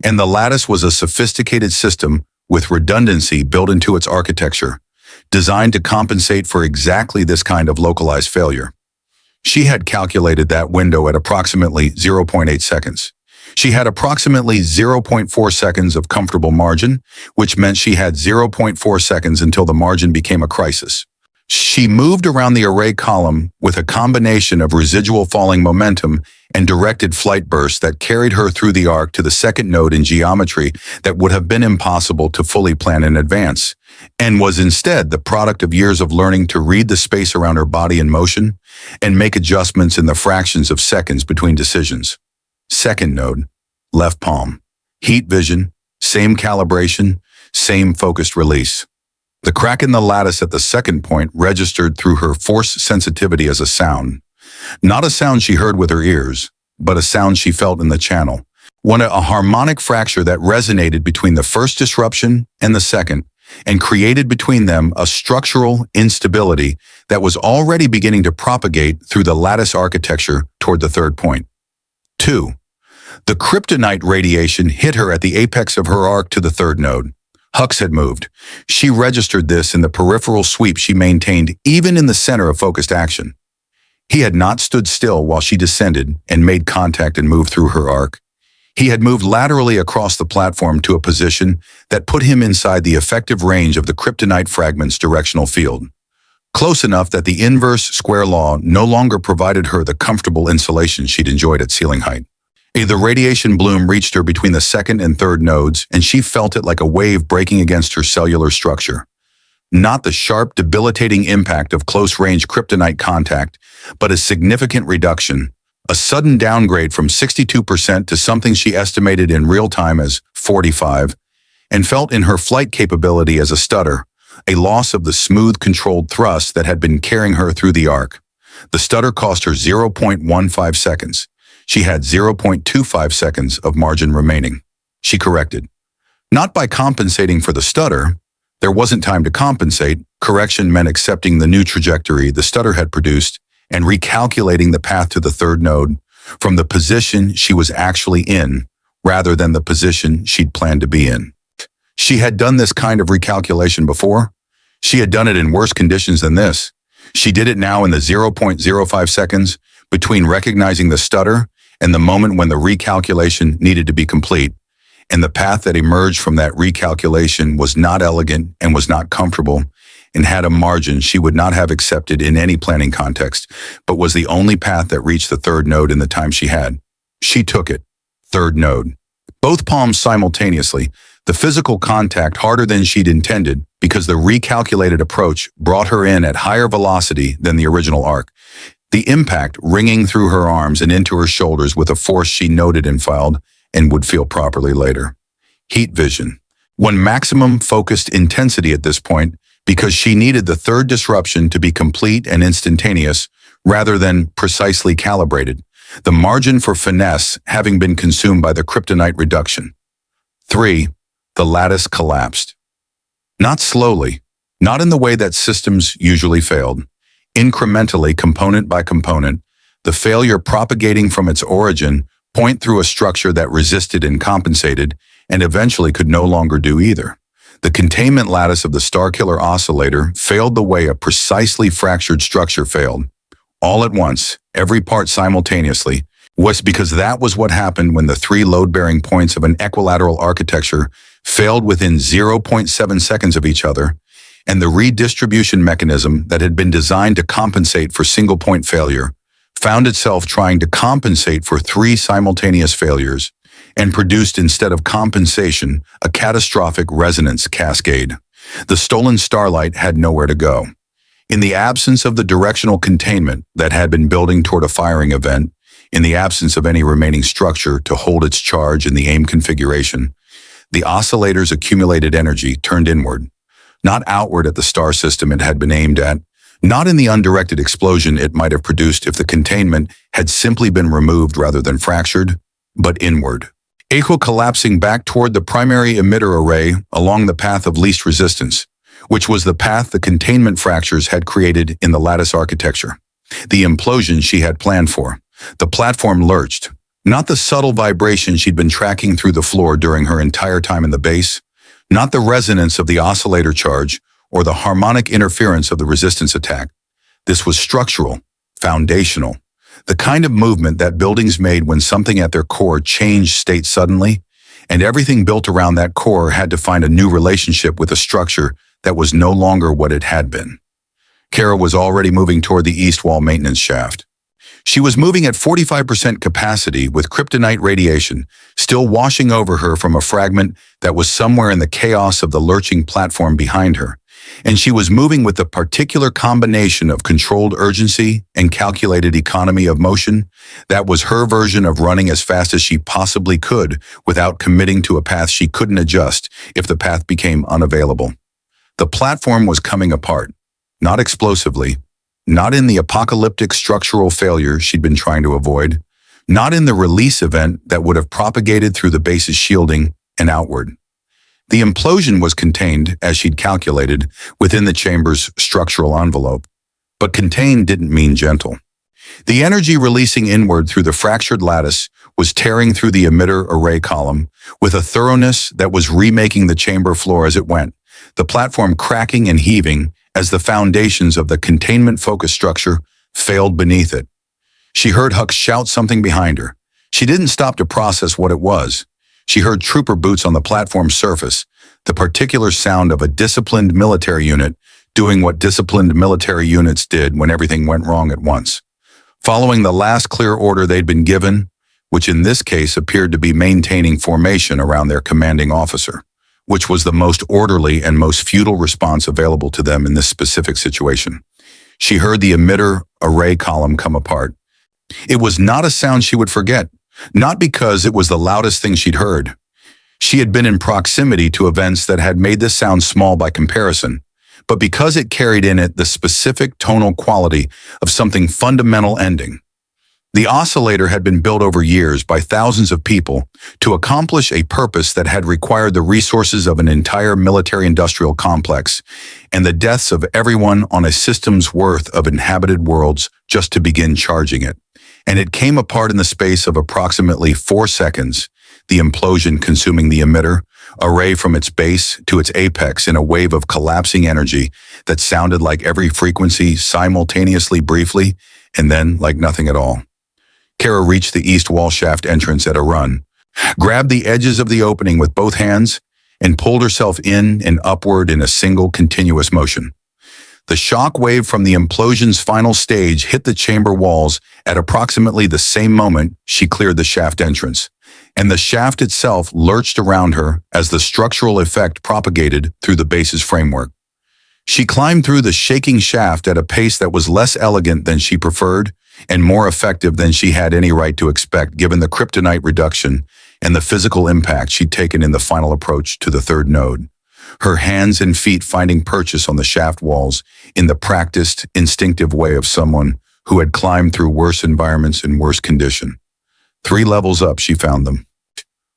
And the lattice was a sophisticated system with redundancy built into its architecture, designed to compensate for exactly this kind of localized failure. She had calculated that window at approximately 0.8 seconds. She had approximately 0.4 seconds of comfortable margin, which meant she had 0.4 seconds until the margin became a crisis. She moved around the array column with a combination of residual falling momentum and directed flight bursts that carried her through the arc to the second node in geometry that would have been impossible to fully plan in advance, and was instead the product of years of learning to read the space around her body in motion and make adjustments in the fractions of seconds between decisions. Second node, left palm, heat vision, same calibration, same focused release. The crack in the lattice at the second point registered through her force sensitivity as a sound. Not a sound she heard with her ears, but a sound she felt in the channel. A harmonic fracture that resonated between the first disruption and the second, and created between them a structural instability that was already beginning to propagate through the lattice architecture toward the third point. 2. The kryptonite radiation hit her at the apex of her arc to the third node. Hux had moved. She registered this in the peripheral sweep she maintained even in the center of focused action. He had not stood still while she descended and made contact and moved through her arc. He had moved laterally across the platform to a position that put him inside the effective range of the kryptonite fragment's directional field. Close enough that the inverse square law no longer provided her the comfortable insulation she'd enjoyed at ceiling height. The radiation bloom reached her between the second and third nodes, and she felt it like a wave breaking against her cellular structure. Not the sharp, debilitating impact of close-range kryptonite contact, but a significant reduction, a sudden downgrade from 62% to something she estimated in real time as 45, and felt in her flight capability as a stutter, a loss of the smooth, controlled thrust that had been carrying her through the arc. The stutter cost her 0.15 seconds. She had 0.25 seconds of margin remaining. She corrected. Not by compensating for the stutter. There wasn't time to compensate. Correction meant accepting the new trajectory the stutter had produced and recalculating the path to the third node from the position she was actually in, rather than the position she'd planned to be in. She had done this kind of recalculation before. She had done it in worse conditions than this. She did it now in the 0.05 seconds between recognizing the stutter and the moment when the recalculation needed to be complete. And the path that emerged from that recalculation was not elegant and was not comfortable and had a margin she would not have accepted in any planning context, but was the only path that reached the third node in the time she had. She took it. Third node. Both palms simultaneously, the physical contact harder than she'd intended because the recalculated approach brought her in at higher velocity than the original arc. The impact ringing through her arms and into her shoulders with a force she noted and filed and would feel properly later. Heat vision. One maximum focused intensity at this point because she needed the third disruption to be complete and instantaneous rather than precisely calibrated, the margin for finesse having been consumed by the kryptonite reduction. 3. The lattice collapsed. Not slowly, not in the way that systems usually failed. Incrementally, component by component, the failure propagating from its origin point through a structure that resisted and compensated and eventually could no longer do either. The containment lattice of the Starkiller oscillator failed the way a precisely fractured structure failed. All at once, every part simultaneously, was because that was what happened when the three load-bearing points of an equilateral architecture failed within 0.7 seconds of each other, and the redistribution mechanism that had been designed to compensate for single-point failure found itself trying to compensate for three simultaneous failures and produced instead of compensation a catastrophic resonance cascade. The stolen starlight had nowhere to go. In the absence of the directional containment that had been building toward a firing event, in the absence of any remaining structure to hold its charge in the aim configuration, the oscillator's accumulated energy turned inward, not outward at the star system it had been aimed at, not in the undirected explosion it might have produced if the containment had simply been removed rather than fractured, but inward. Collapsing back toward the primary emitter array along the path of least resistance, which was the path the containment fractures had created in the lattice architecture. The implosion she had planned for. The platform lurched, not the subtle vibration she'd been tracking through the floor during her entire time in the base, not the resonance of the oscillator charge or the harmonic interference of the resistance attack. This was structural, foundational, the kind of movement that buildings made when something at their core changed state suddenly, and everything built around that core had to find a new relationship with a structure that was no longer what it had been. Kara was already moving toward the east wall maintenance shaft. She was moving at 45% capacity with kryptonite radiation still washing over her from a fragment that was somewhere in the chaos of the lurching platform behind her, and she was moving with the particular combination of controlled urgency and calculated economy of motion that was her version of running as fast as she possibly could without committing to a path she couldn't adjust if the path became unavailable. The platform was coming apart, not explosively, not in the apocalyptic structural failure she'd been trying to avoid, not in the release event that would have propagated through the base's shielding and outward. The implosion was contained, as she'd calculated, within the chamber's structural envelope. But contained didn't mean gentle. The energy releasing inward through the fractured lattice was tearing through the emitter array column with a thoroughness that was remaking the chamber floor as it went, the platform cracking and heaving as the foundations of the containment focus structure failed beneath it. She heard Hux shout something behind her. She didn't stop to process what it was. She heard trooper boots on the platform surface, the particular sound of a disciplined military unit doing what disciplined military units did when everything went wrong at once. Following the last clear order they'd been given, which in this case appeared to be maintaining formation around their commanding officer, which was the most orderly and most futile response available to them in this specific situation. She heard the emitter array column come apart. It was not a sound she would forget, not because it was the loudest thing she'd heard. She had been in proximity to events that had made this sound small by comparison, but because it carried in it the specific tonal quality of something fundamental ending. The oscillator had been built over years by thousands of people to accomplish a purpose that had required the resources of an entire military-industrial complex and the deaths of everyone on a system's worth of inhabited worlds just to begin charging it. And it came apart in the space of approximately 4 seconds, the implosion consuming the emitter, array from its base to its apex in a wave of collapsing energy that sounded like every frequency simultaneously briefly, and then like nothing at all. Kara reached the east wall shaft entrance at a run, grabbed the edges of the opening with both hands, and pulled herself in and upward in a single continuous motion. The shock wave from the implosion's final stage hit the chamber walls at approximately the same moment she cleared the shaft entrance, and the shaft itself lurched around her as the structural effect propagated through the base's framework. She climbed through the shaking shaft at a pace that was less elegant than she preferred and more effective than she had any right to expect given the kryptonite reduction and the physical impact she'd taken in the final approach to the third node. Her hands and feet finding purchase on the shaft walls in the practiced, instinctive way of someone who had climbed through worse environments in worse condition. 3 levels up, she found them.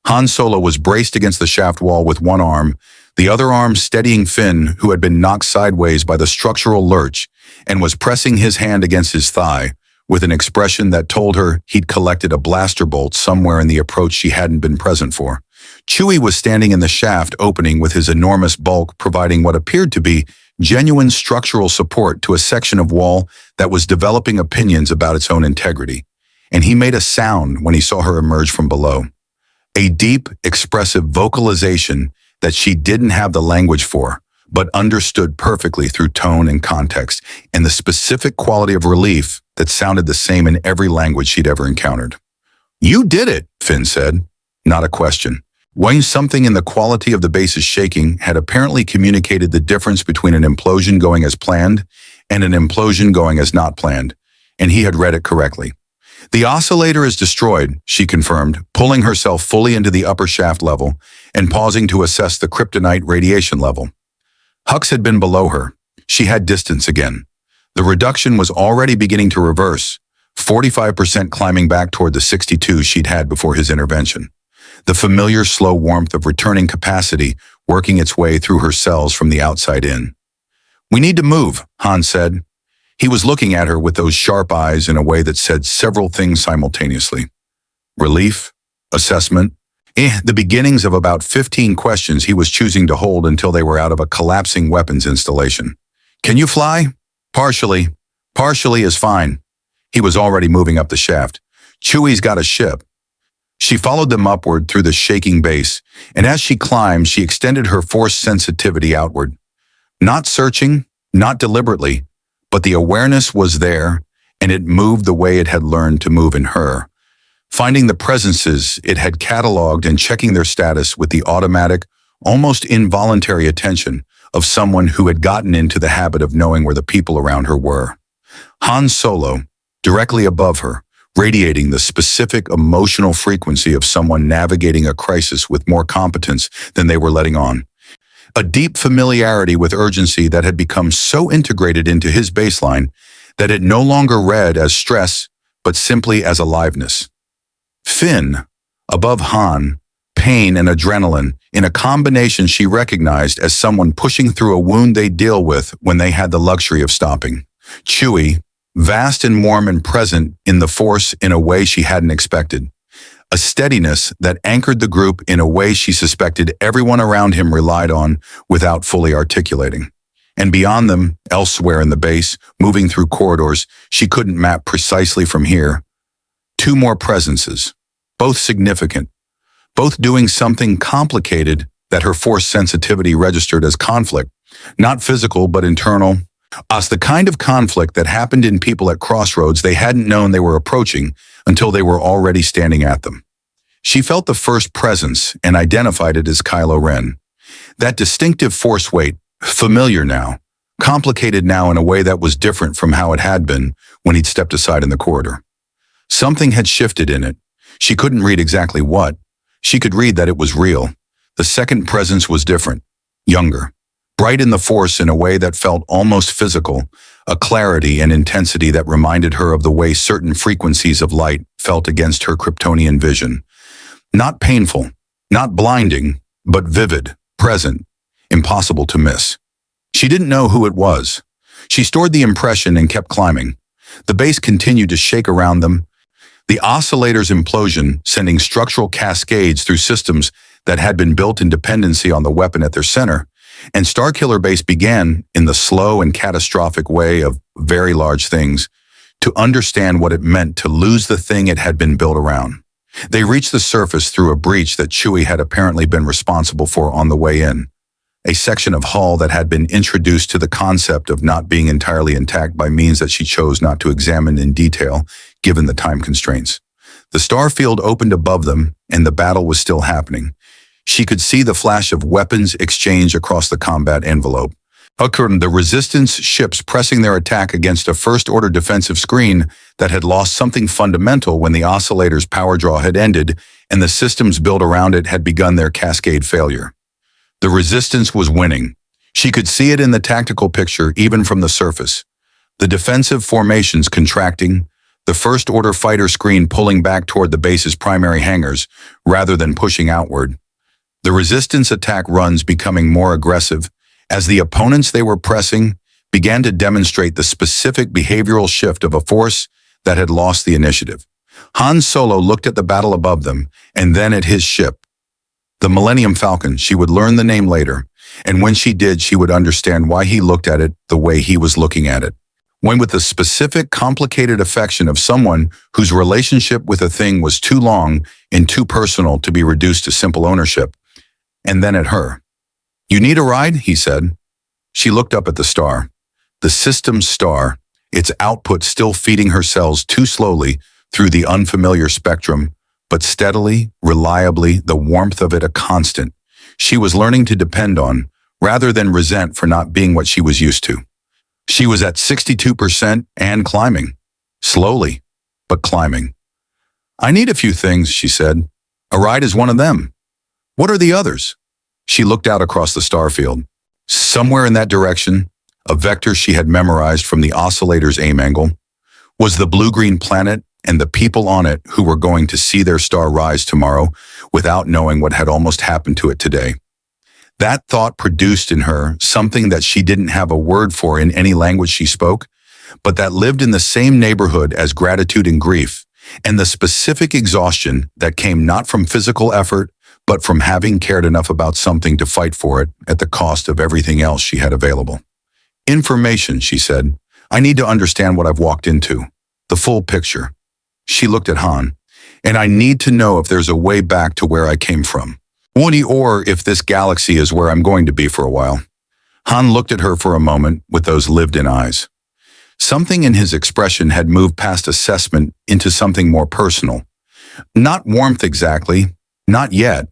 Han Solo was braced against the shaft wall with one arm, the other arm steadying Finn, who had been knocked sideways by the structural lurch and was pressing his hand against his thigh with an expression that told her he'd collected a blaster bolt somewhere in the approach she hadn't been present for. Chewie was standing in the shaft opening with his enormous bulk providing what appeared to be genuine structural support to a section of wall that was developing opinions about its own integrity. And he made a sound when he saw her emerge from below. A deep, expressive vocalization that she didn't have the language for, but understood perfectly through tone and context, and the specific quality of relief that sounded the same in every language she'd ever encountered. "You did it," Finn said. Not a question. When something in the quality of the base's shaking had apparently communicated the difference between an implosion going as planned and an implosion going as not planned, and he had read it correctly. "The oscillator is destroyed," she confirmed, pulling herself fully into the upper shaft level and pausing to assess the kryptonite radiation level. Hux had been below her. She had distance again. The reduction was already beginning to reverse, 45% climbing back toward the 62 she'd had before his intervention. The familiar slow warmth of returning capacity working its way through her cells from the outside in. "We need to move," Han said. He was looking at her with those sharp eyes in a way that said several things simultaneously. Relief, assessment, the beginnings of about 15 questions he was choosing to hold until they were out of a collapsing weapons installation. "Can you fly?" "Partially. Partially is fine." He was already moving up the shaft. "Chewie's got a ship." She followed them upward through the shaking base, and as she climbed, she extended her force sensitivity outward. Not searching, not deliberately, but the awareness was there, and it moved the way it had learned to move in her, finding the presences it had cataloged and checking their status with the automatic, almost involuntary attention of someone who had gotten into the habit of knowing where the people around her were. Han Solo, directly above her, radiating the specific emotional frequency of someone navigating a crisis with more competence than they were letting on. A deep familiarity with urgency that had become so integrated into his baseline that it no longer read as stress, but simply as aliveness. Finn, above Han, pain and adrenaline in a combination she recognized as someone pushing through a wound they deal with when they had the luxury of stopping. Chewie, vast and warm and present in the Force in a way she hadn't expected. A steadiness that anchored the group in a way she suspected everyone around him relied on without fully articulating. And beyond them, elsewhere in the base, moving through corridors she couldn't map precisely from here. 2 more presences, both significant, both doing something complicated that her Force sensitivity registered as conflict, not physical but internal. As the kind of conflict that happened in people at crossroads they hadn't known they were approaching until they were already standing at them. She felt the first presence and identified it as Kylo Ren. That distinctive Force weight, familiar now, complicated now in a way that was different from how it had been when he'd stepped aside in the corridor. Something had shifted in it. She couldn't read exactly what. She could read that it was real. The second presence was different, younger, bright in the force in a way that felt almost physical, a clarity and intensity that reminded her of the way certain frequencies of light felt against her Kryptonian vision. Not painful, not blinding, but vivid, present, impossible to miss. She didn't know who it was. She stored the impression and kept climbing. The base continued to shake around them, the oscillator's implosion sending structural cascades through systems that had been built in dependency on the weapon at their center, and Starkiller Base began, in the slow and catastrophic way of very large things, to understand what it meant to lose the thing it had been built around. They reached the surface through a breach that Chewie had apparently been responsible for on the way in, a section of hull that had been introduced to the concept of not being entirely intact by means that she chose not to examine in detail, given the time constraints. The starfield opened above them, and the battle was still happening. She could see the flash of weapons exchange across the combat envelope. The Resistance ships pressing their attack against a first-order defensive screen that had lost something fundamental when the oscillator's power draw had ended and the systems built around it had begun their cascade failure. The Resistance was winning. She could see it in the tactical picture even from the surface. The defensive formations contracting, the first-order fighter screen pulling back toward the base's primary hangars rather than pushing outward. The Resistance attack runs becoming more aggressive as the opponents they were pressing began to demonstrate the specific behavioral shift of a force that had lost the initiative. Han Solo looked at the battle above them and then at his ship. The Millennium Falcon. She would learn the name later, and when she did, she would understand why he looked at it the way he was looking at it. When with the specific, complicated affection of someone whose relationship with a thing was too long and too personal to be reduced to simple ownership. And then at her. "You need a ride?" he said. She looked up at the star. The system's star, its output still feeding her cells too slowly through the unfamiliar spectrum, but steadily, reliably, the warmth of it a constant. She was learning to depend on, rather than resent for not being what she was used to. She was at 62% and climbing. Slowly, but climbing. "I need a few things," she said. "A ride is one of them. What are the others?" She looked out across the starfield. Somewhere in that direction, a vector she had memorized from the oscillator's aim angle, was the blue-green planet and the people on it who were going to see their star rise tomorrow without knowing what had almost happened to it today. That thought produced in her something that she didn't have a word for in any language she spoke, but that lived in the same neighborhood as gratitude and grief, and the specific exhaustion that came not from physical effort, but from having cared enough about something to fight for it at the cost of everything else she had available. "Information," she said. "I need to understand what I've walked into. The full picture." She looked at Han. "And I need to know if there's a way back to where I came from. Or if this galaxy is where I'm going to be for a while." Han looked at her for a moment with those lived-in eyes. Something in his expression had moved past assessment into something more personal. Not warmth exactly, not yet,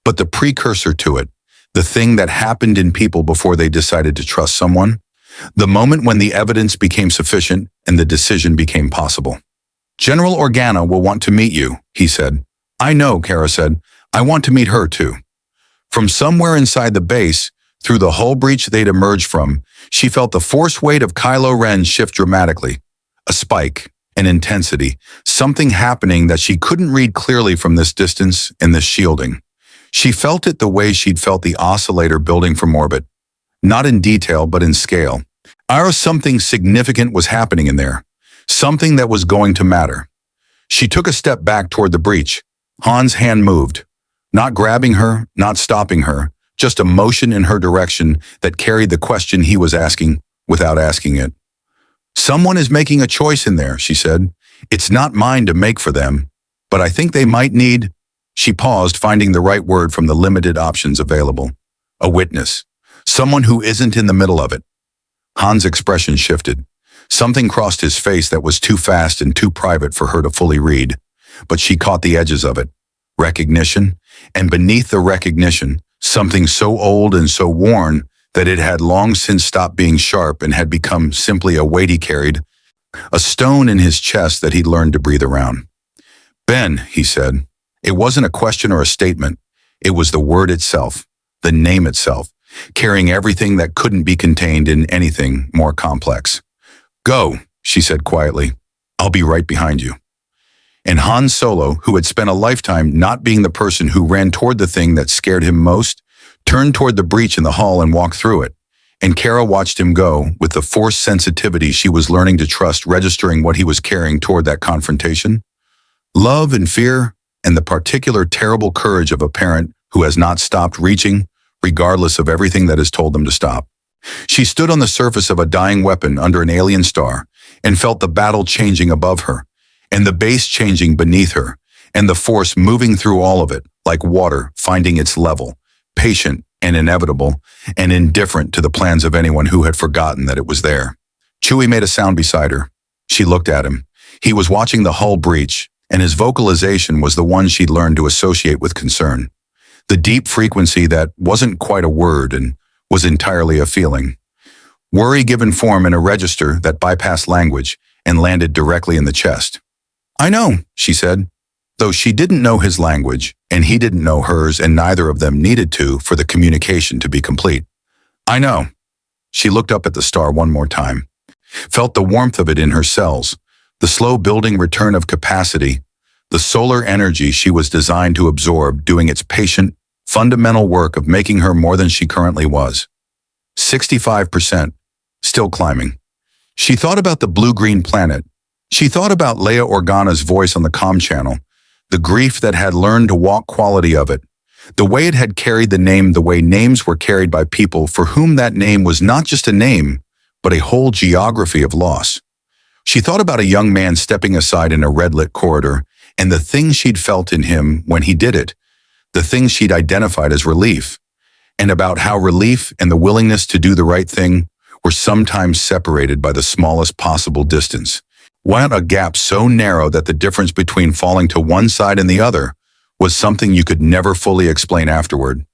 but the precursor to it, the thing that happened in people before they decided to trust someone, the moment when the evidence became sufficient and the decision became possible. "General Organa will want to meet you," he said. "I know," Kara said. "I want to meet her too." From somewhere inside the base, through the hull breach they'd emerged from, she felt the force weight of Kylo Ren shift dramatically. A spike, an intensity, something happening that she couldn't read clearly from this distance and this shielding. She felt it the way she'd felt the oscillator building from orbit. Not in detail, but in scale. Something significant was happening in there. Something that was going to matter. She took a step back toward the breach. Han's hand moved. Not grabbing her, not stopping her, just a motion in her direction that carried the question he was asking without asking it. "Someone is making a choice in there," she said. "It's not mine to make for them, but I think they might need—" She paused, finding the right word from the limited options available. "A witness. Someone who isn't in the middle of it." Han's expression shifted. Something crossed his face that was too fast and too private for her to fully read, but she caught the edges of it. Recognition, and beneath the recognition, something so old and so worn that it had long since stopped being sharp and had become simply a weight he carried, a stone in his chest that he'd learned to breathe around. "Ben," he said. It wasn't a question or a statement. It was the word itself, the name itself. carrying everything that couldn't be contained in anything more complex. "Go," she said quietly. "I'll be right behind you." And Han Solo, who had spent a lifetime not being the person who ran toward the thing that scared him most, turned toward the breach in the hull and walked through it. And Kara watched him go, with the force sensitivity she was learning to trust registering what he was carrying toward that confrontation. Love and fear, and the particular terrible courage of a parent who has not stopped reaching, regardless of everything that has told them to stop. She stood on the surface of a dying weapon under an alien star and felt the battle changing above her, and the base changing beneath her, and the force moving through all of it, like water finding its level, patient and inevitable, and indifferent to the plans of anyone who had forgotten that it was there. Chewie made a sound beside her. She looked at him. He was watching the hull breach, and his vocalization was the one she'd learned to associate with concern. The deep frequency that wasn't quite a word and was entirely a feeling. Worry given form in a register that bypassed language and landed directly in the chest. "I know," she said, though she didn't know his language, and he didn't know hers, and neither of them needed to for the communication to be complete. "I know." She looked up at the star one more time, felt the warmth of it in her cells, the slow building return of capacity, the solar energy she was designed to absorb doing its patient, fundamental work of making her more than she currently was. 65%, still climbing. She thought about the blue-green planet. She thought about Leia Organa's voice on the comm channel, the grief that had learned to walk quality of it, the way it had carried the name the way names were carried by people for whom that name was not just a name, but a whole geography of loss. She thought about a young man stepping aside in a red-lit corridor and the things she'd felt in him when he did it, the things she'd identified as relief, and about how relief and the willingness to do the right thing were sometimes separated by the smallest possible distance. Why not a gap so narrow that the difference between falling to one side and the other was something you could never fully explain afterward?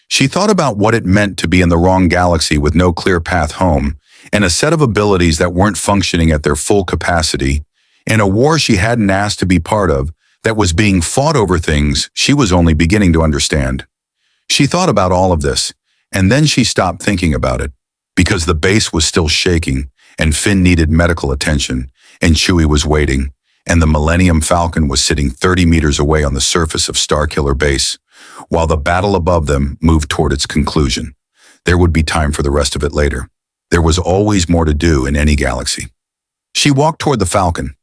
She thought about what it meant to be in the wrong galaxy with no clear path home, and a set of abilities that weren't functioning at their full capacity, in a war she hadn't asked to be part of that was being fought over things she was only beginning to understand. She thought about all of this, and then she stopped thinking about it, because the base was still shaking, and Finn needed medical attention, and Chewie was waiting, and the Millennium Falcon was sitting 30 meters away on the surface of Starkiller Base, while the battle above them moved toward its conclusion. There would be time for the rest of it later. There was always more to do in any galaxy. She walked toward the Falcon.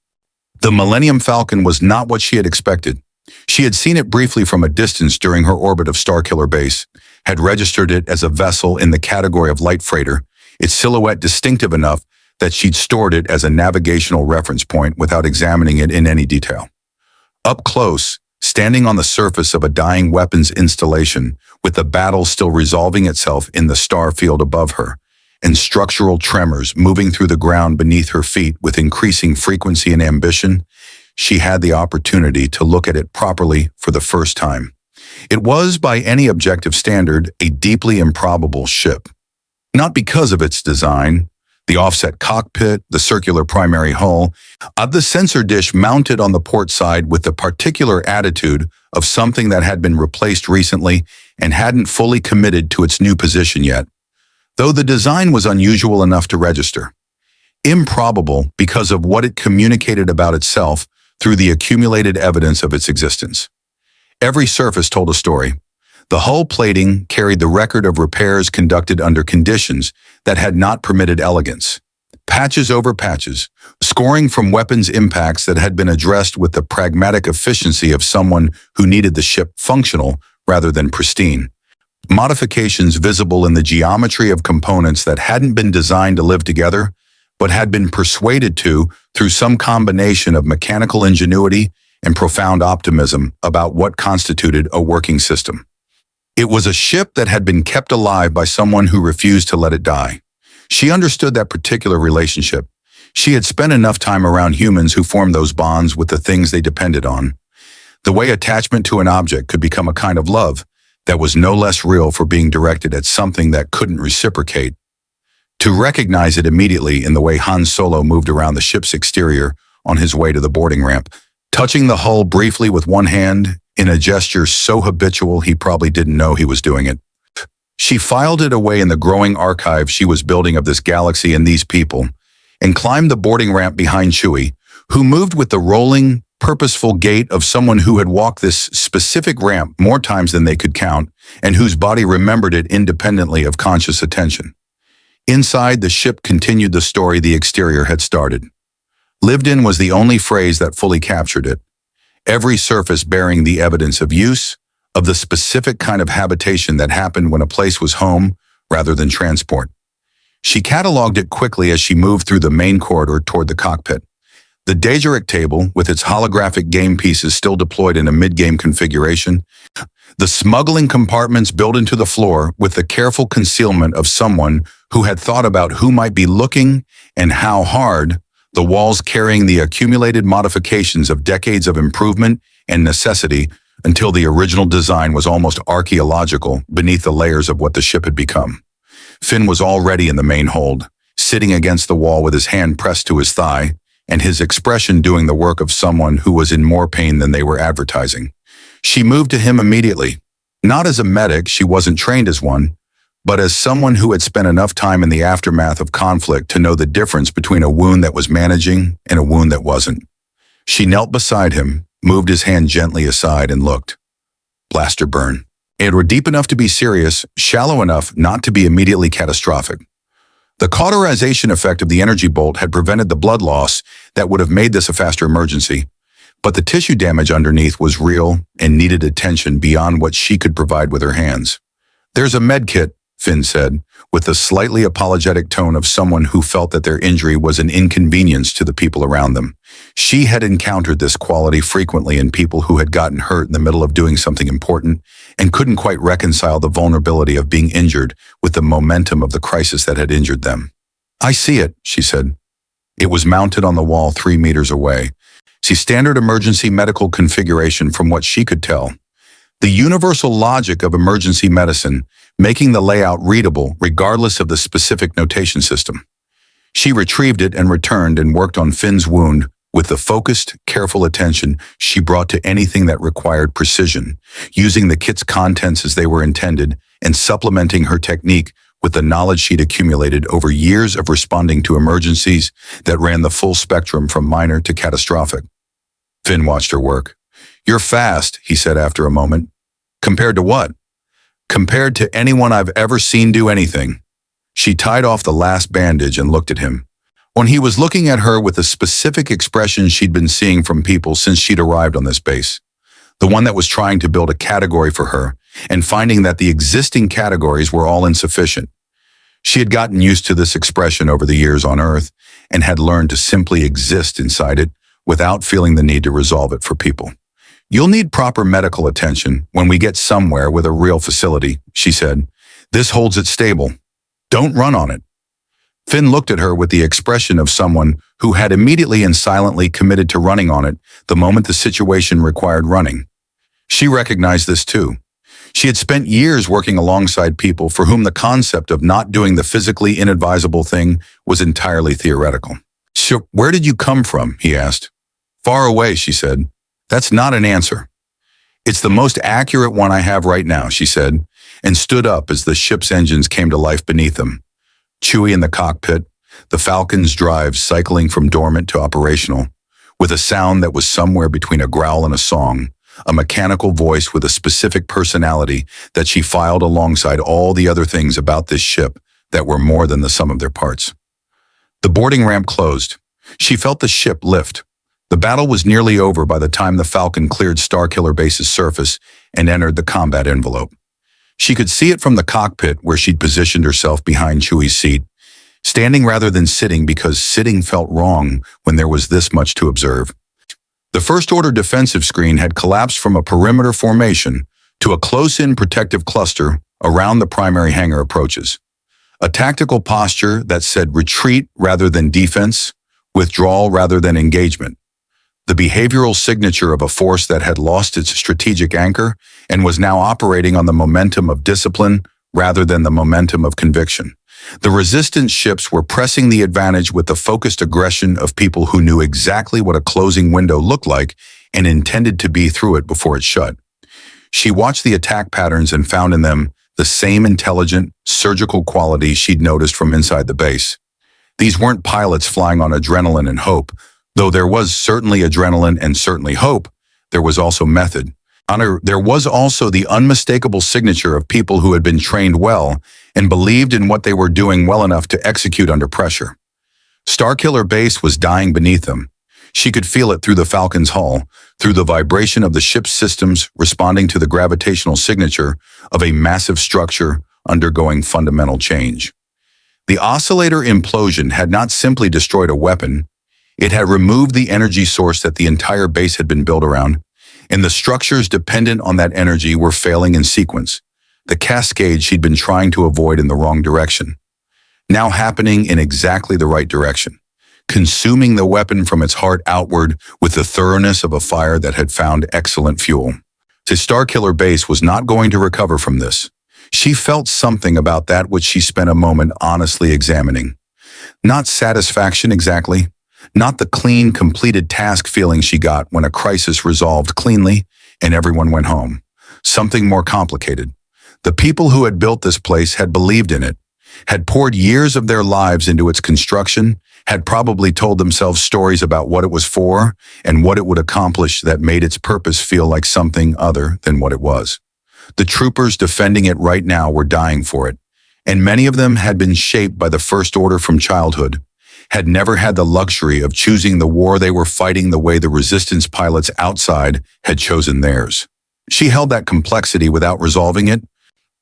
The Millennium Falcon was not what she had expected. She had seen it briefly from a distance during her orbit of Starkiller Base, had registered it as a vessel in the category of light freighter, its silhouette distinctive enough that she'd stored it as a navigational reference point without examining it in any detail. Up close, standing on the surface of a dying weapons installation, with the battle still resolving itself in the star field above her, and structural tremors moving through the ground beneath her feet with increasing frequency and ambition, she had the opportunity to look at it properly for the first time. It was, by any objective standard, a deeply improbable ship. Not because of its design, the offset cockpit, the circular primary hull, the sensor dish mounted on the port side with the particular attitude of something that had been replaced recently and hadn't fully committed to its new position yet, though the design was unusual enough to register. Improbable because of what it communicated about itself through the accumulated evidence of its existence. Every surface told a story. The hull plating carried the record of repairs conducted under conditions that had not permitted elegance. Patches over patches, scoring from weapons impacts that had been addressed with the pragmatic efficiency of someone who needed the ship functional rather than pristine. Modifications visible in the geometry of components that hadn't been designed to live together, but had been persuaded to through some combination of mechanical ingenuity and profound optimism about what constituted a working system. It was a ship that had been kept alive by someone who refused to let it die. She understood that particular relationship. She had spent enough time around humans who formed those bonds with the things they depended on. The way attachment to an object could become a kind of love that was no less real for being directed at something that couldn't reciprocate. To recognize it immediately in the way Han Solo moved around the ship's exterior on his way to the boarding ramp, touching the hull briefly with one hand in a gesture so habitual he probably didn't know he was doing it. She filed it away in the growing archive she was building of this galaxy and these people, and climbed the boarding ramp behind Chewie, who moved with the rolling, purposeful gait of someone who had walked this specific ramp more times than they could count, and whose body remembered it independently of conscious attention. Inside, the ship continued the story the exterior had started. Lived in was the only phrase that fully captured it. Every surface bearing the evidence of use, of the specific kind of habitation that happened when a place was home rather than transport. She cataloged it quickly as she moved through the main corridor toward the cockpit. The Dejeric table, with its holographic game pieces still deployed in a mid-game configuration, the smuggling compartments built into the floor with the careful concealment of someone who had thought about who might be looking and how hard, the walls carrying the accumulated modifications of decades of improvement and necessity until the original design was almost archaeological beneath the layers of what the ship had become. Finn was already in the main hold, sitting against the wall with his hand pressed to his thigh, and his expression doing the work of someone who was in more pain than they were advertising. She moved to him immediately. Not as a medic, she wasn't trained as one, but as someone who had spent enough time in the aftermath of conflict to know the difference between a wound that was managing and a wound that wasn't. She knelt beside him, moved his hand gently aside, and looked. Blaster burn. It were deep enough to be serious, shallow enough not to be immediately catastrophic. The cauterization effect of the energy bolt had prevented the blood loss that would have made this a faster emergency, but the tissue damage underneath was real and needed attention beyond what she could provide with her hands. There's a med kit, Finn said, with the slightly apologetic tone of someone who felt that their injury was an inconvenience to the people around them. She had encountered this quality frequently in people who had gotten hurt in the middle of doing something important and couldn't quite reconcile the vulnerability of being injured with the momentum of the crisis that had injured them. I see it, she said. It was mounted on the wall 3 meters away. See, standard emergency medical configuration from what she could tell. The universal logic of emergency medicine, making the layout readable regardless of the specific notation system. She retrieved it and returned and worked on Finn's wound with the focused, careful attention she brought to anything that required precision, using the kit's contents as they were intended and supplementing her technique with the knowledge she'd accumulated over years of responding to emergencies that ran the full spectrum from minor to catastrophic. Finn watched her work. You're fast, he said after a moment. Compared to what? Compared to anyone I've ever seen do anything. She tied off the last bandage and looked at him. When he was looking at her with the specific expression she'd been seeing from people since she'd arrived on this base. The one that was trying to build a category for her and finding that the existing categories were all insufficient. She had gotten used to this expression over the years on Earth and had learned to simply exist inside it without feeling the need to resolve it for people. You'll need proper medical attention when we get somewhere with a real facility, she said. This holds it stable. Don't run on it. Finn looked at her with the expression of someone who had immediately and silently committed to running on it the moment the situation required running. She recognized this too. She had spent years working alongside people for whom the concept of not doing the physically inadvisable thing was entirely theoretical. So, where did you come from? He asked. Far away, she said. That's not an answer. It's the most accurate one I have right now, she said, and stood up as the ship's engines came to life beneath them. Chewie in the cockpit, the Falcon's drive cycling from dormant to operational, with a sound that was somewhere between a growl and a song, a mechanical voice with a specific personality that she filed alongside all the other things about this ship that were more than the sum of their parts. The boarding ramp closed. She felt the ship lift. The battle was nearly over by the time the Falcon cleared Starkiller Base's surface and entered the combat envelope. She could see it from the cockpit where she'd positioned herself behind Chewie's seat, standing rather than sitting because sitting felt wrong when there was this much to observe. The first-order defensive screen had collapsed from a perimeter formation to a close-in protective cluster around the primary hangar approaches. A tactical posture that said retreat rather than defense, withdrawal rather than engagement. The behavioral signature of a force that had lost its strategic anchor and was now operating on the momentum of discipline rather than the momentum of conviction. The resistance ships were pressing the advantage with the focused aggression of people who knew exactly what a closing window looked like and intended to be through it before it shut. She watched the attack patterns and found in them the same intelligent, surgical quality she'd noticed from inside the base. These weren't pilots flying on adrenaline and hope. Though there was certainly adrenaline and certainly hope, there was also method. There was also the unmistakable signature of people who had been trained well and believed in what they were doing well enough to execute under pressure. Starkiller Base was dying beneath them. She could feel it through the Falcon's hull, through the vibration of the ship's systems responding to the gravitational signature of a massive structure undergoing fundamental change. The oscillator implosion had not simply destroyed a weapon, it had removed the energy source that the entire base had been built around, and the structures dependent on that energy were failing in sequence, the cascade she'd been trying to avoid in the wrong direction, now happening in exactly the right direction, consuming the weapon from its heart outward with the thoroughness of a fire that had found excellent fuel. The Starkiller Base was not going to recover from this. She felt something about that which she spent a moment honestly examining. Not satisfaction exactly, not the clean, completed task feeling she got when a crisis resolved cleanly and everyone went home. Something more complicated. The people who had built this place had believed in it, had poured years of their lives into its construction, had probably told themselves stories about what it was for and what it would accomplish that made its purpose feel like something other than what it was. The troopers defending it right now were dying for it, and many of them had been shaped by the First Order from childhood, had never had the luxury of choosing the war they were fighting the way the resistance pilots outside had chosen theirs. She held that complexity without resolving it,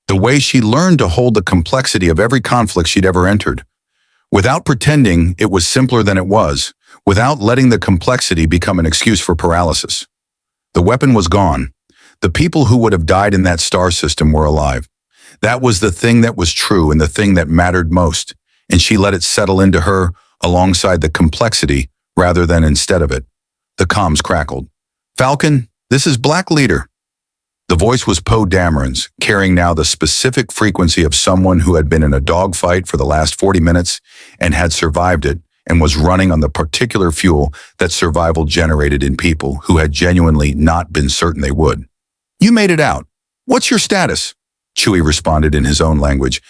the way she learned to hold the complexity of every conflict she'd ever entered. Without pretending it was simpler than it was, without letting the complexity become an excuse for paralysis. The weapon was gone. The people who would have died in that star system were alive. That was the thing that was true and the thing that mattered most, and she let it settle into her alongside the complexity rather than instead of it. The comms crackled. "Falcon, this is Black Leader." The voice was Poe Dameron's, carrying now the specific frequency of someone who had been in a dogfight for the last 40 minutes and had survived it and was running on the particular fuel that survival generated in people who had genuinely not been certain they would. "You made it out. What's your status?" Chewie responded in his own language,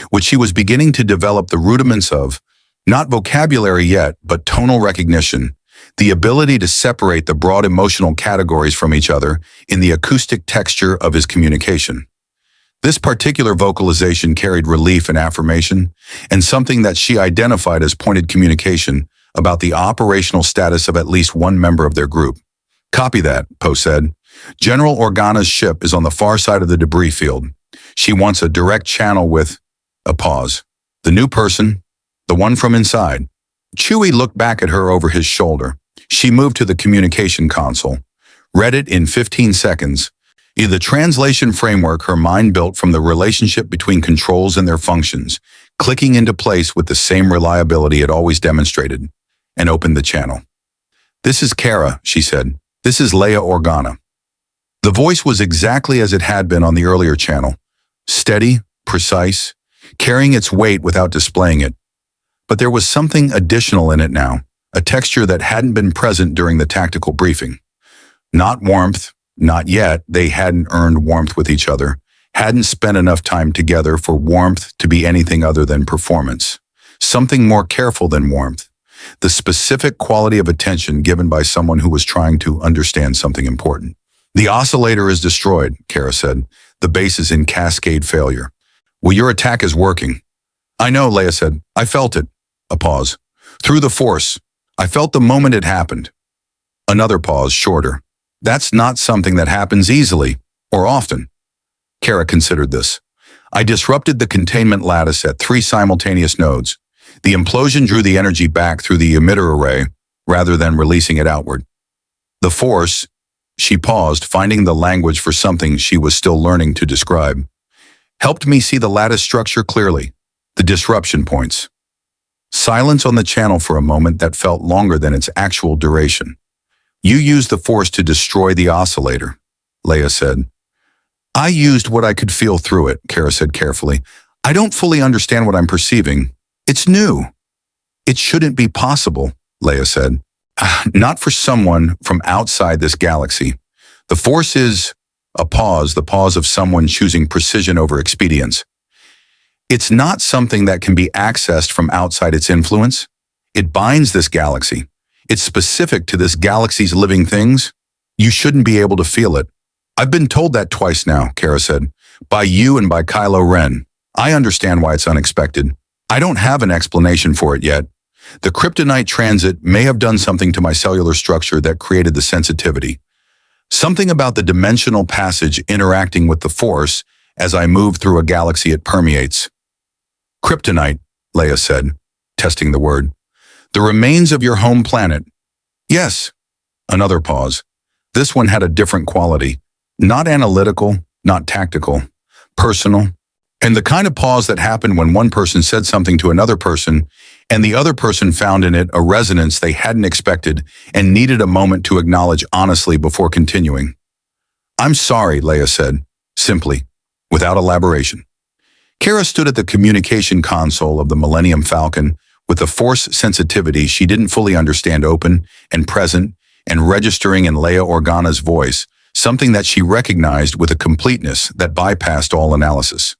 which she was beginning to develop the rudiments of, not vocabulary yet, but tonal recognition, the ability to separate the broad emotional categories from each other in the acoustic texture of his communication. This particular vocalization carried relief and affirmation, and something that she identified as pointed communication about the operational status of at least one member of their group. "Copy that," Poe said. "General Organa's ship is on the far side of the debris field. She wants a direct channel with..." A pause. "The new person, the one from inside." Chewie looked back at her over his shoulder. She moved to the communication console, read it in 15 seconds. The translation framework her mind built from the relationship between controls and their functions, clicking into place with the same reliability it always demonstrated, and opened the channel. "This is Kara," she said. "This is Leia Organa." The voice was exactly as it had been on the earlier channel, steady, precise, carrying its weight without displaying it. But there was something additional in it now, a texture that hadn't been present during the tactical briefing. Not warmth, not yet. They hadn't earned warmth with each other, hadn't spent enough time together for warmth to be anything other than performance. Something more careful than warmth, the specific quality of attention given by someone who was trying to understand something important. "The oscillator is destroyed," Kara said. "The base is in cascade failure." "Well, your attack is working." "I know," Leia said. "I felt it." A pause. "Through the Force. I felt the moment it happened." Another pause, shorter. "That's not something that happens easily, or often." Kara considered this. "I disrupted the containment lattice at 3 simultaneous nodes. The implosion drew the energy back through the emitter array, rather than releasing it outward. The Force..." She paused, finding the language for something she was still learning to describe. "Helped me see the lattice structure clearly, the disruption points." Silence on the channel for a moment that felt longer than its actual duration. "You used the Force to destroy the oscillator," Leia said. "I used what I could feel through it," Kara said carefully. "I don't fully understand what I'm perceiving. It's new." "It shouldn't be possible," Leia said. "Not for someone from outside this galaxy. The Force is..." A pause, the pause of someone choosing precision over expedience. It's not something that can be accessed from outside its influence. It binds this galaxy. It's specific to this galaxy's living things. You shouldn't be able to feel it. I've been told that twice now, Kara said. By you and by Kylo Ren. I understand why it's unexpected. I don't have an explanation for it yet. The kryptonite transit may have done something to my cellular structure that created the sensitivity. Something about the dimensional passage interacting with the Force as I move through a galaxy it permeates. Kryptonite, Leia said, testing the word. The remains of your home planet. Yes. Another pause. This one had a different quality. Not analytical, not tactical. Personal. And the kind of pause that happened when one person said something to another person, and the other person found in it a resonance they hadn't expected and needed a moment to acknowledge honestly before continuing. I'm sorry, Leia said, simply, without elaboration. Kara stood at the communication console of the Millennium Falcon with a Force sensitivity she didn't fully understand open and present and registering in Leia Organa's voice, something that she recognized with a completeness that bypassed all analysis.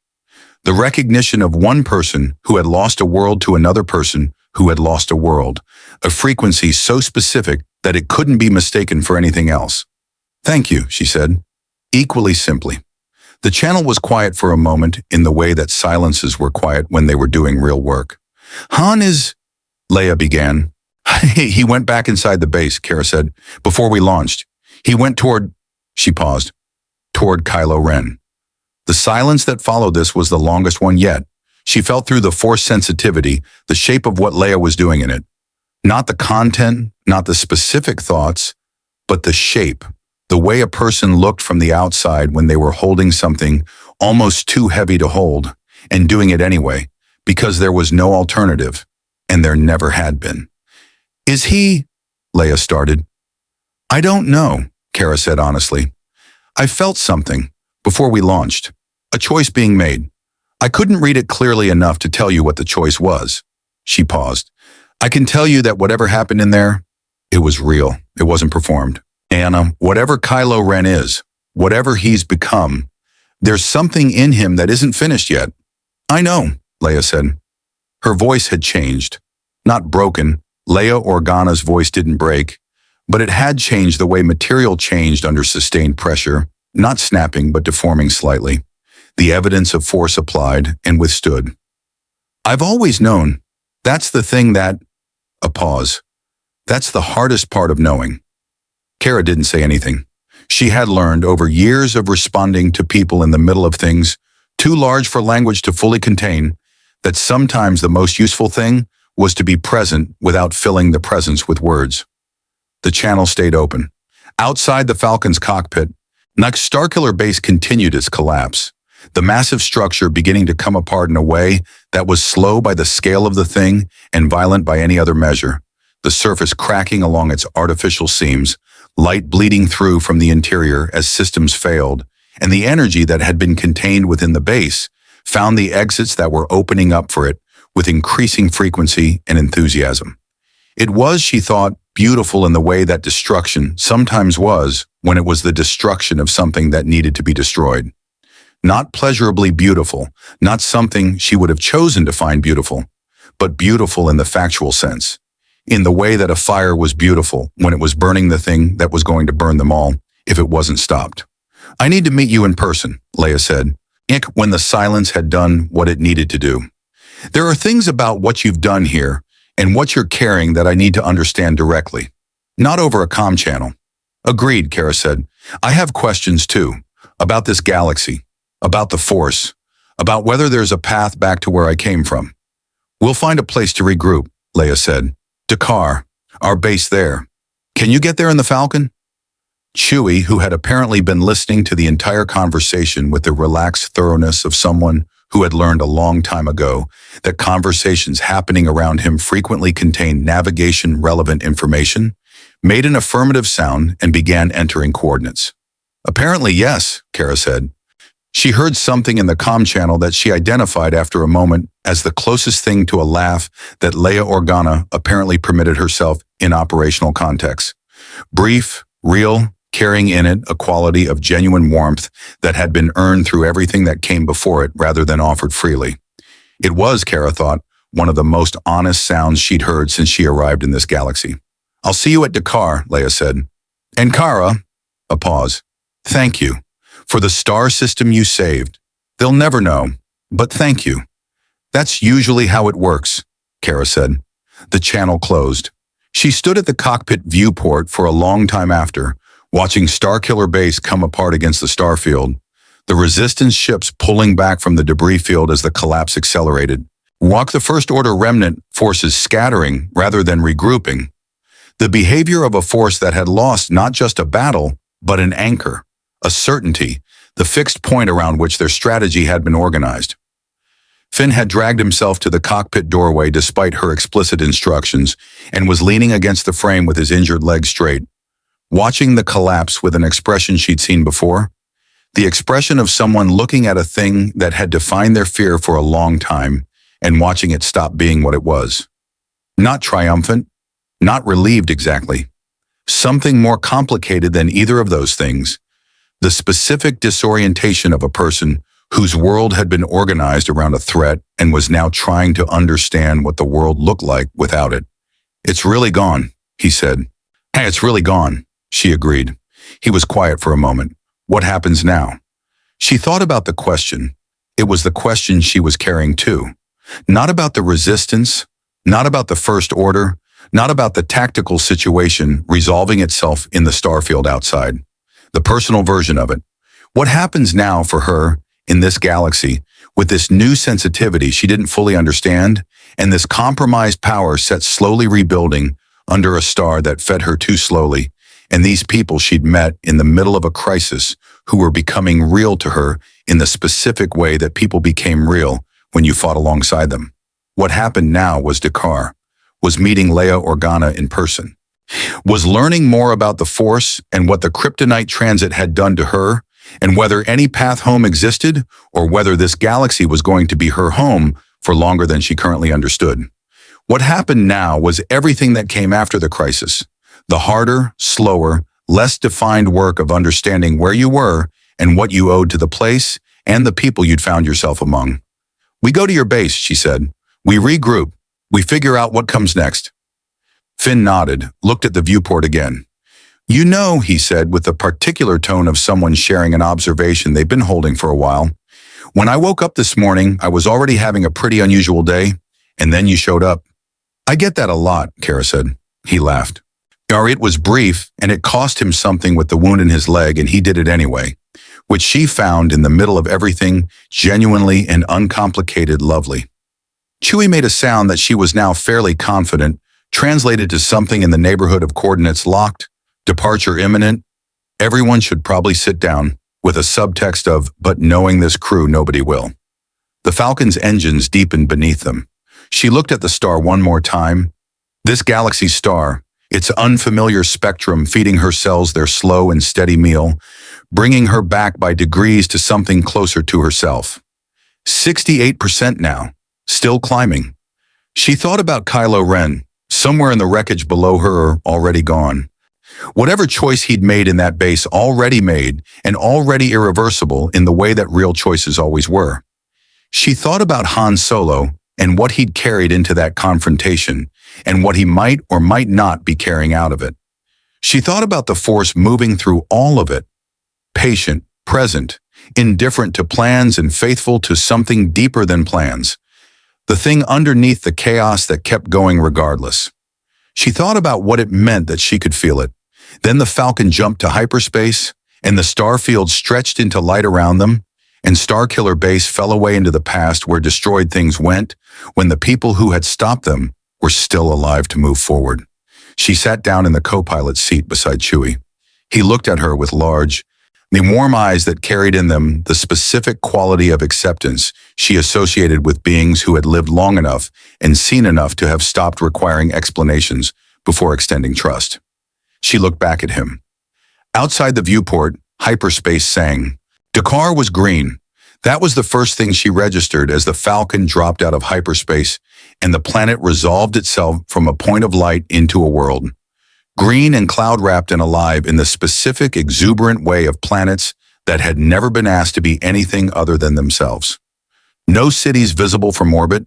The recognition of one person who had lost a world to another person who had lost a world, a frequency so specific that it couldn't be mistaken for anything else. Thank you, she said, equally simply. The channel was quiet for a moment in the way that silences were quiet when they were doing real work. Han is... Leia began. He went back inside the base, Kara said, before we launched. He went toward... She paused. Toward Kylo Ren. The silence that followed this was the longest one yet. She felt through the Force sensitivity, the shape of what Leia was doing in it. Not the content, not the specific thoughts, but the shape, the way a person looked from the outside when they were holding something almost too heavy to hold, and doing it anyway, because there was no alternative, and there never had been. Is he? Leia started. I don't know, Kara said honestly. I felt something. Before we launched, a choice being made. I couldn't read it clearly enough to tell you what the choice was. She paused. I can tell you that whatever happened in there, it was real. It wasn't performed. Anna, whatever Kylo Ren is, whatever he's become, there's something in him that isn't finished yet. I know, Leia said. Her voice had changed. Not broken. Leia Organa's voice didn't break, but it had changed the way material changed under sustained pressure. Not snapping, but deforming slightly. The evidence of Force applied and withstood. I've always known. That's the thing that... A pause. That's the hardest part of knowing. Kara didn't say anything. She had learned over years of responding to people in the middle of things, too large for language to fully contain, that sometimes the most useful thing was to be present without filling the presence with words. The channel stayed open. Outside the Falcon's cockpit, Starkiller Base continued its collapse, the massive structure beginning to come apart in a way that was slow by the scale of the thing and violent by any other measure, the surface cracking along its artificial seams, light bleeding through from the interior as systems failed, and the energy that had been contained within the base found the exits that were opening up for it with increasing frequency and enthusiasm. It was, she thought, beautiful in the way that destruction sometimes was when it was the destruction of something that needed to be destroyed. Not pleasurably beautiful, not something she would have chosen to find beautiful, but beautiful in the factual sense, in the way that a fire was beautiful when it was burning the thing that was going to burn them all if it wasn't stopped. I need to meet you in person, Leia said, when the silence had done what it needed to do. There are things about what you've done here and what you're carrying that I need to understand directly, not over a comm channel. Agreed, Kara said. I have questions too, about this galaxy, about the Force, about whether there's a path back to where I came from. We'll find a place to regroup, Leia said. Dakar, our base there. Can you get there in the Falcon? Chewie, who had apparently been listening to the entire conversation with the relaxed thoroughness of someone who had learned a long time ago that conversations happening around him frequently contained navigation-relevant information, made an affirmative sound and began entering coordinates. Apparently, yes, Kara said. She heard something in the comm channel that she identified after a moment as the closest thing to a laugh that Leia Organa apparently permitted herself in operational context. Brief, real, carrying in it a quality of genuine warmth that had been earned through everything that came before it rather than offered freely. It was, Kara thought, one of the most honest sounds she'd heard since she arrived in this galaxy. "I'll see you at Dakar," Leia said. "And Kara," a pause, "thank you for the star system you saved. They'll never know, but thank you." "That's usually how it works," Kara said. The channel closed. She stood at the cockpit viewport for a long time after, watching Starkiller Base come apart against the starfield, the resistance ships pulling back from the debris field as the collapse accelerated. Walk the First Order remnant forces scattering rather than regrouping. The behavior of a force that had lost not just a battle, but an anchor, a certainty, the fixed point around which their strategy had been organized. Finn had dragged himself to the cockpit doorway despite her explicit instructions and was leaning against the frame with his injured leg straight, watching the collapse with an expression she'd seen before, the expression of someone looking at a thing that had defined their fear for a long time and watching it stop being what it was. Not triumphant, not relieved exactly. Something more complicated than either of those things, the specific disorientation of a person whose world had been organized around a threat and was now trying to understand what the world looked like without it. "It's really gone," he said. "Hey, it's really gone," she agreed. He was quiet for a moment. What happens now? She thought about the question. It was the question she was carrying too. Not about the resistance, not about the First Order, not about the tactical situation resolving itself in the starfield outside. The personal version of it. What happens now for her in this galaxy with this new sensitivity she didn't fully understand and this compromised power set slowly rebuilding under a star that fed her too slowly, and these people she'd met in the middle of a crisis who were becoming real to her in the specific way that people became real when you fought alongside them. What happened now was Dakar, was meeting Leia Organa in person, was learning more about the Force and what the kryptonite transit had done to her, and whether any path home existed or whether this galaxy was going to be her home for longer than she currently understood. What happened now was everything that came after the crisis, the harder, slower, less defined work of understanding where you were and what you owed to the place and the people you'd found yourself among. "We go to your base," she said. "We regroup. We figure out what comes next." Finn nodded, looked at the viewport again. "You know," he said with the particular tone of someone sharing an observation they've been holding for a while, "when I woke up this morning, I was already having a pretty unusual day, and then you showed up." "I get that a lot," Kara said. He laughed. It was brief, and it cost him something with the wound in his leg, and he did it anyway, which she found in the middle of everything genuinely and uncomplicated lovely. Chewie made a sound that she was now fairly confident, translated to something in the neighborhood of coordinates locked, departure imminent, everyone should probably sit down, with a subtext of, but knowing this crew, nobody will. The Falcon's engines deepened beneath them. She looked at the star one more time. This galaxy star, its unfamiliar spectrum feeding her cells their slow and steady meal, bringing her back by degrees to something closer to herself. 68% now, still climbing. She thought about Kylo Ren, somewhere in the wreckage below her or already gone. Whatever choice he'd made in that base already made and already irreversible in the way that real choices always were. She thought about Han Solo and what he'd carried into that confrontation and what he might or might not be carrying out of it. She thought about the Force moving through all of it, patient, present, indifferent to plans and faithful to something deeper than plans, the thing underneath the chaos that kept going regardless. She thought about what it meant that she could feel it. Then the Falcon jumped to hyperspace, and the starfield stretched into light around them, and Starkiller Base fell away into the past where destroyed things went, when the people who had stopped them were still alive to move forward. She sat down in the co-pilot's seat beside Chewie. He looked at her with large, the warm eyes that carried in them the specific quality of acceptance she associated with beings who had lived long enough and seen enough to have stopped requiring explanations before extending trust. She looked back at him. Outside the viewport, hyperspace sang. Dakar was green. That was the first thing she registered as the Falcon dropped out of hyperspace and the planet resolved itself from a point of light into a world. green and cloud-wrapped and alive in the specific, exuberant way of planets that had never been asked to be anything other than themselves. No cities visible from orbit,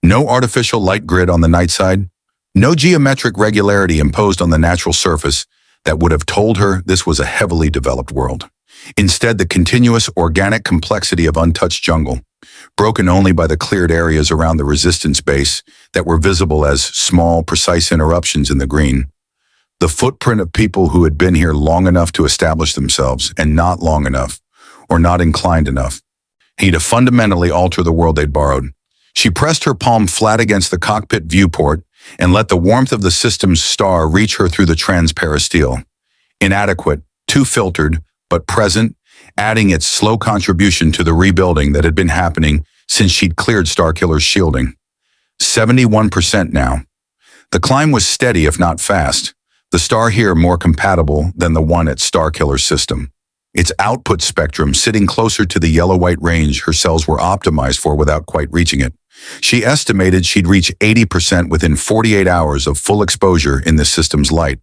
no artificial light grid on the night side, no geometric regularity imposed on the natural surface that would have told her this was a heavily developed world. Instead, the continuous organic complexity of untouched jungle, broken only by the cleared areas around the resistance base that were visible as small, precise interruptions in the green. The footprint of people who had been here long enough to establish themselves and not long enough, or not inclined enough, to fundamentally alter the world they'd borrowed. She pressed her palm flat against the cockpit viewport and let the warmth of the system's star reach her through the transparasteel. Inadequate, too filtered, but present, adding its slow contribution to the rebuilding that had been happening since she'd cleared Starkiller's shielding. 71% now. The climb was steady if not fast, the star here more compatible than the one at Starkiller's system. Its output spectrum sitting closer to the yellow-white range her cells were optimized for without quite reaching it. She estimated she'd reach 80% within 48 hours of full exposure in the system's light,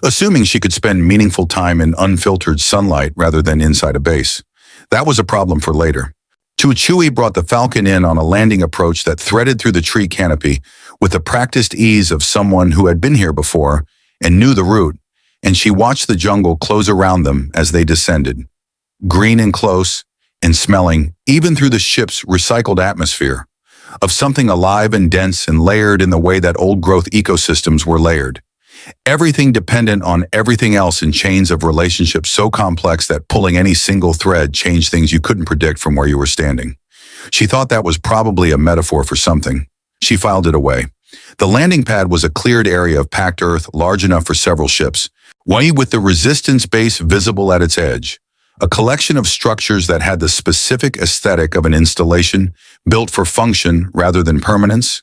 assuming she could spend meaningful time in unfiltered sunlight rather than inside a base. That was a problem for later. Chewie brought the Falcon in on a landing approach that threaded through the tree canopy with the practiced ease of someone who had been here before and knew the route, and she watched the jungle close around them as they descended, green and close, and smelling, even through the ship's recycled atmosphere, of something alive and dense and layered in the way that old-growth ecosystems were layered. Everything dependent on everything else in chains of relationships so complex that pulling any single thread changed things you couldn't predict from where you were standing. She thought that was probably a metaphor for something. She filed it away. The landing pad was a cleared area of packed earth large enough for several ships, with the resistance base visible at its edge. A collection of structures that had the specific aesthetic of an installation built for function rather than permanence.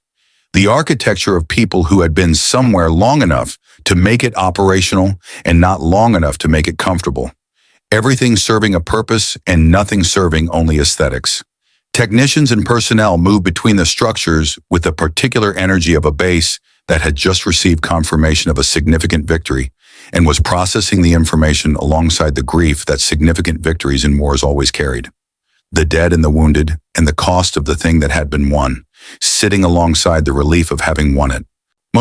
The architecture of people who had been somewhere long enough to make it operational and not long enough to make it comfortable. Everything serving a purpose and nothing serving only aesthetics. Technicians and personnel moved between the structures with the particular energy of a base that had just received confirmation of a significant victory and was processing the information alongside the grief that significant victories in wars always carried. The dead and the wounded, and the cost of the thing that had been won, sitting alongside the relief of having won it.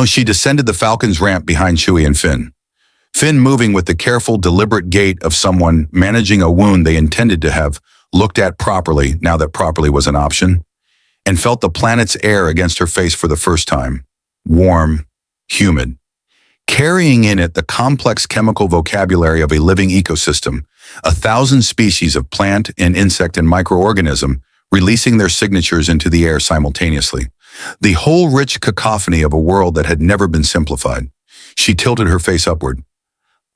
She descended the Falcon's ramp behind Chewie and Finn. Finn moving with the careful, deliberate gait of someone managing a wound they intended to have looked at properly, now that properly was an option, and felt the planet's air against her face for the first time. Warm, humid. Carrying in it the complex chemical vocabulary of a living ecosystem, 1,000 species of plant and insect and microorganism releasing their signatures into the air simultaneously. The whole rich cacophony of a world that had never been simplified. She tilted her face upward.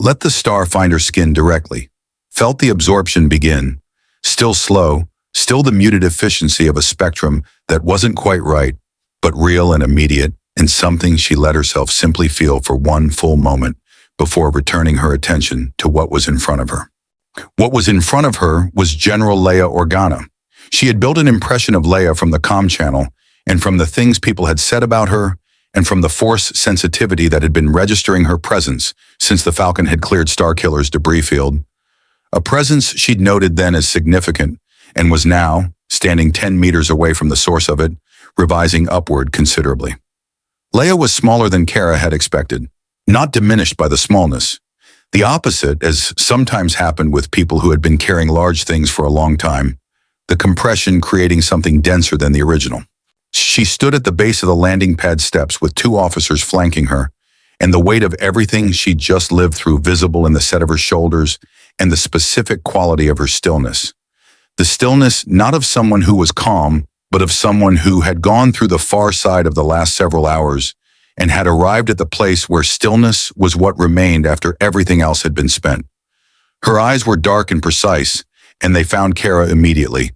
Let the star find her skin directly. Felt the absorption begin. Still slow, still the muted efficiency of a spectrum that wasn't quite right, but real and immediate, and something she let herself simply feel for one full moment before returning her attention to what was in front of her. What was in front of her was General Leia Organa. She had built an impression of Leia from the comm channel and from the things people had said about her and from the force sensitivity that had been registering her presence since the Falcon had cleared Starkiller's debris field. A presence she'd noted then as significant and was now, standing 10 meters away from the source of it, revising upward considerably. Leia was smaller than Kara had expected, not diminished by the smallness. The opposite, as sometimes happened with people who had been carrying large things for a long time, the compression creating something denser than the original. She stood at the base of the landing pad steps with 2 officers flanking her, and the weight of everything she'd just lived through visible in the set of her shoulders and the specific quality of her stillness. The stillness not of someone who was calm, but of someone who had gone through the far side of the last several hours and had arrived at the place where stillness was what remained after everything else had been spent. Her eyes were dark and precise, and they found Kara immediately,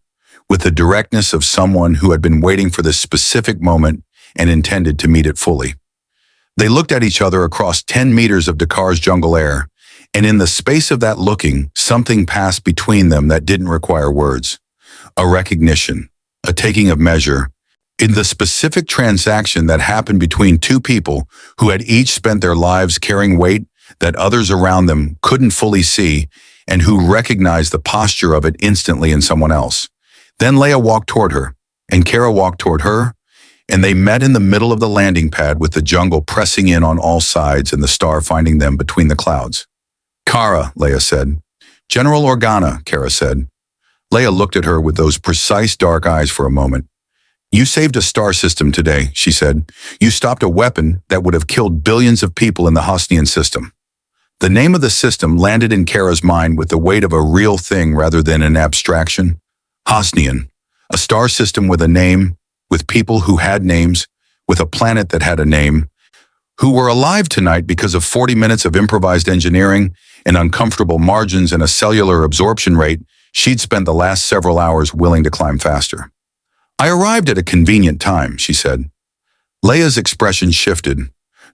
with the directness of someone who had been waiting for this specific moment and intended to meet it fully. They looked at each other across 10 meters of Dakar's jungle air, and in the space of that looking, something passed between them that didn't require words. A recognition, a taking of measure, In the specific transaction that happened between two people who had each spent their lives carrying weight that others around them couldn't fully see and who recognized the posture of it instantly in someone else. Then Leia walked toward her, and Kara walked toward her, and they met in the middle of the landing pad with the jungle pressing in on all sides and the star finding them between the clouds. Kara, Leia said. General Organa, Kara said. Leia looked at her with those precise dark eyes for a moment. You saved a star system today, she said. You stopped a weapon that would have killed billions of people in the Hosnian system. The name of the system landed in Kara's mind with the weight of a real thing rather than an abstraction. Hosnian, a star system with a name, with people who had names, with a planet that had a name, who were alive tonight because of 40 minutes of improvised engineering and uncomfortable margins and a cellular absorption rate she'd spent the last several hours willing to climb faster. I arrived at a convenient time, she said. Leia's expression shifted.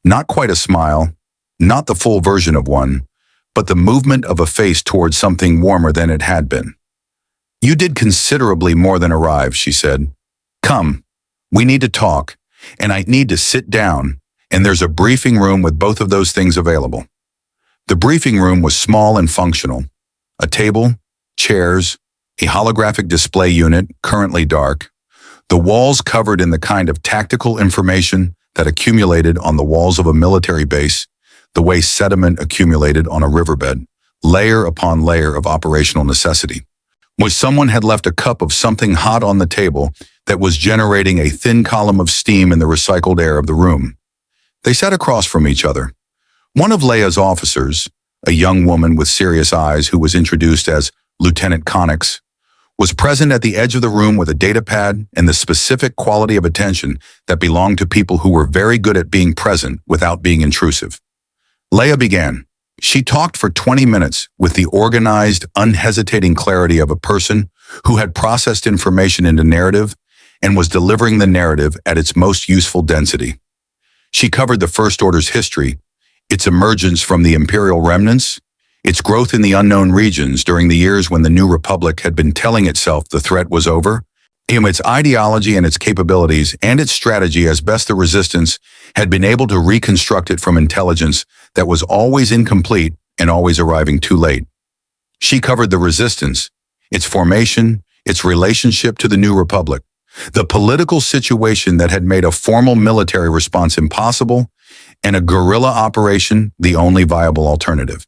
Not quite a smile, not the full version of one, but the movement of a face towards something warmer than it had been. You did considerably more than arrive, she said. Come, we need to talk, and I need to sit down, and there's a briefing room with both of those things available. The briefing room was small and functional. A table, chairs, a holographic display unit, currently dark, the walls covered in the kind of tactical information that accumulated on the walls of a military base, the way sediment accumulated on a riverbed, layer upon layer of operational necessity. Was someone had left a cup of something hot on the table that was generating a thin column of steam in the recycled air of the room. They sat across from each other. One of Leia's officers, a young woman with serious eyes who was introduced as Lieutenant Connix, was present at the edge of the room with a datapad and the specific quality of attention that belonged to people who were very good at being present without being intrusive. Leia began. She talked for 20 minutes with the organized, unhesitating clarity of a person who had processed information into narrative and was delivering the narrative at its most useful density. She covered the First Order's history, its emergence from the Imperial remnants, its growth in the unknown regions during the years when the New Republic had been telling itself the threat was over, its ideology and its capabilities and its strategy as best the Resistance had been able to reconstruct it from intelligence that was always incomplete and always arriving too late. She covered the Resistance, its formation, its relationship to the New Republic, the political situation that had made a formal military response impossible, and a guerrilla operation the only viable alternative.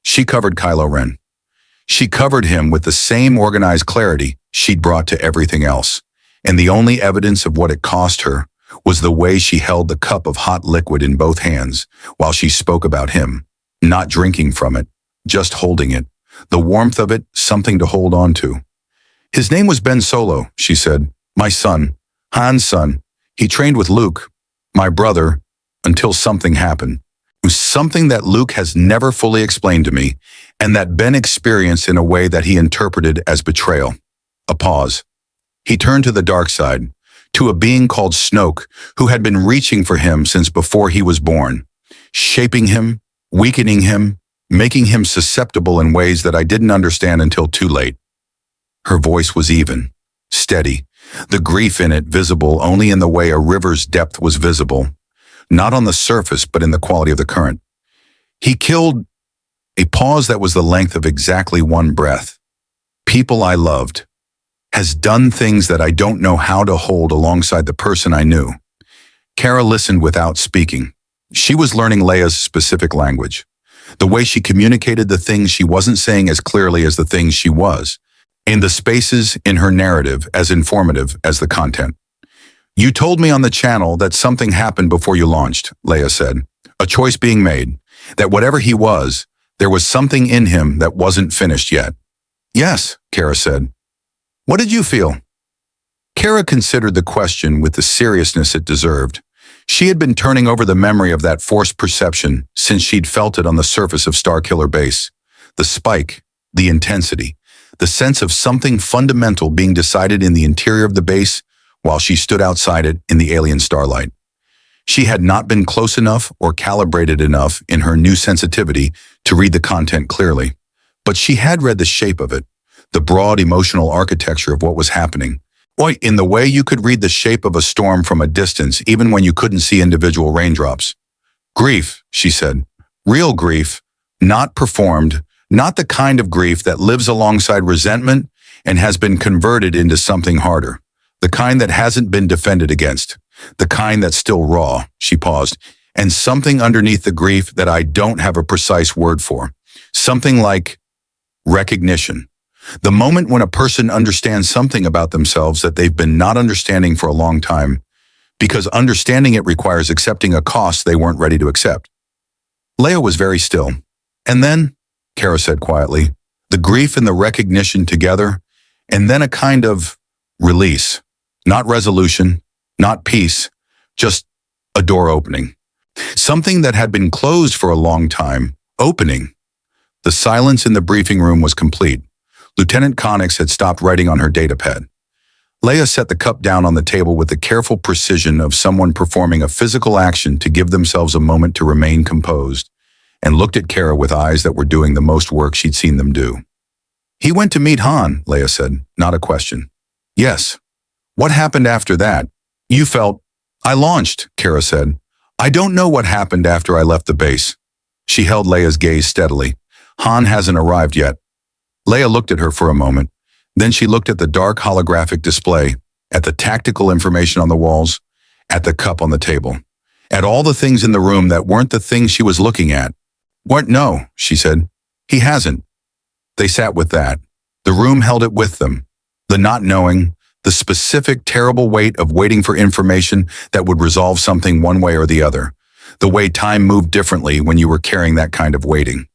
She covered Kylo Ren. She covered him with the same organized clarity she'd brought to everything else, and the only evidence of what it cost her was the way she held the cup of hot liquid in both hands while she spoke about him, not drinking from it, just holding it, the warmth of it, something to hold on to. His name was Ben Solo, she said. My son, Han's son. He trained with Luke, my brother, until something happened. It was something that Luke has never fully explained to me, and that Ben experienced in a way that he interpreted as betrayal. A pause. He turned to the dark side, to a being called Snoke, who had been reaching for him since before he was born, shaping him, weakening him, making him susceptible in ways that I didn't understand until too late. Her voice was even, steady, the grief in it visible only in the way a river's depth was visible, not on the surface but in the quality of the current. He killed a pause that was the length of exactly one breath. People I loved. Has done things that I don't know how to hold alongside the person I knew. Kara listened without speaking. She was learning Leia's specific language, the way she communicated the things she wasn't saying as clearly as the things she was, and the spaces in her narrative as informative as the content. You told me on the channel that something happened before you launched, Leia said. A choice being made, that whatever he was, there was something in him that wasn't finished yet. Yes, Kara said. What did you feel? Kara considered the question with the seriousness it deserved. She had been turning over the memory of that forced perception since she'd felt it on the surface of Starkiller Base. The spike, the intensity, the sense of something fundamental being decided in the interior of the base while she stood outside it in the alien starlight. She had not been close enough or calibrated enough in her new sensitivity to read the content clearly, but she had read the shape of it, the broad emotional architecture of what was happening, Oi, in the way you could read the shape of a storm from a distance, even when you couldn't see individual raindrops. Grief, she said. Real grief, not performed, not the kind of grief that lives alongside resentment and has been converted into something harder. The kind that hasn't been defended against. The kind that's still raw, she paused, and something underneath the grief that I don't have a precise word for. Something like recognition. The moment when a person understands something about themselves that they've been not understanding for a long time, because understanding it requires accepting a cost they weren't ready to accept. Leia was very still. And then, Kara said quietly, the grief and the recognition together, and then a kind of release. Not resolution, not peace, just a door opening. Something that had been closed for a long time, opening. The silence in the briefing room was complete. Lieutenant Connix had stopped writing on her datapad. Leia set the cup down on the table with the careful precision of someone performing a physical action to give themselves a moment to remain composed, and looked at Kara with eyes that were doing the most work she'd seen them do. He went to meet Han, Leia said, not a question. Yes. What happened after that? You felt... I launched, Kara said. I don't know what happened after I left the base. She held Leia's gaze steadily. Han hasn't arrived yet. Leia looked at her for a moment. Then she looked at the dark holographic display, at the tactical information on the walls, at the cup on the table, at all the things in the room that weren't the things she was looking at. No, she said. He hasn't. They sat with that. The room held it with them. The not knowing, the specific terrible weight of waiting for information that would resolve something one way or the other. The way time moved differently when you were carrying that kind of waiting.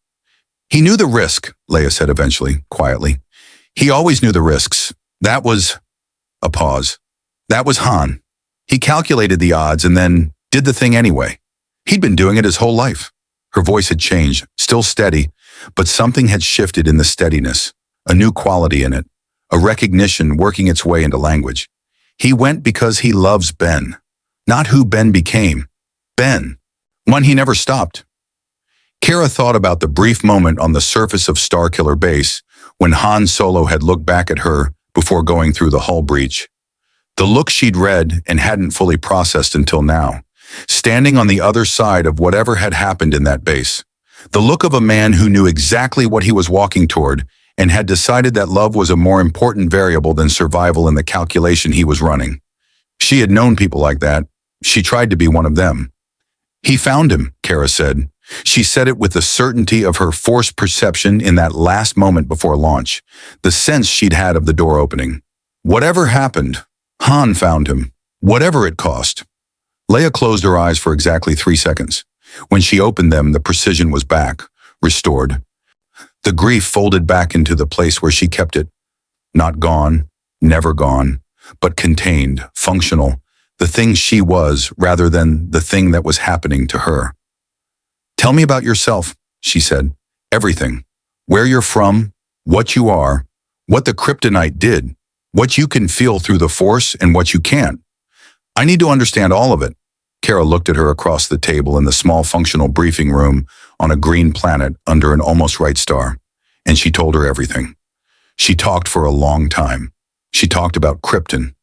He knew the risk, Leia said eventually, quietly. He always knew the risks. That was... A pause. That was Han. He calculated the odds and then did the thing anyway. He'd been doing it his whole life. Her voice had changed, still steady, but something had shifted in the steadiness, a new quality in it, a recognition working its way into language. He went because he loves Ben, not who Ben became. Ben, one he never stopped. Kara thought about the brief moment on the surface of Starkiller Base when Han Solo had looked back at her before going through the hull breach. The look she'd read and hadn't fully processed until now, standing on the other side of whatever had happened in that base. The look of a man who knew exactly what he was walking toward and had decided that love was a more important variable than survival in the calculation he was running. She had known people like that. She tried to be one of them. He found him, Kara said. She said it with the certainty of her forced perception in that last moment before launch, the sense she'd had of the door opening. Whatever happened, Han found him, whatever it cost. Leia closed her eyes for exactly 3 seconds. When she opened them, the precision was back, restored. The grief folded back into the place where she kept it. Not gone, never gone, but contained, functional, the thing she was rather than the thing that was happening to her. Tell me about yourself, she said. Everything. Where you're from, what you are, what the kryptonite did, what you can feel through the force and what you can't. I need to understand all of it. Kara looked at her across the table in the small functional briefing room on a green planet under an almost right star, and she told her everything. She talked for a long time. She talked about Krypton.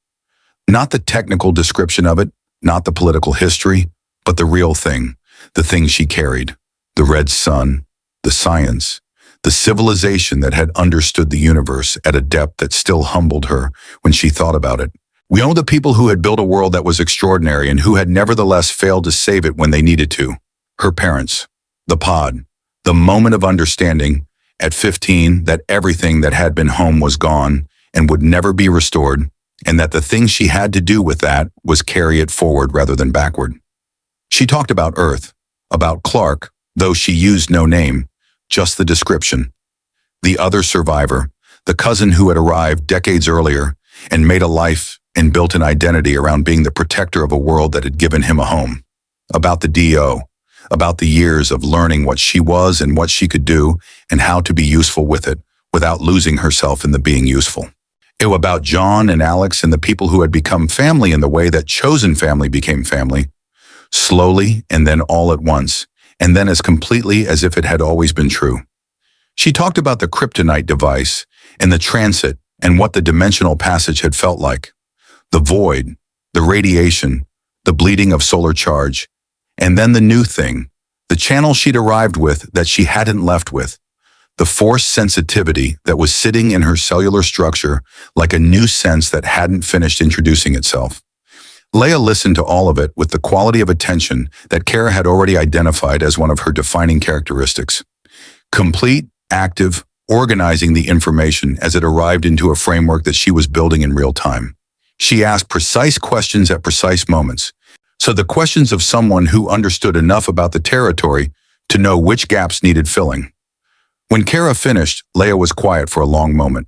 Not the technical description of it, not the political history, but the real thing, the thing she carried, the red sun, the science, the civilization that had understood the universe at a depth that still humbled her when she thought about it. We owe the people who had built a world that was extraordinary and who had nevertheless failed to save it when they needed to. Her parents, the pod, the moment of understanding, at 15, that everything that had been home was gone and would never be restored, and that the thing she had to do with that was carry it forward rather than backward. She talked about Earth, about Clark, though she used no name, just the description. The other survivor, the cousin who had arrived decades earlier and made a life and built an identity around being the protector of a world that had given him a home. About the DO, about the years of learning what she was and what she could do and how to be useful with it without losing herself in the being useful. It was about John and Alex and the people who had become family in the way that chosen family became family, slowly and then all at once, and then as completely as if it had always been true. She talked about the kryptonite device and the transit and what the dimensional passage had felt like. The void, the radiation, the bleeding of solar charge, and then the new thing, the channel she'd arrived with that she hadn't left with, the force sensitivity that was sitting in her cellular structure like a new sense that hadn't finished introducing itself. Leia listened to all of it with the quality of attention that Kara had already identified as one of her defining characteristics. Complete, active, organizing the information as it arrived into a framework that she was building in real time. She asked precise questions at precise moments, so the questions of someone who understood enough about the territory to know which gaps needed filling. When Kara finished, Leia was quiet for a long moment.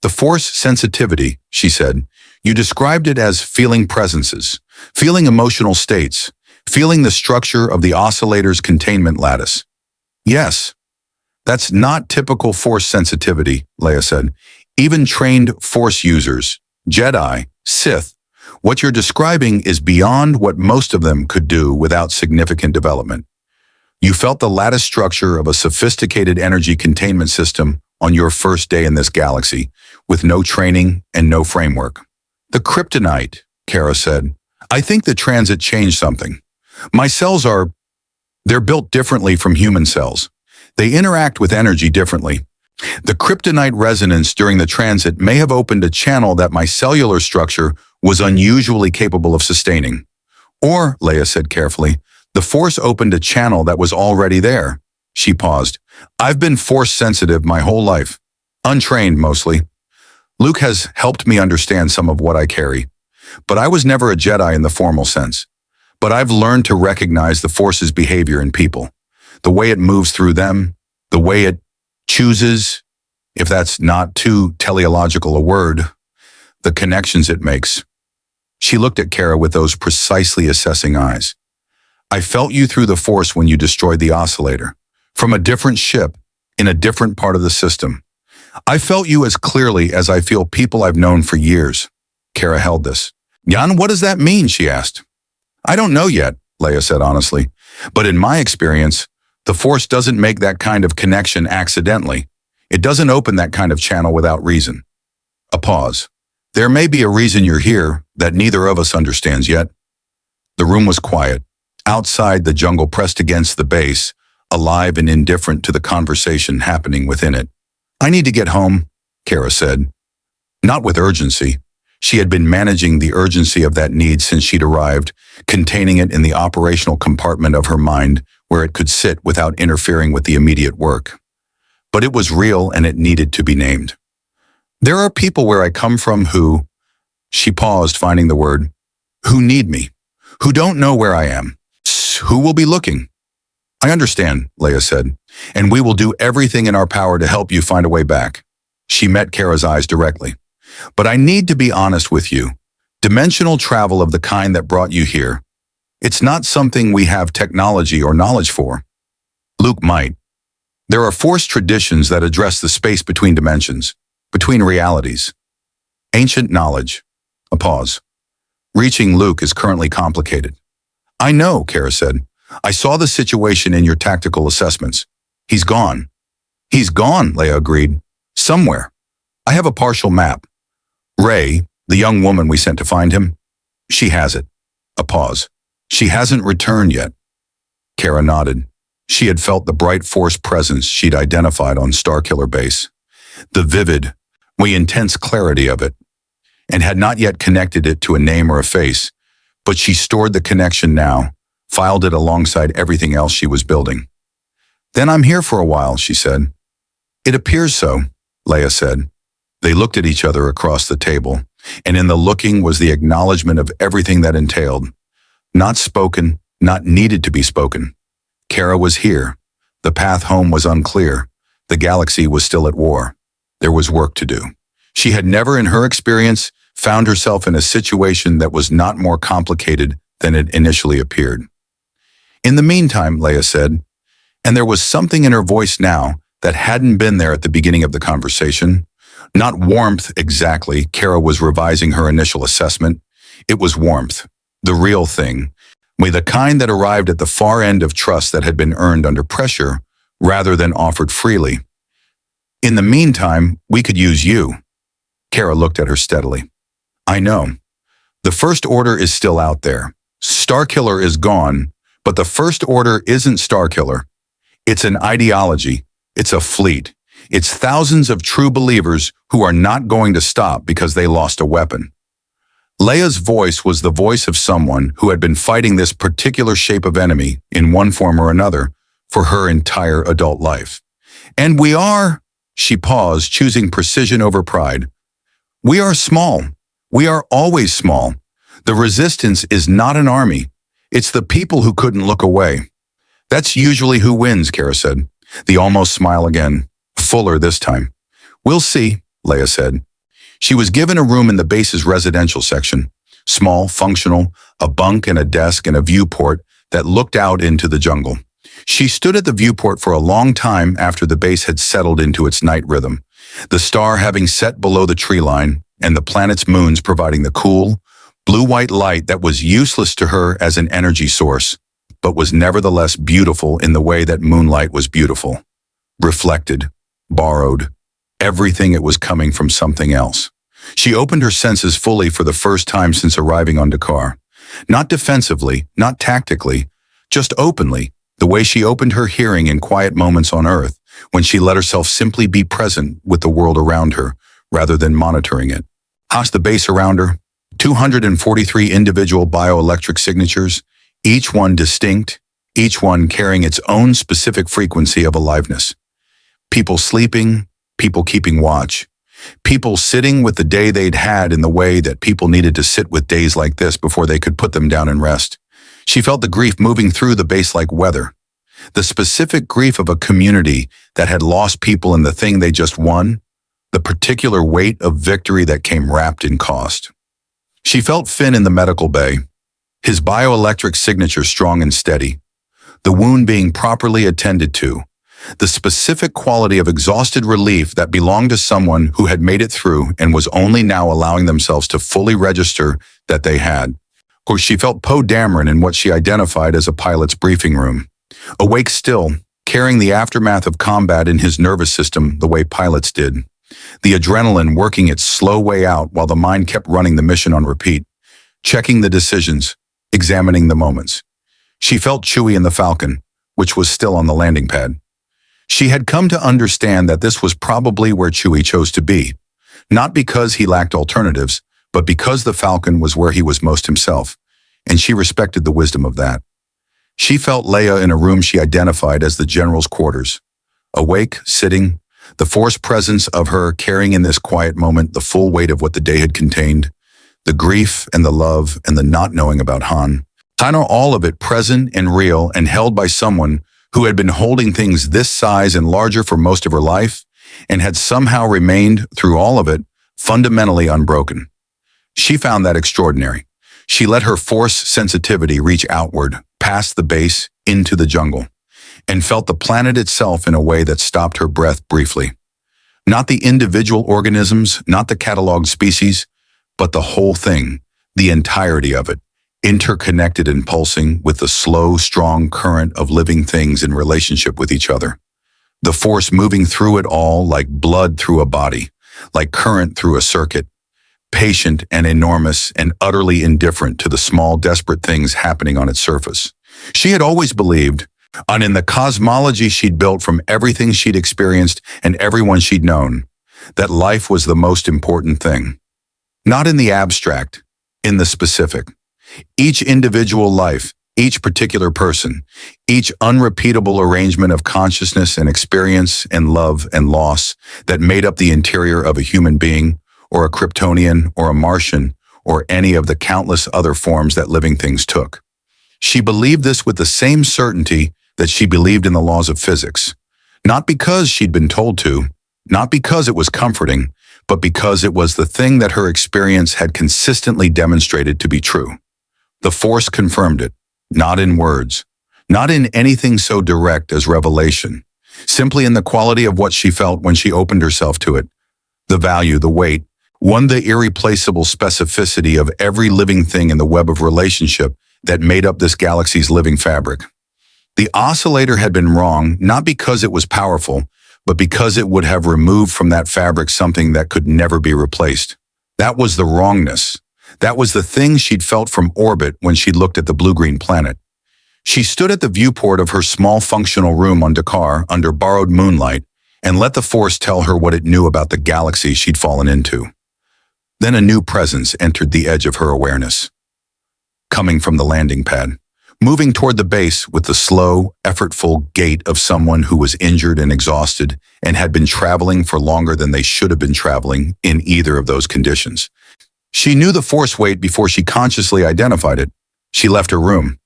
The force sensitivity, she said, you described it as feeling presences, feeling emotional states, feeling the structure of the oscillator's containment lattice. Yes, that's not typical force sensitivity, Leia said. Even trained force users, Jedi, Sith, what you're describing is beyond what most of them could do without significant development. You felt the lattice structure of a sophisticated energy containment system on your first day in this galaxy, with no training and no framework. The kryptonite, Kara said. I think the transit changed something. My cells they're built differently from human cells. They interact with energy differently. The kryptonite resonance during the transit may have opened a channel that my cellular structure was unusually capable of sustaining. Or, Leia said carefully, the force opened a channel that was already there. She paused. I've been force sensitive my whole life. Untrained, mostly. Luke has helped me understand some of what I carry. But I was never a Jedi in the formal sense. But I've learned to recognize the force's behavior in people. The way it moves through them, the way it chooses, if that's not too teleological a word, the connections it makes. She looked at Kara with those precisely assessing eyes. I felt you through the force when you destroyed the oscillator. From a different ship, in a different part of the system. I felt you as clearly as I feel people I've known for years. Kara held this. Jan, what does that mean? She asked. I don't know yet, Leia said honestly. But in my experience, the force doesn't make that kind of connection accidentally. It doesn't open that kind of channel without reason. A pause. There may be a reason you're here that neither of us understands yet. The room was quiet. Outside, the jungle pressed against the base, alive and indifferent to the conversation happening within it. I need to get home, Kara said. Not with urgency. She had been managing the urgency of that need since she'd arrived, containing it in the operational compartment of her mind where it could sit without interfering with the immediate work. But it was real and it needed to be named. There are people where I come from who, she paused, finding the word, who need me, who don't know where I am, who will be looking. I understand, Leia said, and we will do everything in our power to help you find a way back. She met Kara's eyes directly. But I need to be honest with you. Dimensional travel of the kind that brought you here, it's not something we have technology or knowledge for. Luke might. There are force traditions that address the space between dimensions, between realities. Ancient knowledge. A pause. Reaching Luke is currently complicated. I know, Kara said. I saw the situation in your tactical assessments. He's gone. He's gone, Leia agreed. Somewhere. I have a partial map. Rey, the young woman we sent to find him, she has it. A pause. She hasn't returned yet. Kara nodded. She had felt the bright force presence she'd identified on Starkiller Base. The vivid, intense clarity of it, and had not yet connected it to a name or a face, but she stored the connection now, filed it alongside everything else she was building. Then I'm here for a while, she said. It appears so, Leia said. They looked at each other across the table, and in the looking was the acknowledgement of everything that entailed. Not spoken, not needed to be spoken. Kara was here. The path home was unclear. The galaxy was still at war. There was work to do. She had never in her experience found herself in a situation that was not more complicated than it initially appeared. In the meantime, Leia said, and there was something in her voice now that hadn't been there at the beginning of the conversation. Not warmth exactly, Kara was revising her initial assessment. It was warmth, the real thing, the kind that arrived at the far end of trust that had been earned under pressure rather than offered freely. In the meantime, we could use you. Kara looked at her steadily. I know. The First Order is still out there. Starkiller is gone, but the First Order isn't Starkiller. It's an ideology. It's a fleet. It's thousands of true believers who are not going to stop because they lost a weapon. Leia's voice was the voice of someone who had been fighting this particular shape of enemy in one form or another for her entire adult life. And we are, she paused, choosing precision over pride. We are small. We are always small. The resistance is not an army. It's the people who couldn't look away. That's usually who wins, Kara said, the almost smile again, fuller this time. We'll see, Leia said. She was given a room in the base's residential section, small, functional, a bunk and a desk and a viewport that looked out into the jungle. She stood at the viewport for a long time after the base had settled into its night rhythm, the star having set below the tree line and the planet's moons providing the cool, blue-white light that was useless to her as an energy source, but was nevertheless beautiful in the way that moonlight was beautiful. Reflected, borrowed, everything it was coming from something else. She opened her senses fully for the first time since arriving on Dakar. Not defensively, not tactically, just openly, the way she opened her hearing in quiet moments on Earth, when she let herself simply be present with the world around her, rather than monitoring it. Past the base around her, 243 individual bioelectric signatures, each one distinct, each one carrying its own specific frequency of aliveness. People sleeping, people keeping watch, people sitting with the day they'd had in the way that people needed to sit with days like this before they could put them down and rest. She felt the grief moving through the base like weather, the specific grief of a community that had lost people in the thing they just won, the particular weight of victory that came wrapped in cost. She felt Finn in the medical bay, his bioelectric signature strong and steady, the wound being properly attended to, the specific quality of exhausted relief that belonged to someone who had made it through and was only now allowing themselves to fully register that they had. Of course, she felt Poe Dameron in what she identified as a pilot's briefing room, awake still, carrying the aftermath of combat in his nervous system the way pilots did, the adrenaline working its slow way out while the mind kept running the mission on repeat, checking the decisions, examining the moments. She felt Chewie in the Falcon, which was still on the landing pad. She had come to understand that this was probably where Chewie chose to be, not because he lacked alternatives, but because the Falcon was where he was most himself, and she respected the wisdom of that. She felt Leia in a room she identified as the General's quarters, awake, sitting, the forced presence of her carrying in this quiet moment the full weight of what the day had contained, the grief and the love and the not knowing about Han. Kinda all of it present and real and held by someone who had been holding things this size and larger for most of her life and had somehow remained, through all of it, fundamentally unbroken. She found that extraordinary. She let her force sensitivity reach outward, past the base, into the jungle, and felt the planet itself in a way that stopped her breath briefly. Not the individual organisms, not the cataloged species, but the whole thing, the entirety of it, interconnected and pulsing with the slow, strong current of living things in relationship with each other. The force moving through it all like blood through a body, like current through a circuit, patient and enormous and utterly indifferent to the small, desperate things happening on its surface. She had always believed, and in the cosmology she'd built from everything she'd experienced and everyone she'd known, that life was the most important thing. Not in the abstract, in the specific. Each individual life, each particular person, each unrepeatable arrangement of consciousness and experience and love and loss that made up the interior of a human being, or a Kryptonian, or a Martian, or any of the countless other forms that living things took. She believed this with the same certainty that she believed in the laws of physics, not because she'd been told to, not because it was comforting, but because it was the thing that her experience had consistently demonstrated to be true. The Force confirmed it, not in words, not in anything so direct as revelation, simply in the quality of what she felt when she opened herself to it, the value, the weight, the irreplaceable specificity of every living thing in the web of relationship that made up this galaxy's living fabric. The oscillator had been wrong, not because it was powerful, but because it would have removed from that fabric something that could never be replaced. That was the wrongness. That was the thing she'd felt from orbit when she'd looked at the blue-green planet. She stood at the viewport of her small functional room on Dakar under borrowed moonlight and let the Force tell her what it knew about the galaxy she'd fallen into. Then a new presence entered the edge of her awareness. Coming from the landing pad, moving toward the base with the slow, effortful gait of someone who was injured and exhausted and had been traveling for longer than they should have been traveling in either of those conditions. She knew the Force weight before she consciously identified it. She left her room.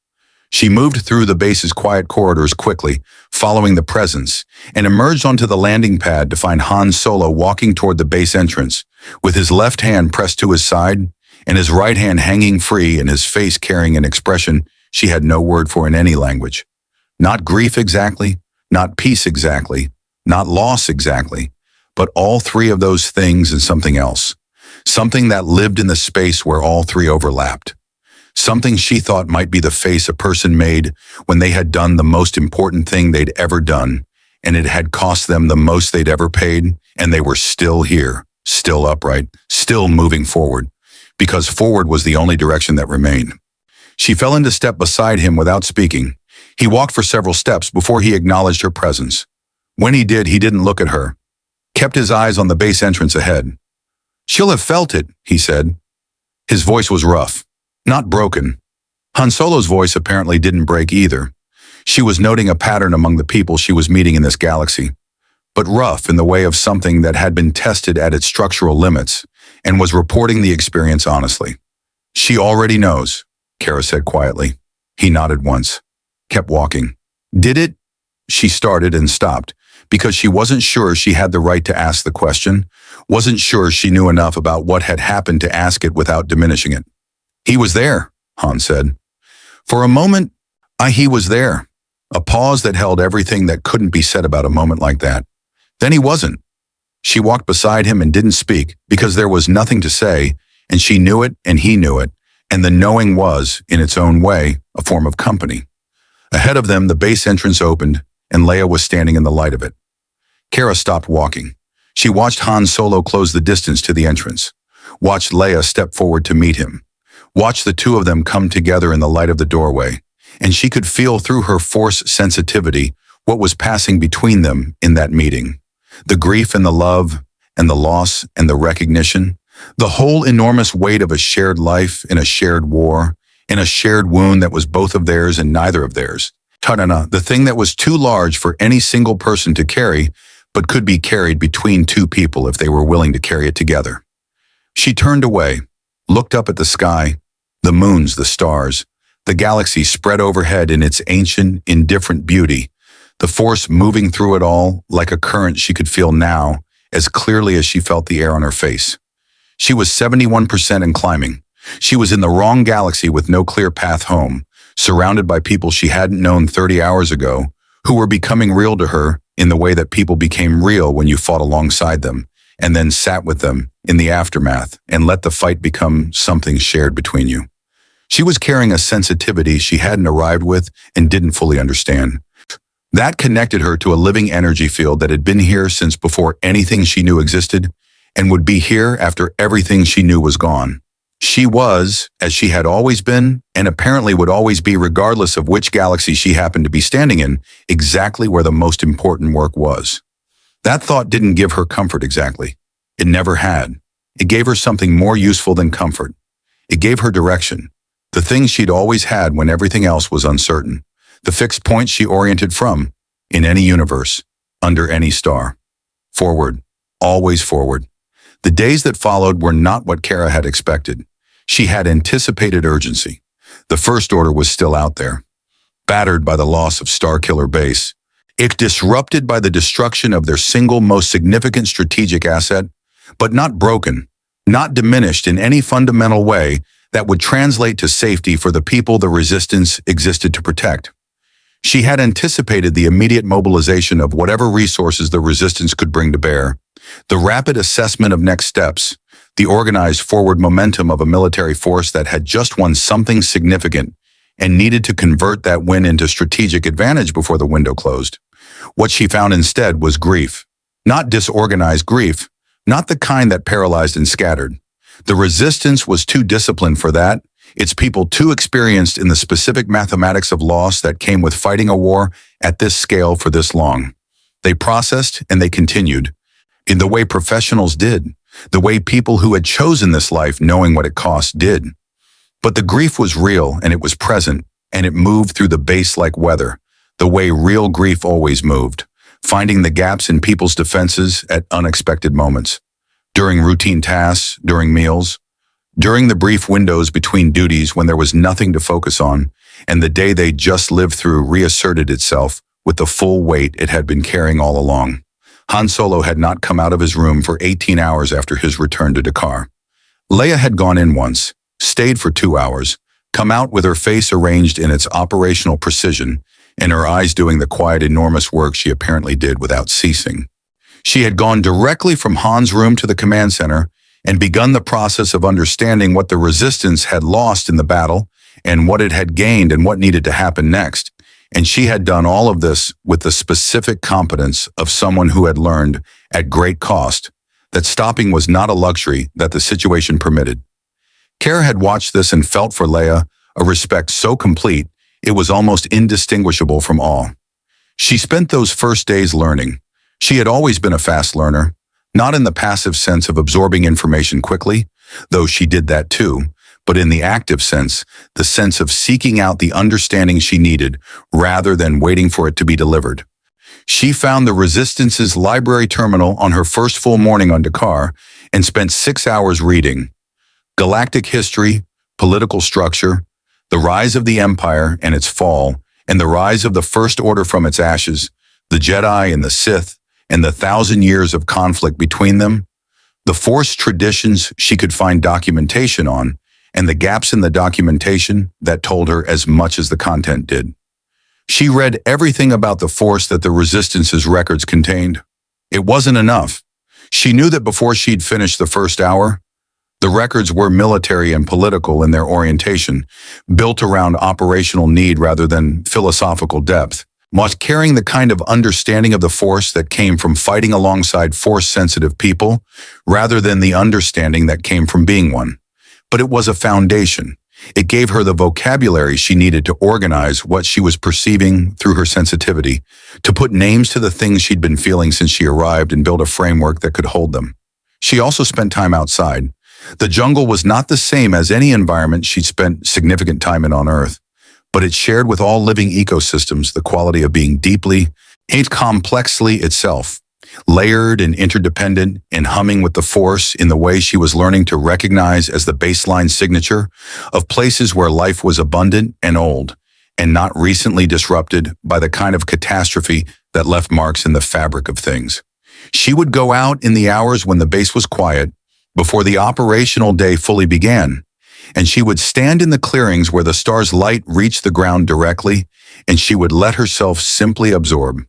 She moved through the base's quiet corridors quickly, following the presence, and emerged onto the landing pad to find Han Solo walking toward the base entrance, with his left hand pressed to his side and his right hand hanging free and his face carrying an expression she had no word for in any language. Not grief exactly, not peace exactly, not loss exactly, but all three of those things and something else. Something that lived in the space where all three overlapped. Something she thought might be the face a person made when they had done the most important thing they'd ever done, and it had cost them the most they'd ever paid, and they were still here, still upright, still moving forward, because forward was the only direction that remained. She fell into step beside him without speaking. He walked for several steps before he acknowledged her presence. When he did, he didn't look at her, kept his eyes on the base entrance ahead. "She'll have felt it," he said. His voice was rough, not broken. Han Solo's voice apparently didn't break either. She was noting a pattern among the people she was meeting in this galaxy, but rough in the way of something that had been tested at its structural limits and was reporting the experience honestly. "She already knows," Kara said quietly. He nodded once, kept walking. "Did it?" She started and stopped, because she wasn't sure she had the right to ask the question, wasn't sure she knew enough about what had happened to ask it without diminishing it. "He was there," Han said. For a moment, he was there. A pause that held everything that couldn't be said about a moment like that. Then he wasn't. She walked beside him and didn't speak because there was nothing to say, and she knew it and he knew it, and the knowing was, in its own way, a form of company. Ahead of them, the base entrance opened, and Leia was standing in the light of it. Kara stopped walking. She watched Han Solo close the distance to the entrance, watched Leia step forward to meet him, watched the two of them come together in the light of the doorway, and she could feel through her Force sensitivity what was passing between them in that meeting. The grief and the love, and the loss and the recognition, the whole enormous weight of a shared life in a shared war, in a shared wound that was both of theirs and neither of theirs. Tarana, the thing that was too large for any single person to carry, but could be carried between two people if they were willing to carry it together. She turned away, looked up at the sky, the moons, the stars, the galaxy spread overhead in its ancient, indifferent beauty, the Force moving through it all like a current she could feel now as clearly as she felt the air on her face. She was 71% and climbing. She was in the wrong galaxy with no clear path home, surrounded by people she hadn't known 30 hours ago, who were becoming real to her in the way that people became real when you fought alongside them, and then sat with them in the aftermath and let the fight become something shared between you. She was carrying a sensitivity she hadn't arrived with and didn't fully understand. That connected her to a living energy field that had been here since before anything she knew existed and would be here after everything she knew was gone. She was, as she had always been, and apparently would always be regardless of which galaxy she happened to be standing in, exactly where the most important work was. That thought didn't give her comfort exactly. It never had. It gave her something more useful than comfort. It gave her direction, the thing she'd always had when everything else was uncertain, the fixed point she oriented from, in any universe, under any star. Forward, always forward. The days that followed were not what Kara had expected. She had anticipated urgency. The First Order was still out there, battered by the loss of Starkiller Base, disrupted by the destruction of their single most significant strategic asset, but not broken, not diminished in any fundamental way that would translate to safety for the people the resistance existed to protect. She had anticipated the immediate mobilization of whatever resources the resistance could bring to bear, the rapid assessment of next steps, the organized forward momentum of a military force that had just won something significant and needed to convert that win into strategic advantage before the window closed. What she found instead was grief. Not disorganized grief, not the kind that paralyzed and scattered, The resistance was too disciplined for that. Its people too experienced in the specific mathematics of loss that came with fighting a war at this scale for this long. They processed and they continued, in the way professionals did, the way people who had chosen this life knowing what it cost did. But the grief was real and it was present, and it moved through the base like weather, the way real grief always moved, finding the gaps in people's defenses at unexpected moments. During routine tasks, during meals, during the brief windows between duties when there was nothing to focus on, and the day they just lived through reasserted itself with the full weight it had been carrying all along. Han Solo had not come out of his room for 18 hours after his return to Dakar. Leia had gone in once, stayed for 2 hours, come out with her face arranged in its operational precision, and her eyes doing the quiet, enormous work she apparently did without ceasing. She had gone directly from Han's room to the command center and begun the process of understanding what the resistance had lost in the battle and what it had gained and what needed to happen next. And she had done all of this with the specific competence of someone who had learned, at great cost, that stopping was not a luxury that the situation permitted. Cara had watched this and felt for Leia a respect so complete it was almost indistinguishable from awe. She spent those first days learning. She had always been a fast learner, not in the passive sense of absorbing information quickly, though she did that too, but in the active sense, the sense of seeking out the understanding she needed rather than waiting for it to be delivered. She found the Resistance's library terminal on her first full morning on Dakar and spent 6 hours reading galactic history, political structure, the rise of the Empire and its fall, and the rise of the First Order from its ashes, the Jedi and the Sith, and the 1,000 years of conflict between them, the Force traditions she could find documentation on, and the gaps in the documentation that told her as much as the content did. She read everything about the Force that the Resistance's records contained. It wasn't enough. She knew that before she'd finished the first hour, the records were military and political in their orientation, built around operational need rather than philosophical depth, much carrying the kind of understanding of the Force that came from fighting alongside Force-sensitive people, rather than the understanding that came from being one. But it was a foundation. It gave her the vocabulary she needed to organize what she was perceiving through her sensitivity, to put names to the things she'd been feeling since she arrived and build a framework that could hold them. She also spent time outside. The jungle was not the same as any environment she'd spent significant time in on Earth, but it shared with all living ecosystems the quality of being deeply, complexly itself, layered and interdependent and humming with the Force in the way she was learning to recognize as the baseline signature of places where life was abundant and old, and not recently disrupted by the kind of catastrophe that left marks in the fabric of things. She would go out in the hours when the base was quiet, before the operational day fully began, and she would stand in the clearings where the star's light reached the ground directly, and she would let herself simply absorb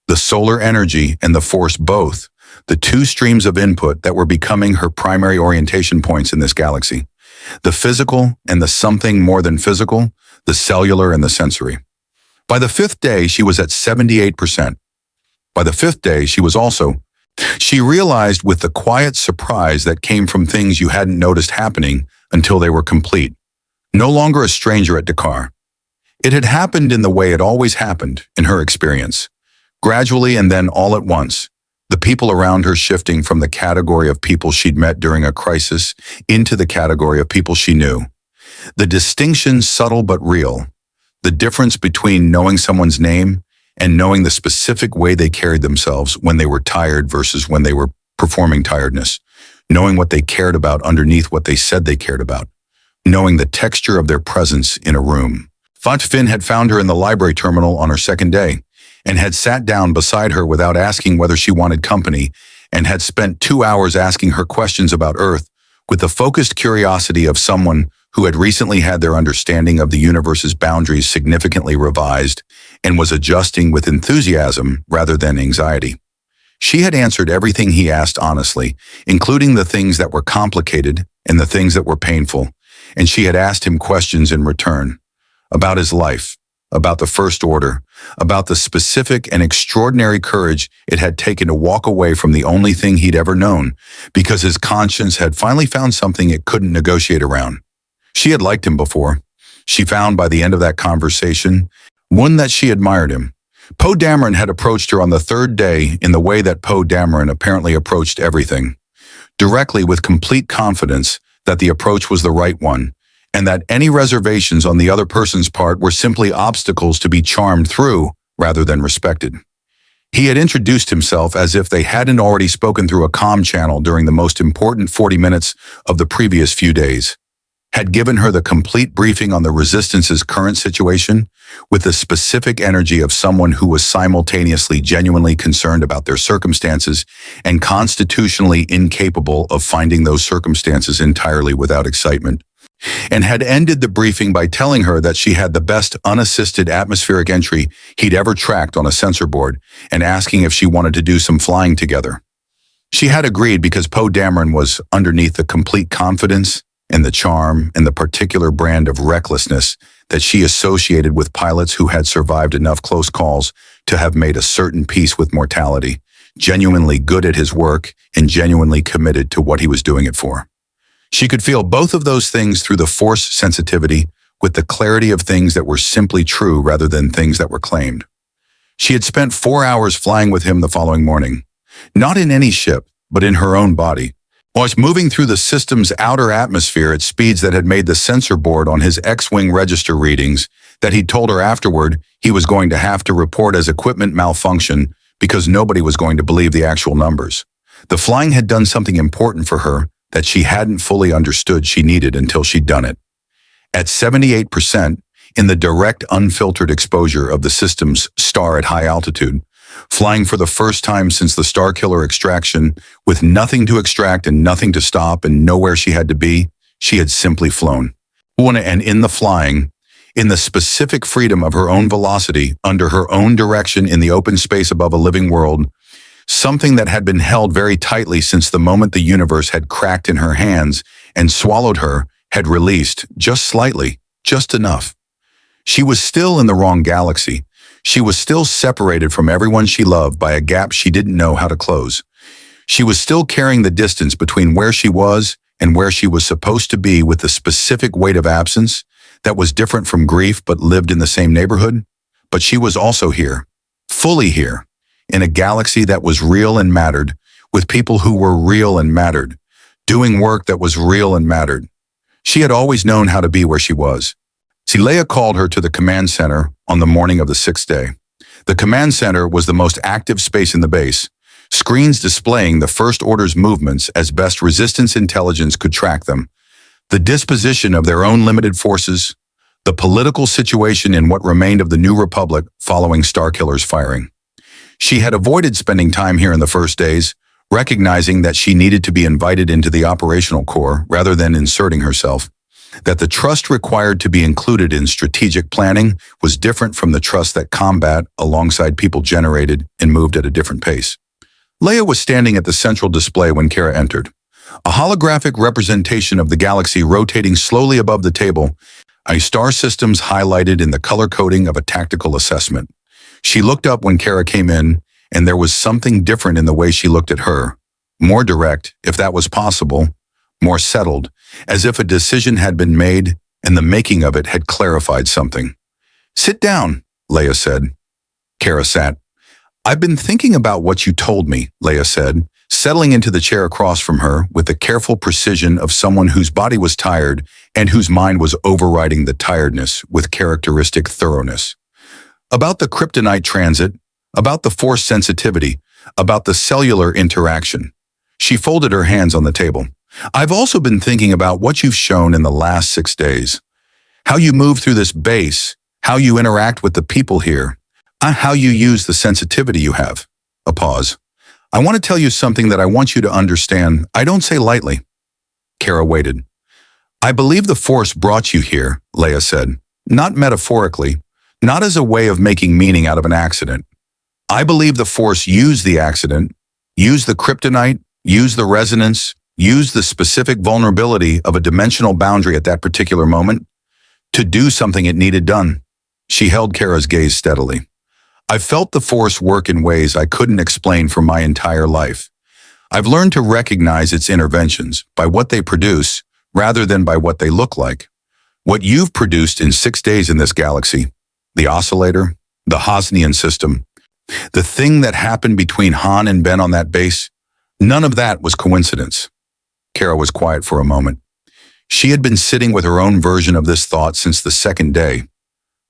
the solar energy and the Force both, the two streams of input that were becoming her primary orientation points in this galaxy, the physical and the something more than physical, the cellular and the sensory. By the 5th day, she was at 78%. By the 5th day, she realized with the quiet surprise that came from things you hadn't noticed happening until they were complete. No longer a stranger at Dakar. It had happened in the way it always happened, in her experience. Gradually and then all at once, the people around her shifting from the category of people she'd met during a crisis into the category of people she knew. The distinction subtle but real. The difference between knowing someone's name and knowing the specific way they carried themselves when they were tired versus when they were performing tiredness. Knowing what they cared about underneath what they said they cared about. Knowing the texture of their presence in a room. Finn had found her in the library terminal on her 2nd day, and had sat down beside her without asking whether she wanted company, and had spent 2 hours asking her questions about Earth with the focused curiosity of someone who had recently had their understanding of the universe's boundaries significantly revised and was adjusting with enthusiasm rather than anxiety. She had answered everything he asked honestly, including the things that were complicated and the things that were painful, and she had asked him questions in return about his life, about the First Order, about the specific and extraordinary courage it had taken to walk away from the only thing he'd ever known, because his conscience had finally found something it couldn't negotiate around. She had liked him before. She found by the end of that conversation, one, that she admired him. Poe Dameron had approached her on the third day in the way that Poe Dameron apparently approached everything, directly, with complete confidence that the approach was the right one, and that any reservations on the other person's part were simply obstacles to be charmed through rather than respected. He had introduced himself as if they hadn't already spoken through a comm channel during the most important 40 minutes of the previous few days, had given her the complete briefing on the Resistance's current situation, with the specific energy of someone who was simultaneously genuinely concerned about their circumstances and constitutionally incapable of finding those circumstances entirely without excitement, and had ended the briefing by telling her that she had the best unassisted atmospheric entry he'd ever tracked on a sensor board, and asking if she wanted to do some flying together. She had agreed because Poe Dameron was underneath the complete confidence and the charm and the particular brand of recklessness that she associated with pilots who had survived enough close calls to have made a certain peace with mortality, genuinely good at his work and genuinely committed to what he was doing it for. She could feel both of those things through the Force sensitivity, with the clarity of things that were simply true rather than things that were claimed. She had spent 4 hours flying with him the following morning, not in any ship, but in her own body, whilst moving through the system's outer atmosphere at speeds that had made the sensor board on his X-Wing register readings that he'd told her afterward he was going to have to report as equipment malfunction because nobody was going to believe the actual numbers. The flying had done something important for her that she hadn't fully understood she needed until she'd done it. At 78%, in the direct unfiltered exposure of the system's star at high altitude, flying for the first time since the Starkiller extraction, with nothing to extract and nothing to stop and nowhere she had to be, she had simply flown. And in the flying, in the specific freedom of her own velocity, under her own direction in the open space above a living world, something that had been held very tightly since the moment the universe had cracked in her hands and swallowed her, had released, just slightly, just enough. She was still in the wrong galaxy. She was still separated from everyone she loved by a gap she didn't know how to close. She was still carrying the distance between where she was and where she was supposed to be, with the specific weight of absence that was different from grief but lived in the same neighborhood. But she was also here, fully here, in a galaxy that was real and mattered, with people who were real and mattered, doing work that was real and mattered. She had always known how to be where she was. See, Leia called her to the command center on the morning of the 6th day. The command center was the most active space in the base, screens displaying the First Order's movements as best Resistance intelligence could track them, the disposition of their own limited forces, the political situation in what remained of the New Republic following Starkiller's firing. She had avoided spending time here in the first days, recognizing that she needed to be invited into the operational core rather than inserting herself, that the trust required to be included in strategic planning was different from the trust that combat alongside people generated and moved at a different pace. Leia was standing at the central display when Kara entered, a holographic representation of the galaxy rotating slowly above the table, a star systems highlighted in the color coding of a tactical assessment. She looked up when Kara came in, and there was something different in the way she looked at her, more direct, if that was possible, more settled, as if a decision had been made and the making of it had clarified something. "Sit down," Leia said. Kara sat. "I've been thinking about what you told me," Leia said, settling into the chair across from her with the careful precision of someone whose body was tired and whose mind was overriding the tiredness with characteristic thoroughness. "About the kryptonite transit, about the Force sensitivity, about the cellular interaction." She folded her hands on the table. "I've also been thinking about what you've shown in the last 6 days. How you move through this base, how you interact with the people here, how you use the sensitivity you have." A pause. "I want to tell you something that I want you to understand. I don't say lightly." Kara waited. "I believe the Force brought you here," Leia said. "Not metaphorically, not as a way of making meaning out of an accident. I believe the Force used the accident, used the kryptonite, used the resonance, used the specific vulnerability of a dimensional boundary at that particular moment to do something it needed done. She held Kara's gaze steadily. I've felt the Force work in ways I couldn't explain for my entire life. I've learned to recognize its interventions by what they produce rather than by what they look like. What you've produced in 6 days in this galaxy, the oscillator, the Hosnian system, the thing that happened between Han and Ben on that base, none of that was coincidence. Kara was quiet for a moment. She had been sitting with her own version of this thought since the second day.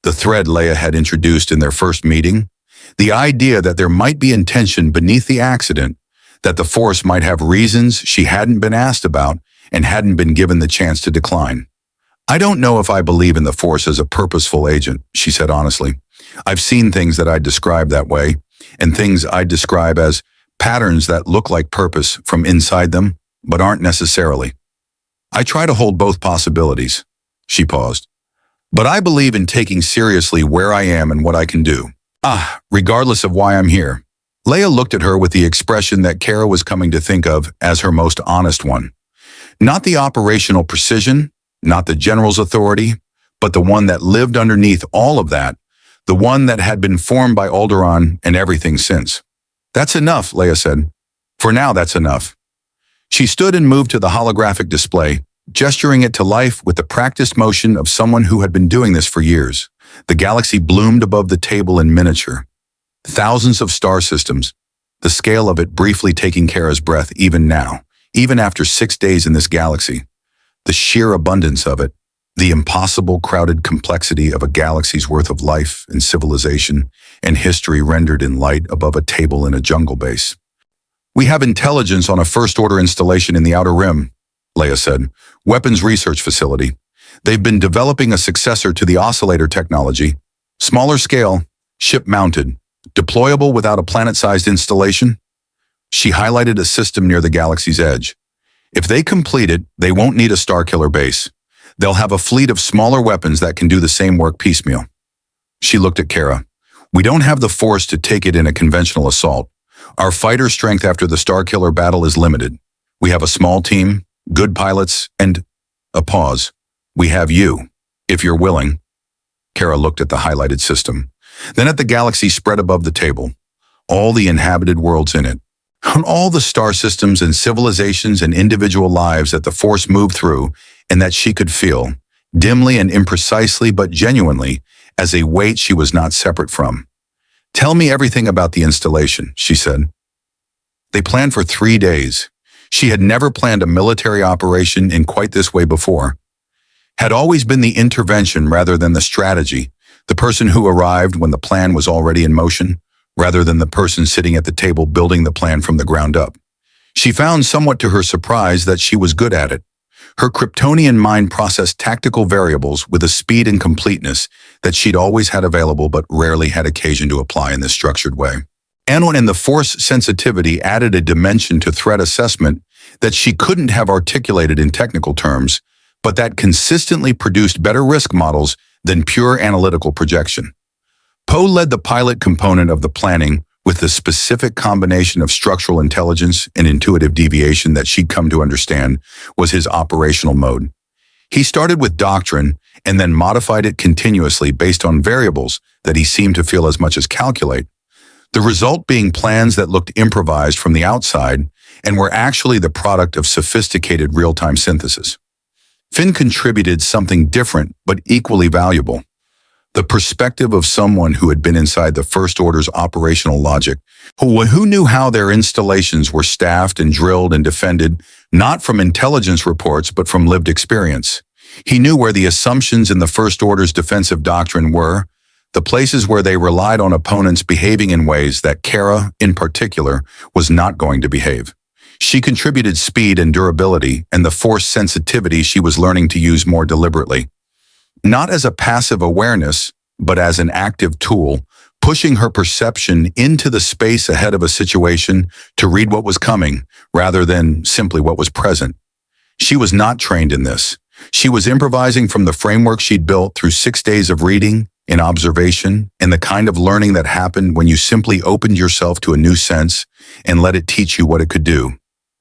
The thread Leia had introduced in their first meeting, the idea that there might be intention beneath the accident, that the Force might have reasons she hadn't been asked about and hadn't been given the chance to decline. I don't know if I believe in the Force as a purposeful agent, she said honestly. I've seen things that I'd describe that way, and things I'd describe as patterns that look like purpose from inside them, but aren't necessarily. I try to hold both possibilities. She paused. But I believe in taking seriously where I am and what I can do. Regardless of why I'm here. Leia looked at her with the expression that Kara was coming to think of as her most honest one. Not the operational precision, not the general's authority, but the one that lived underneath all of that, the one that had been formed by Alderaan and everything since. That's enough, Leia said. For now, that's enough. She stood and moved to the holographic display, gesturing it to life with the practiced motion of someone who had been doing this for years. The galaxy bloomed above the table in miniature. Thousands of star systems, the scale of it briefly taking Kara's breath even now, even after 6 days in this galaxy. The sheer abundance of it, the impossible crowded complexity of a galaxy's worth of life and civilization and history rendered in light above a table in a jungle base. We have intelligence on a first-order installation in the Outer Rim, Leia said. Weapons research facility. They've been developing a successor to the oscillator technology. Smaller scale, ship-mounted, deployable without a planet-sized installation. She highlighted a system near the galaxy's edge. If they complete it, they won't need a Starkiller Base. They'll have a fleet of smaller weapons that can do the same work piecemeal. She looked at Kara. We don't have the Force to take it in a conventional assault. Our fighter strength after the Starkiller battle is limited. We have a small team, good pilots, and... A pause. We have you, if you're willing. Kara looked at the highlighted system, then at the galaxy spread above the table, all the inhabited worlds in it, on all the star systems and civilizations and individual lives that the Force moved through and that she could feel, dimly and imprecisely but genuinely, as a weight she was not separate from. Tell me everything about the installation, she said. They planned for 3 days. She had never planned a military operation in quite this way before. Had always been the intervention rather than the strategy, the person who arrived when the plan was already in motion, rather than the person sitting at the table building the plan from the ground up. She found somewhat to her surprise that she was good at it. Her Kryptonian mind processed tactical variables with a speed and completeness that she'd always had available but rarely had occasion to apply in this structured way. And the Force sensitivity added a dimension to threat assessment that she couldn't have articulated in technical terms, but that consistently produced better risk models than pure analytical projection. Poe led the pilot component of the planning with the specific combination of structural intelligence and intuitive deviation that she'd come to understand was his operational mode. He started with doctrine and then modified it continuously based on variables that he seemed to feel as much as calculate, the result being plans that looked improvised from the outside and were actually the product of sophisticated real-time synthesis. Finn contributed something different but equally valuable. The perspective of someone who had been inside the First Order's operational logic, who knew how their installations were staffed and drilled and defended, not from intelligence reports but from lived experience. He knew where the assumptions in the First Order's defensive doctrine were, the places where they relied on opponents behaving in ways that Kara, in particular, was not going to behave. She contributed speed and durability and the Force sensitivity she was learning to use more deliberately. Not as a passive awareness, but as an active tool, pushing her perception into the space ahead of a situation to read what was coming, rather than simply what was present. She was not trained in this. She was improvising from the framework she'd built through 6 days of reading, in observation, and the kind of learning that happened when you simply opened yourself to a new sense and let it teach you what it could do.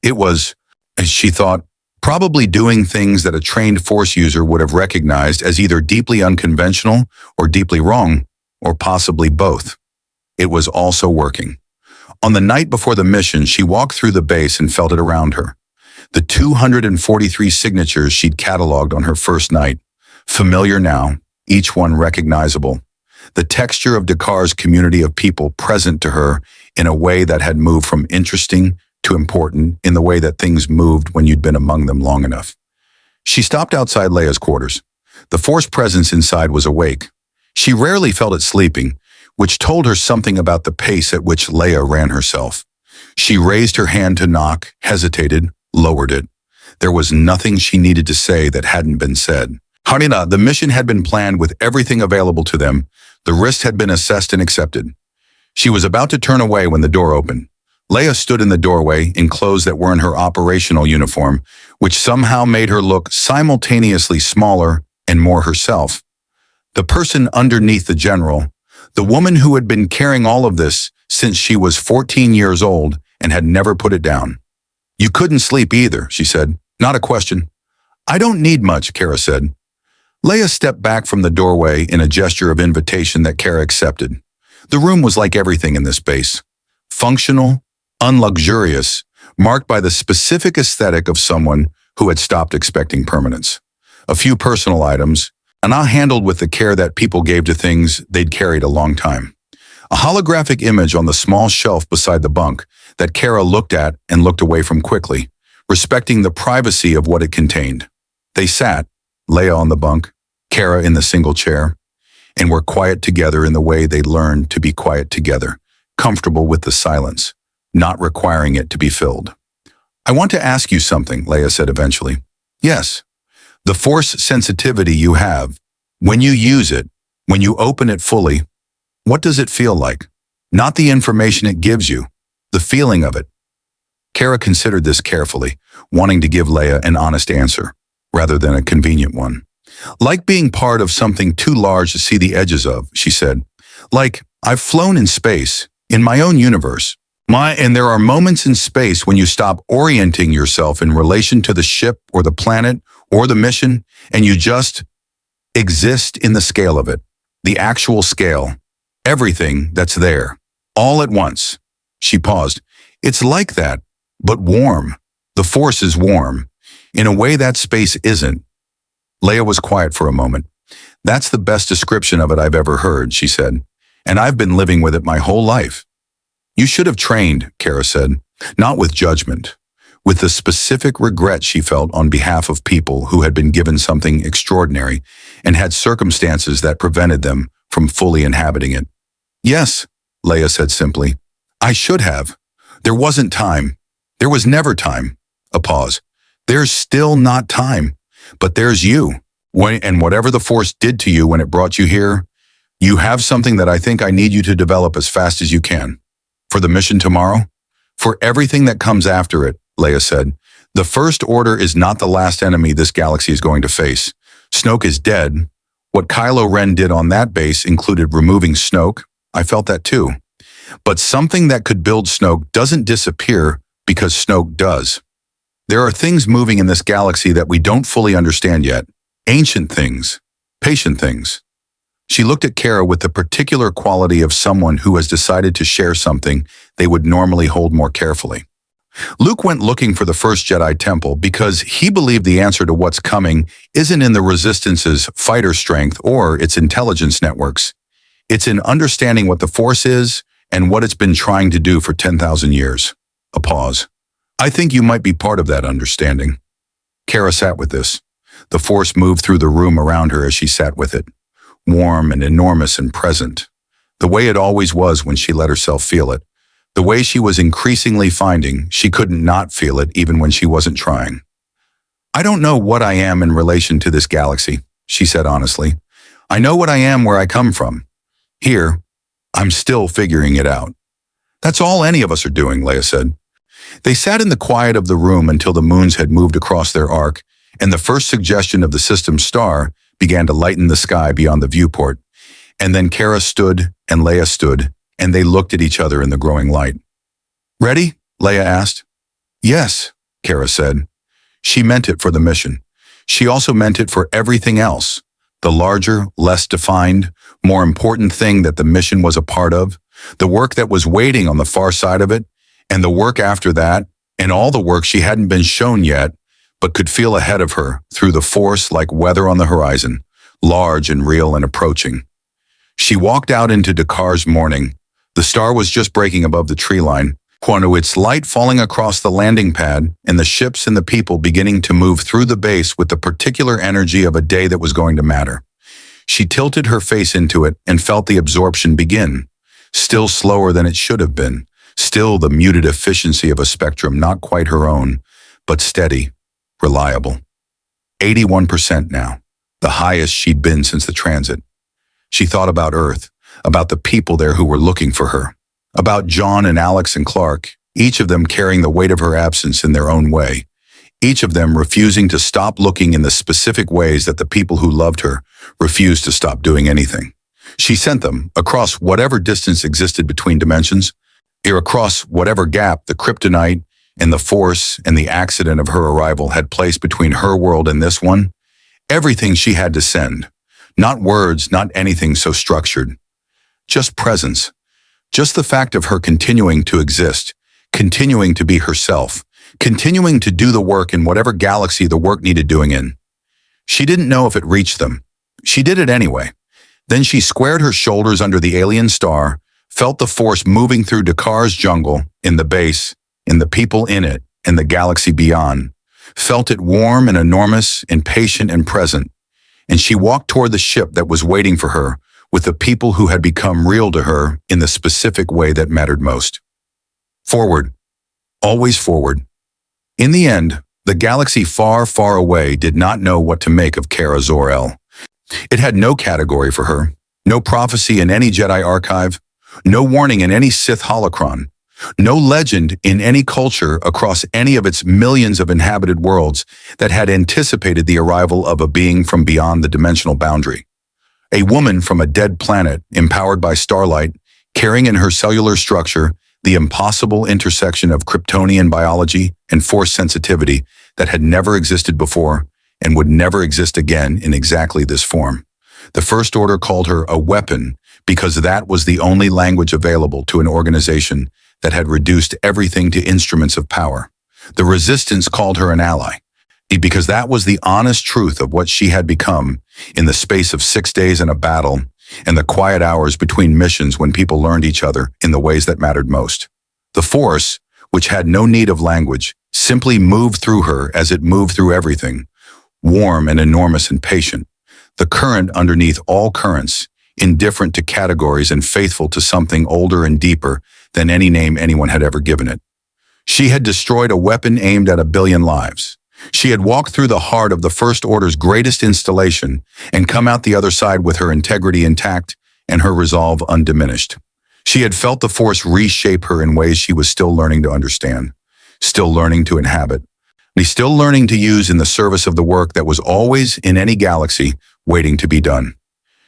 It was, as she thought, probably doing things that a trained Force user would have recognized as either deeply unconventional or deeply wrong, or possibly both. It was also working. On the night before the mission, she walked through the base and felt it around her. The 243 signatures she'd cataloged on her first night, familiar now, each one recognizable. The texture of Dakar's community of people present to her in a way that had moved from interesting to important in the way that things moved when you'd been among them long enough. She stopped outside Leia's quarters. The Force presence inside was awake. She rarely felt it sleeping, which told her something about the pace at which Leia ran herself. She raised her hand to knock, hesitated, lowered it. There was nothing she needed to say that hadn't been said. Harina, the mission had been planned with everything available to them. The risk had been assessed and accepted. She was about to turn away when the door opened. Leia stood in the doorway in clothes that weren't her operational uniform, which somehow made her look simultaneously smaller and more herself. The person underneath the general, the woman who had been carrying all of this since she was 14 years old and had never put it down. You couldn't sleep either, she said. Not a question. I don't need much, Kara said. Leia stepped back from the doorway in a gesture of invitation that Kara accepted. The room was like everything in this base. Functional, unluxurious, marked by the specific aesthetic of someone who had stopped expecting permanence. A few personal items, and all handled with the care that people gave to things they'd carried a long time. A holographic image on the small shelf beside the bunk that Kara looked at and looked away from quickly, respecting the privacy of what it contained. They sat, Leia on the bunk, Kara in the single chair, and were quiet together in the way they learned to be quiet together, comfortable with the silence, not requiring it to be filled. I want to ask you something, Leia said eventually. Yes. The Force sensitivity you have, when you use it, when you open it fully, what does it feel like? Not the information it gives you, the feeling of it. Kara considered this carefully, wanting to give Leia an honest answer, rather than a convenient one. Like being part of something too large to see the edges of, she said. Like, I've flown in space, in my own universe. And there are moments in space when you stop orienting yourself in relation to the ship or the planet or the mission, and you just exist in the scale of it, the actual scale, everything that's there, all at once. She paused. It's like that, but warm. The Force is warm, in a way that space isn't. Leia was quiet for a moment. That's the best description of it I've ever heard, she said, and I've been living with it my whole life. You should have trained, Kara said, not with judgment, with the specific regret she felt on behalf of people who had been given something extraordinary and had circumstances that prevented them from fully inhabiting it. Yes, Leia said simply. I should have. There wasn't time. There was never time. A pause. There's still not time, but there's you. And whatever the Force did to you when it brought you here, you have something that I think I need you to develop as fast as you can. For the mission tomorrow? For everything that comes after it, Leia said. The First Order is not the last enemy this galaxy is going to face. Snoke is dead. What Kylo Ren did on that base included removing Snoke. I felt that too. But something that could build Snoke doesn't disappear because Snoke does. There are things moving in this galaxy that we don't fully understand yet. Ancient things. Patient things. She looked at Kara with the particular quality of someone who has decided to share something they would normally hold more carefully. Luke went looking for the first Jedi Temple because he believed the answer to what's coming isn't in the Resistance's fighter strength or its intelligence networks. It's in understanding what the Force is and what it's been trying to do for 10,000 years. A pause. I think you might be part of that understanding. Kara sat with this. The Force moved through the room around her as she sat with it. Warm and enormous and present, the way it always was when she let herself feel it, the way she was increasingly finding she couldn't not feel it even when she wasn't trying. I don't know what I am in relation to this galaxy, she said honestly. I know what I am where I come from. Here, I'm still figuring it out. That's all any of us are doing, Leia said. They sat in the quiet of the room until the moons had moved across their arc, and the first suggestion of the system's star began to lighten the sky beyond the viewport. And then Kara stood and Leia stood, and they looked at each other in the growing light. Ready? Leia asked. Yes, Kara said. She meant it for the mission. She also meant it for everything else. The larger, less defined, more important thing that the mission was a part of, the work that was waiting on the far side of it, and the work after that, and all the work she hadn't been shown yet, but could feel ahead of her through the force like weather on the horizon, large and real and approaching. She walked out into Dakar's morning. The star was just breaking above the tree line, when its light falling across the landing pad and the ships and the people beginning to move through the base with the particular energy of a day that was going to matter. She tilted her face into it and felt the absorption begin, still slower than it should have been, still the muted efficiency of a spectrum not quite her own, but steady, reliable. 81% now, the highest she'd been since the transit. She thought about Earth, about the people there who were looking for her, about John and Alex and Clark, each of them carrying the weight of her absence in their own way, each of them refusing to stop looking in the specific ways that the people who loved her refused to stop doing anything. She sent them across whatever distance existed between dimensions, or across whatever gap the kryptonite and the force and the accident of her arrival had placed between her world and this one. Everything she had to send. Not words, not anything so structured. Just presence. Just the fact of her continuing to exist, continuing to be herself, continuing to do the work in whatever galaxy the work needed doing in. She didn't know if it reached them. She did it anyway. Then she squared her shoulders under the alien star, felt the force moving through Dakar's jungle, in the base, in the people in it, and the galaxy beyond. Felt it warm and enormous and patient and present. And she walked toward the ship that was waiting for her, with the people who had become real to her in the specific way that mattered most. Forward. Always forward. In the end, the galaxy far, far away did not know what to make of Kara Zor-El. It had no category for her, no prophecy in any Jedi archive, no warning in any Sith holocron, no legend in any culture across any of its millions of inhabited worlds that had anticipated the arrival of a being from beyond the dimensional boundary. A woman from a dead planet, empowered by starlight, carrying in her cellular structure the impossible intersection of Kryptonian biology and force sensitivity that had never existed before and would never exist again in exactly this form. The First Order called her a weapon because that was the only language available to an organization that had reduced everything to instruments of power. The Resistance called her an ally, because that was the honest truth of what she had become in the space of 6 days in a battle and the quiet hours between missions when people learned each other in the ways that mattered most. The Force, which had no need of language, simply moved through her as it moved through everything, warm and enormous and patient, the current underneath all currents, indifferent to categories and faithful to something older and deeper than any name anyone had ever given it. She had destroyed a weapon aimed at 1 billion lives. She had walked through the heart of the First Order's greatest installation and come out the other side with her integrity intact and her resolve undiminished. She had felt the Force reshape her in ways she was still learning to understand, still learning to inhabit, and still learning to use in the service of the work that was always in any galaxy waiting to be done.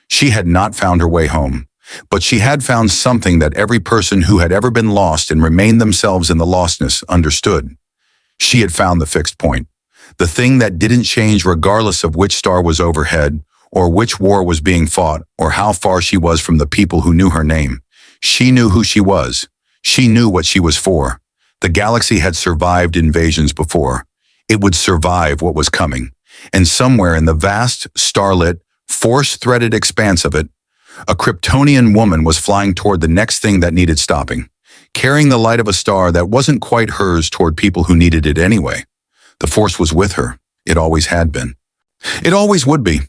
She had not found her way home, but she had found something that every person who had ever been lost and remained themselves in the lostness understood. She had found the fixed point, the thing that didn't change regardless of which star was overhead, or which war was being fought, or how far she was from the people who knew her name. She knew who she was. She knew what she was for. The galaxy had survived invasions before. It would survive what was coming. And somewhere in the vast, starlit, force-threaded expanse of it, a Kryptonian woman was flying toward the next thing that needed stopping, carrying the light of a star that wasn't quite hers toward people who needed it anyway. The Force was with her. It always had been. It always would be.